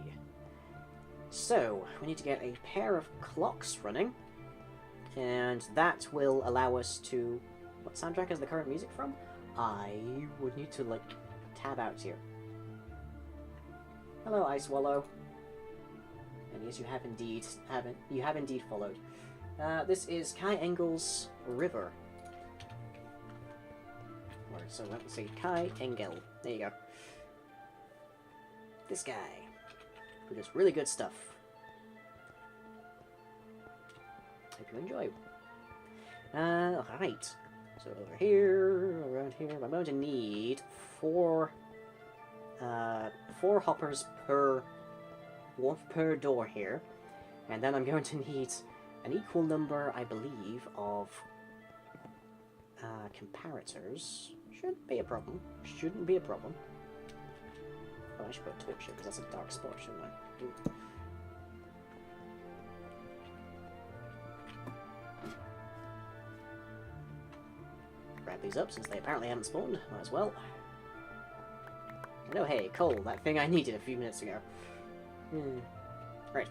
So, we need to get a pair of clocks running. And that will allow us to... What soundtrack is the current music from? I would need to, like, tab out here. Hello, Ice Wallow. And yes, you have indeed followed. This is Kai Engel's River. Or, so let's see, Kai Engel. There you go. This guy, who does really good stuff. Hope you enjoy. Alright. So over here, around here, I'm going to need four hoppers per door here. And then I'm going to need an equal number, I believe, of comparators. Shouldn't be a problem. Shouldn't be a problem. Oh, I should put a torch here, because that's a dark spot, shouldn't I? Ooh. Grab these up, since they apparently haven't spawned. Might as well. And oh hey, coal, that thing I needed a few minutes ago. Right.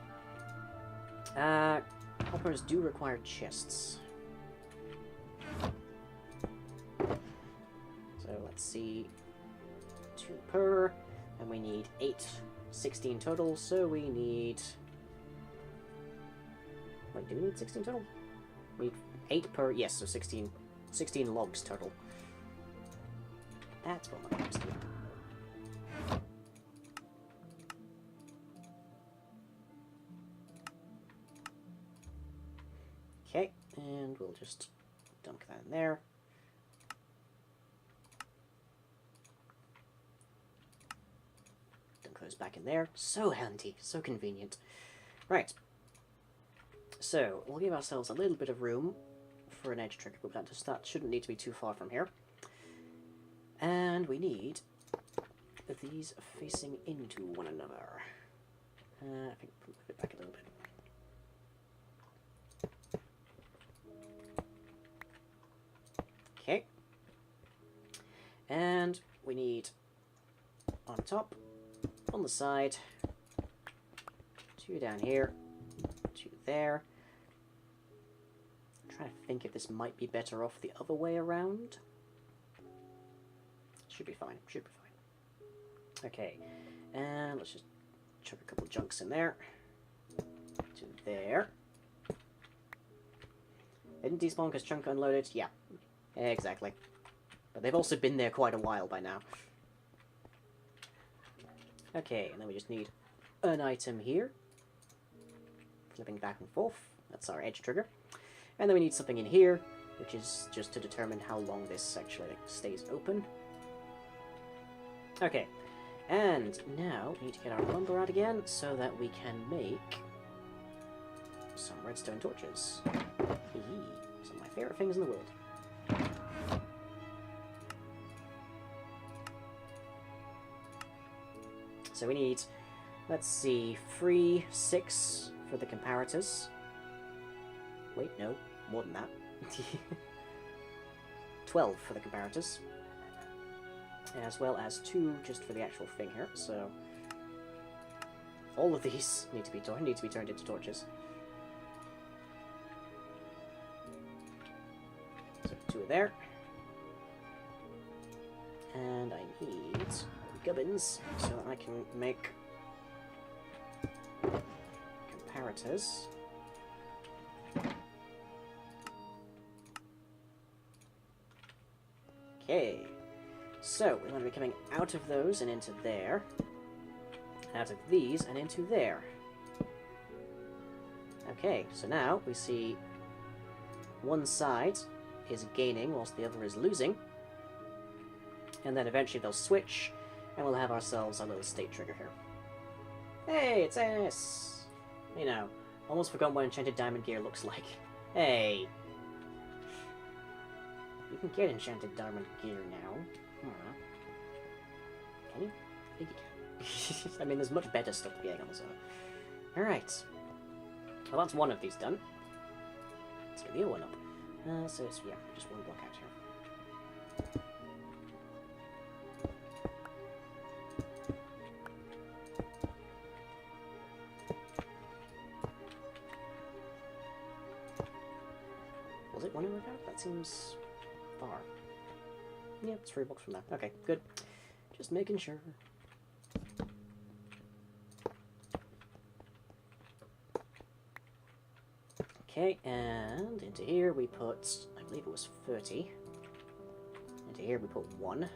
Hoppers do require chests. So let's see. 2 per. And we need 16 total, so we need... Wait, do we need 16 total? We need 8 per... Yes, so 16 logs total. That's what my name's doing. Okay, and we'll just dunk that in there. Goes back in there. So handy, so convenient. Right. So, we'll give ourselves a little bit of room for an edge trigger, but that shouldn't need to be too far from here. And we need these facing into one another. I think move it back a little bit. Okay. And we need on top, on the side, 2 down here, 2 there. I'm trying to think if this might be better off the other way around. Should be fine, should be fine. Okay, and let's just chuck a couple junks in there. To there. They didn't despawn because chunk unloaded? Yeah, exactly. But they've also been there quite a while by now. Okay, and then we just need an item here. Flipping back and forth. That's our edge trigger. And then we need something in here, which is just to determine how long this actually stays open. Okay, and now we need to get our lumber out again so that we can make some redstone torches. Some of my favourite things in the world. So we need, let's see, 3, 6 for the comparators. Wait, no, more than that. 12 for the comparators. As well as 2 just for the actual thing here, so all of these need to be turned into torches. So 2 are there. And I need gubbins so that I can make comparators. Okay, so we're going to be coming out of those and into there, out of these and into there. Okay, so now we see one side is gaining whilst the other is losing, and then eventually they'll switch, and we'll have ourselves a little state trigger here. Hey, it's S! You know, almost forgotten what enchanted diamond gear looks like. Hey! You can get enchanted diamond gear now. Can you? I think you can. I mean, there's much better stuff to be getting on the server. Alright. Well, that's one of these done. Let's get the other one up. So it's, yeah, just one block out here. Was it 1 hour ago? That seems far. Yeah, it's 3 blocks from there. Okay, good. Just making sure. Okay, and into here we put, I believe it was 30. Into here we put 1.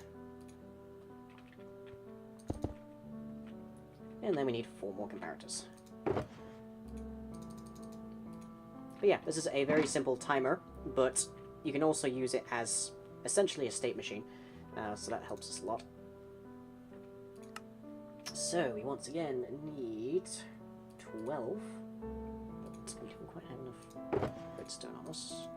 And then we need 4 more comparators. But yeah, this is a very simple timer, but you can also use it as essentially a state machine, so that helps us a lot. So we once again need 12, but we don't quite have enough redstone on us.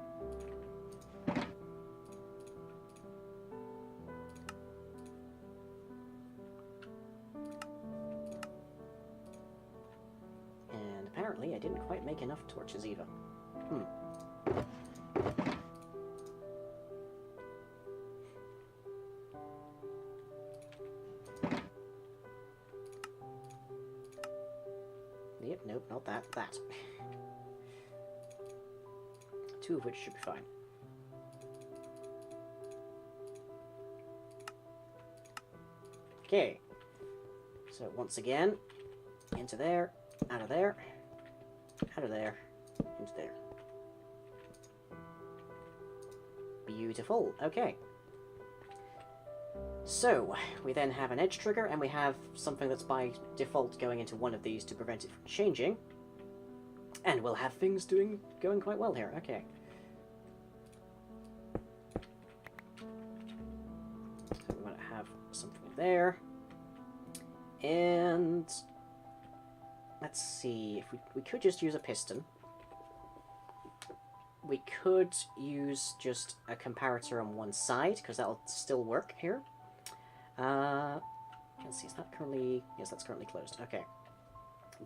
And apparently I didn't quite make enough torches either. Yep, nope, not that, that. 2 of which should be fine. Okay. So once again, into there, out of there, out of there, into there. Beautiful. Okay. So, we then have an edge trigger, and we have something that's by default going into one of these to prevent it from changing. And we'll have things going quite well here. Okay. So we want to have something there. And let's see, if we could just use a piston. We could use just a comparator on one side, because that'll still work here. Let's see, is that currently... Yes, that's currently closed. Okay.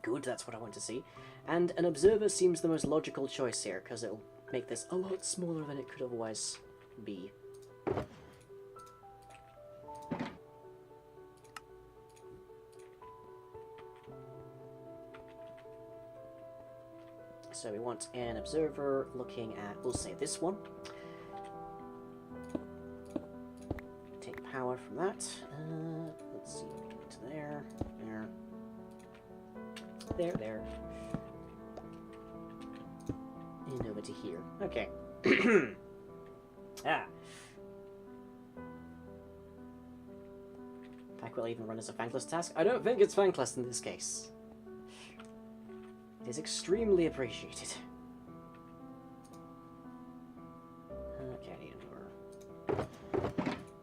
Good, that's what I want to see. And an observer seems the most logical choice here, because it'll make this a lot smaller than it could otherwise be. So we want an observer looking at, we'll say this one. Take power from that. Let's see, into there, there. And over to here. Okay. Ah. Pack will even run as a thankless task. I don't think it's thankless in this case. It is extremely appreciated. Okay, I need another.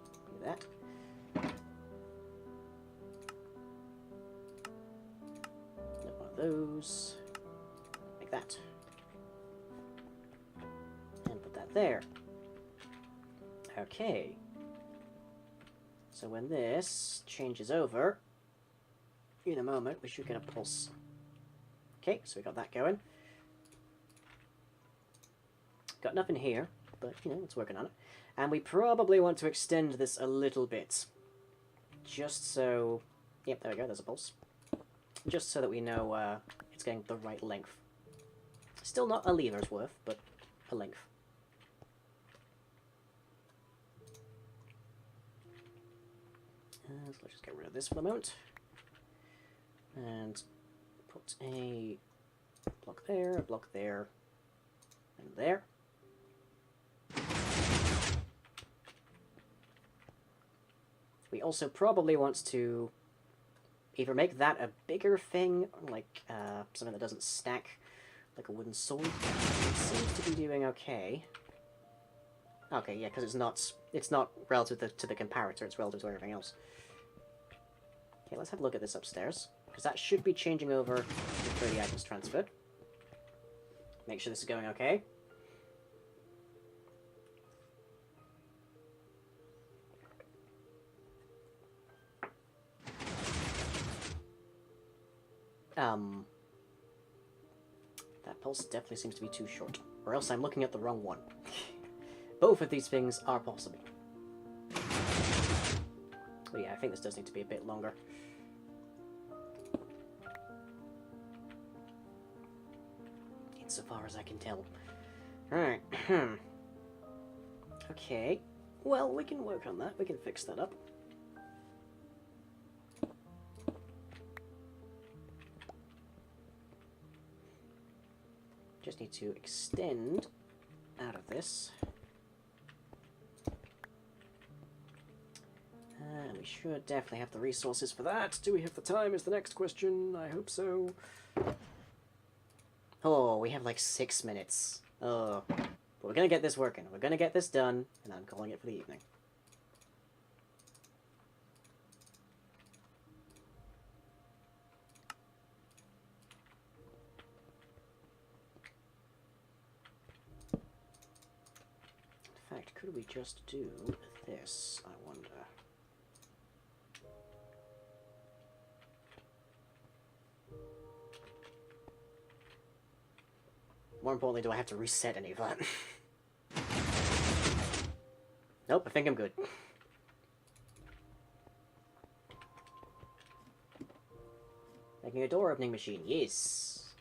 Do that. Another one of those. Like that. And put that there. Okay. So when this changes over, in a moment, we should get a pulse. Okay, so we got that going. Got nothing here, but, you know, it's working on it. And we probably want to extend this a little bit. Just so... Yep, there we go, there's a pulse. Just so that we know it's getting the right length. Still not a lever's worth, but a length. So let's just get rid of this for the moment. And put a block there, and there. We also probably want to either make that a bigger thing, like something that doesn't stack, like a wooden sword. It seems to be doing okay. Okay, yeah, because it's not relative to the comparator, it's relative to everything else. Okay, let's have a look at this upstairs, because that should be changing over before the items transferred. Make sure this is going okay. That pulse definitely seems to be too short, or else I'm looking at the wrong one. Both of these things are possible. But yeah, I think this does need to be a bit longer. Insofar as I can tell. Alright. Okay. Well, we can work on that. We can fix that up. Just need to extend out of this. And we should definitely have the resources for that. Do we have the time is the next question. I hope so. Oh, we have like 6 minutes. Oh. But we're gonna get this working. We're gonna get this done, and I'm calling it for the evening. In fact, could we just do this, I wonder? More importantly, do I have to reset any of that? Nope, I think I'm good. Making a door opening machine, yes.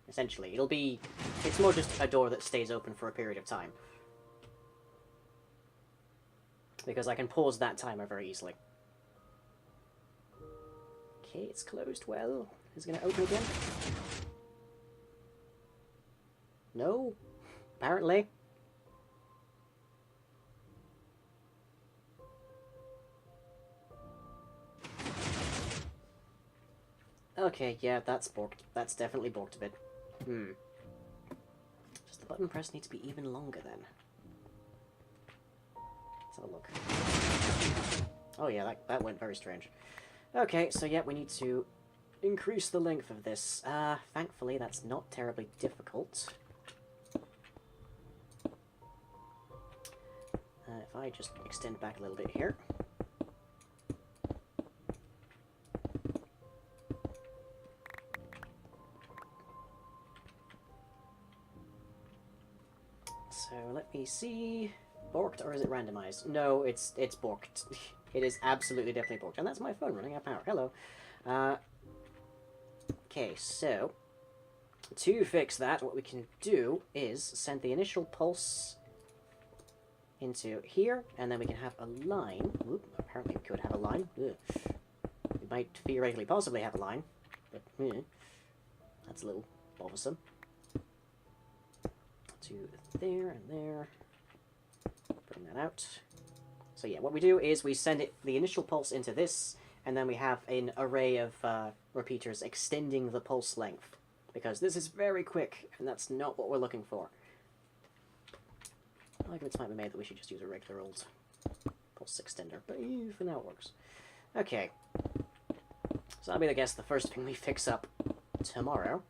Essentially, it's more just a door that stays open for a period of time. Because I can pause that timer very easily. Okay, it's closed well. Is it going to open again? No? Apparently. Okay, yeah, that's borked. That's definitely borked a bit. Does the button press need to be even longer then? Let's have a look. Oh yeah, that went very strange. Okay, so yeah, we need to increase the length of this. Thankfully, that's not terribly difficult. If I just extend back a little bit here. So let me see. Borked or is it randomized? No, it's borked. It is absolutely definitely borked. And that's my phone running out of power. Hello. Okay, so to fix that, what we can do is send the initial pulse into here, and then we can have a line. Oop, apparently we could have a line. Ugh. We might theoretically possibly have a line, but that's a little bothersome. To there and there. Bring that out. So yeah, what we do is we send the initial pulse into this, and then we have an array of repeaters extending the pulse length. Because this is very quick, and that's not what we're looking for. arguments might be made that we should just use a regular old pulse extender, but for now it works. Okay. So that'll be, I guess, the first thing we fix up tomorrow.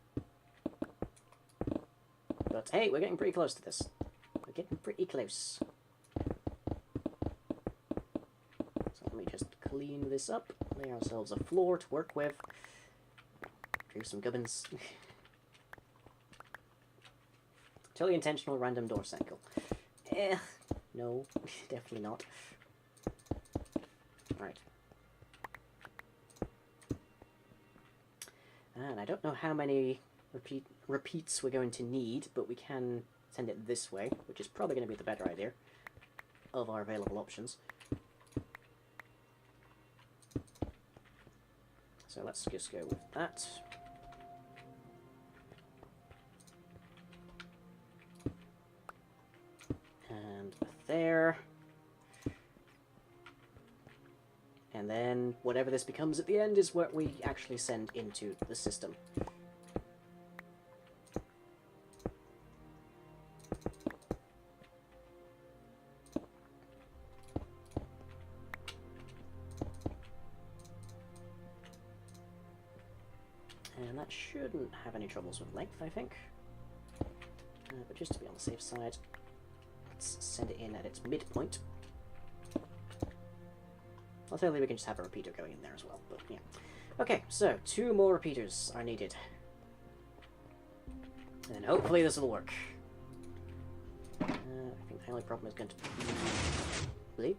But hey, we're getting pretty close to this. We're getting pretty close. So let me just clean this up, lay ourselves a floor to work with. Drew some gubbins. Totally intentional random door cycle. No, definitely not. Right. And I don't know how many repeats we're going to need, but we can send it this way, which is probably going to be the better idea of our available options. So let's just go with that. And there. And then whatever this becomes at the end is what we actually send into the system. And that shouldn't have any troubles with length, I think. But just to be on the safe side, let's send it in at its midpoint. Alternatively, we can just have a repeater going in there as well, but yeah. Okay, so 2 more repeaters are needed. And then hopefully this will work. I think the only problem is going to be... Bleed?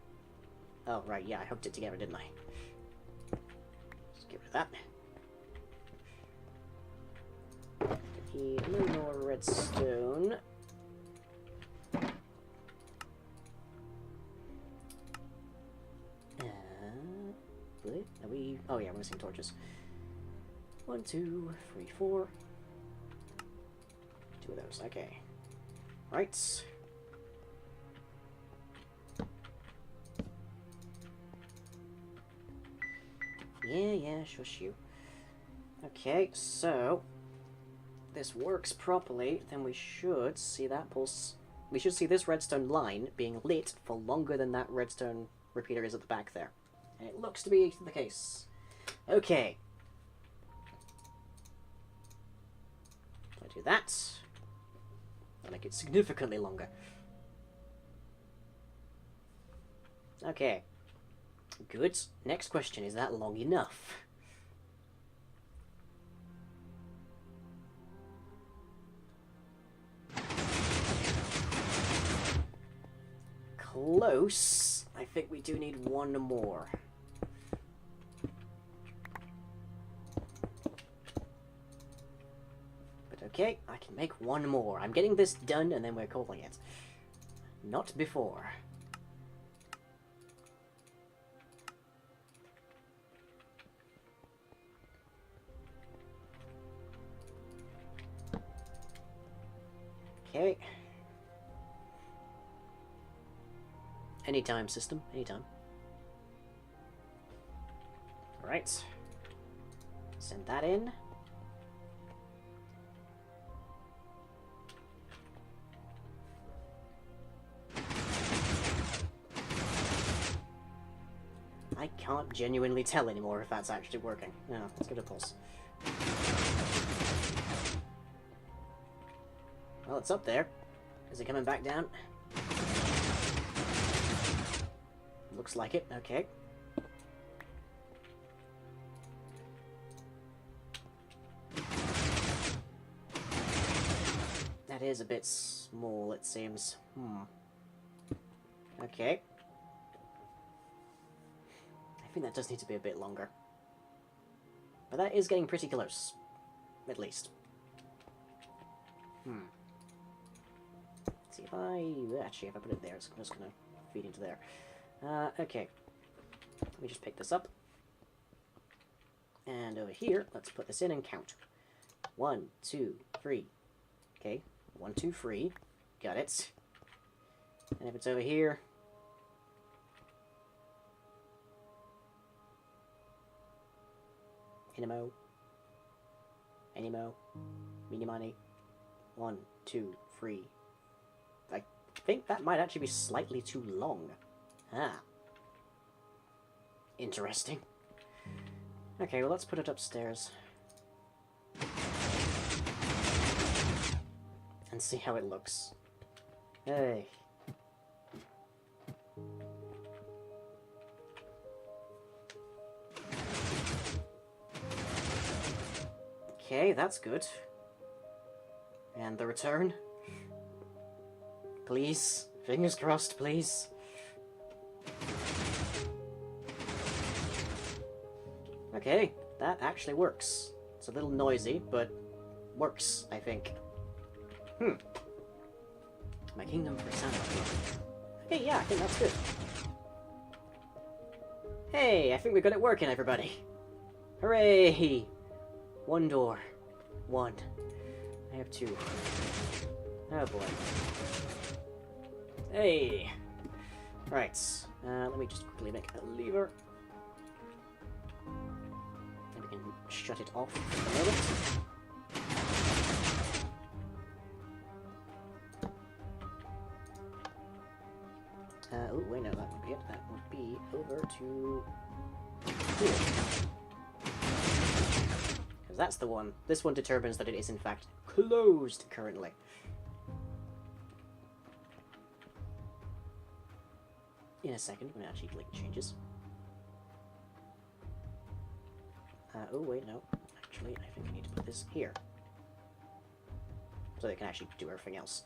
Oh, right, yeah, I hooked it together, didn't I? Just get rid of that. Need a little more redstone. Are we... Oh yeah, we're missing torches. 1, 2, 3, 4. 2 of those, okay. Right. Yeah, shush you. Okay, so... this works properly, then we should see that pulse... We should see this redstone line being lit for longer than that redstone repeater is at the back there. And it looks to be the case. Okay. If I do that, I'll make it significantly longer. Okay. Good. Next question, is that long enough? Close. I think we do need 1 more. But okay, I can make 1 more. I'm getting this done and then we're calling it. Not before. Okay. Anytime, system. Anytime. Alright. Send that in. I can't genuinely tell anymore if that's actually working. No, let's give it a pulse. Well, it's up there. Is it coming back down? Looks like it. Okay. That is a bit small, it seems. Okay. I think that does need to be a bit longer. But that is getting pretty close. At least. Let's see if actually, if I put it there, it's just going to feed into there. Okay. Let me just pick this up. And over here, let's put this in and count. 1, 2, 3. Okay. 1, 2, 3. Got it. And if it's over here... Inimo. Animo. Minimani. 1, 2, 3. think that might actually be slightly too long. Ah. Interesting. Okay, well, let's put it upstairs. And see how it looks. Hey. Okay, that's good. And the return? Please? Fingers crossed, please. Okay, that actually works. It's a little noisy, but works, I think. My kingdom for sound. Hey, yeah, I think that's good. Hey, I think we got it working, everybody. Hooray! One door. One. I have two. Oh boy. Hey! Right. Let me just quickly make a lever. And we can shut it off for the moment. Oh, wait, no, that would be it. That would be over to here. Because that's the one. This one determines that it is, in fact, closed currently. In a second, when it actually changes. Oh, wait, no. Actually, I think I need to put this here. So they can actually do everything else.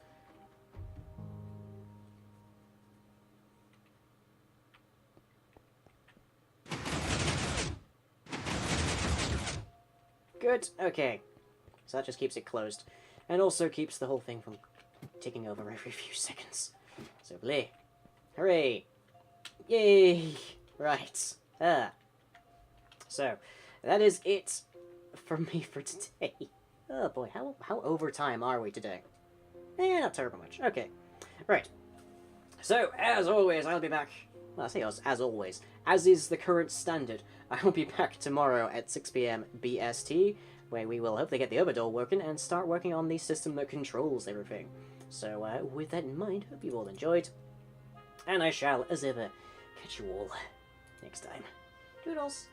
Good, okay. So that just keeps it closed. And also keeps the whole thing from ticking over every few seconds. So, bleh. Hooray! Yay! Right. So, that is it for me for today. Oh boy, how over time are we today? Not terrible much. Okay. Right. So, as always, I'll be back. Well, I say as always. As is the current standard, I will be back tomorrow at 6 PM BST, where we will hopefully get the other door working and start working on the system that controls everything. So, with that in mind, hope you all enjoyed. And I shall, as ever, catch you all next time. Doodles!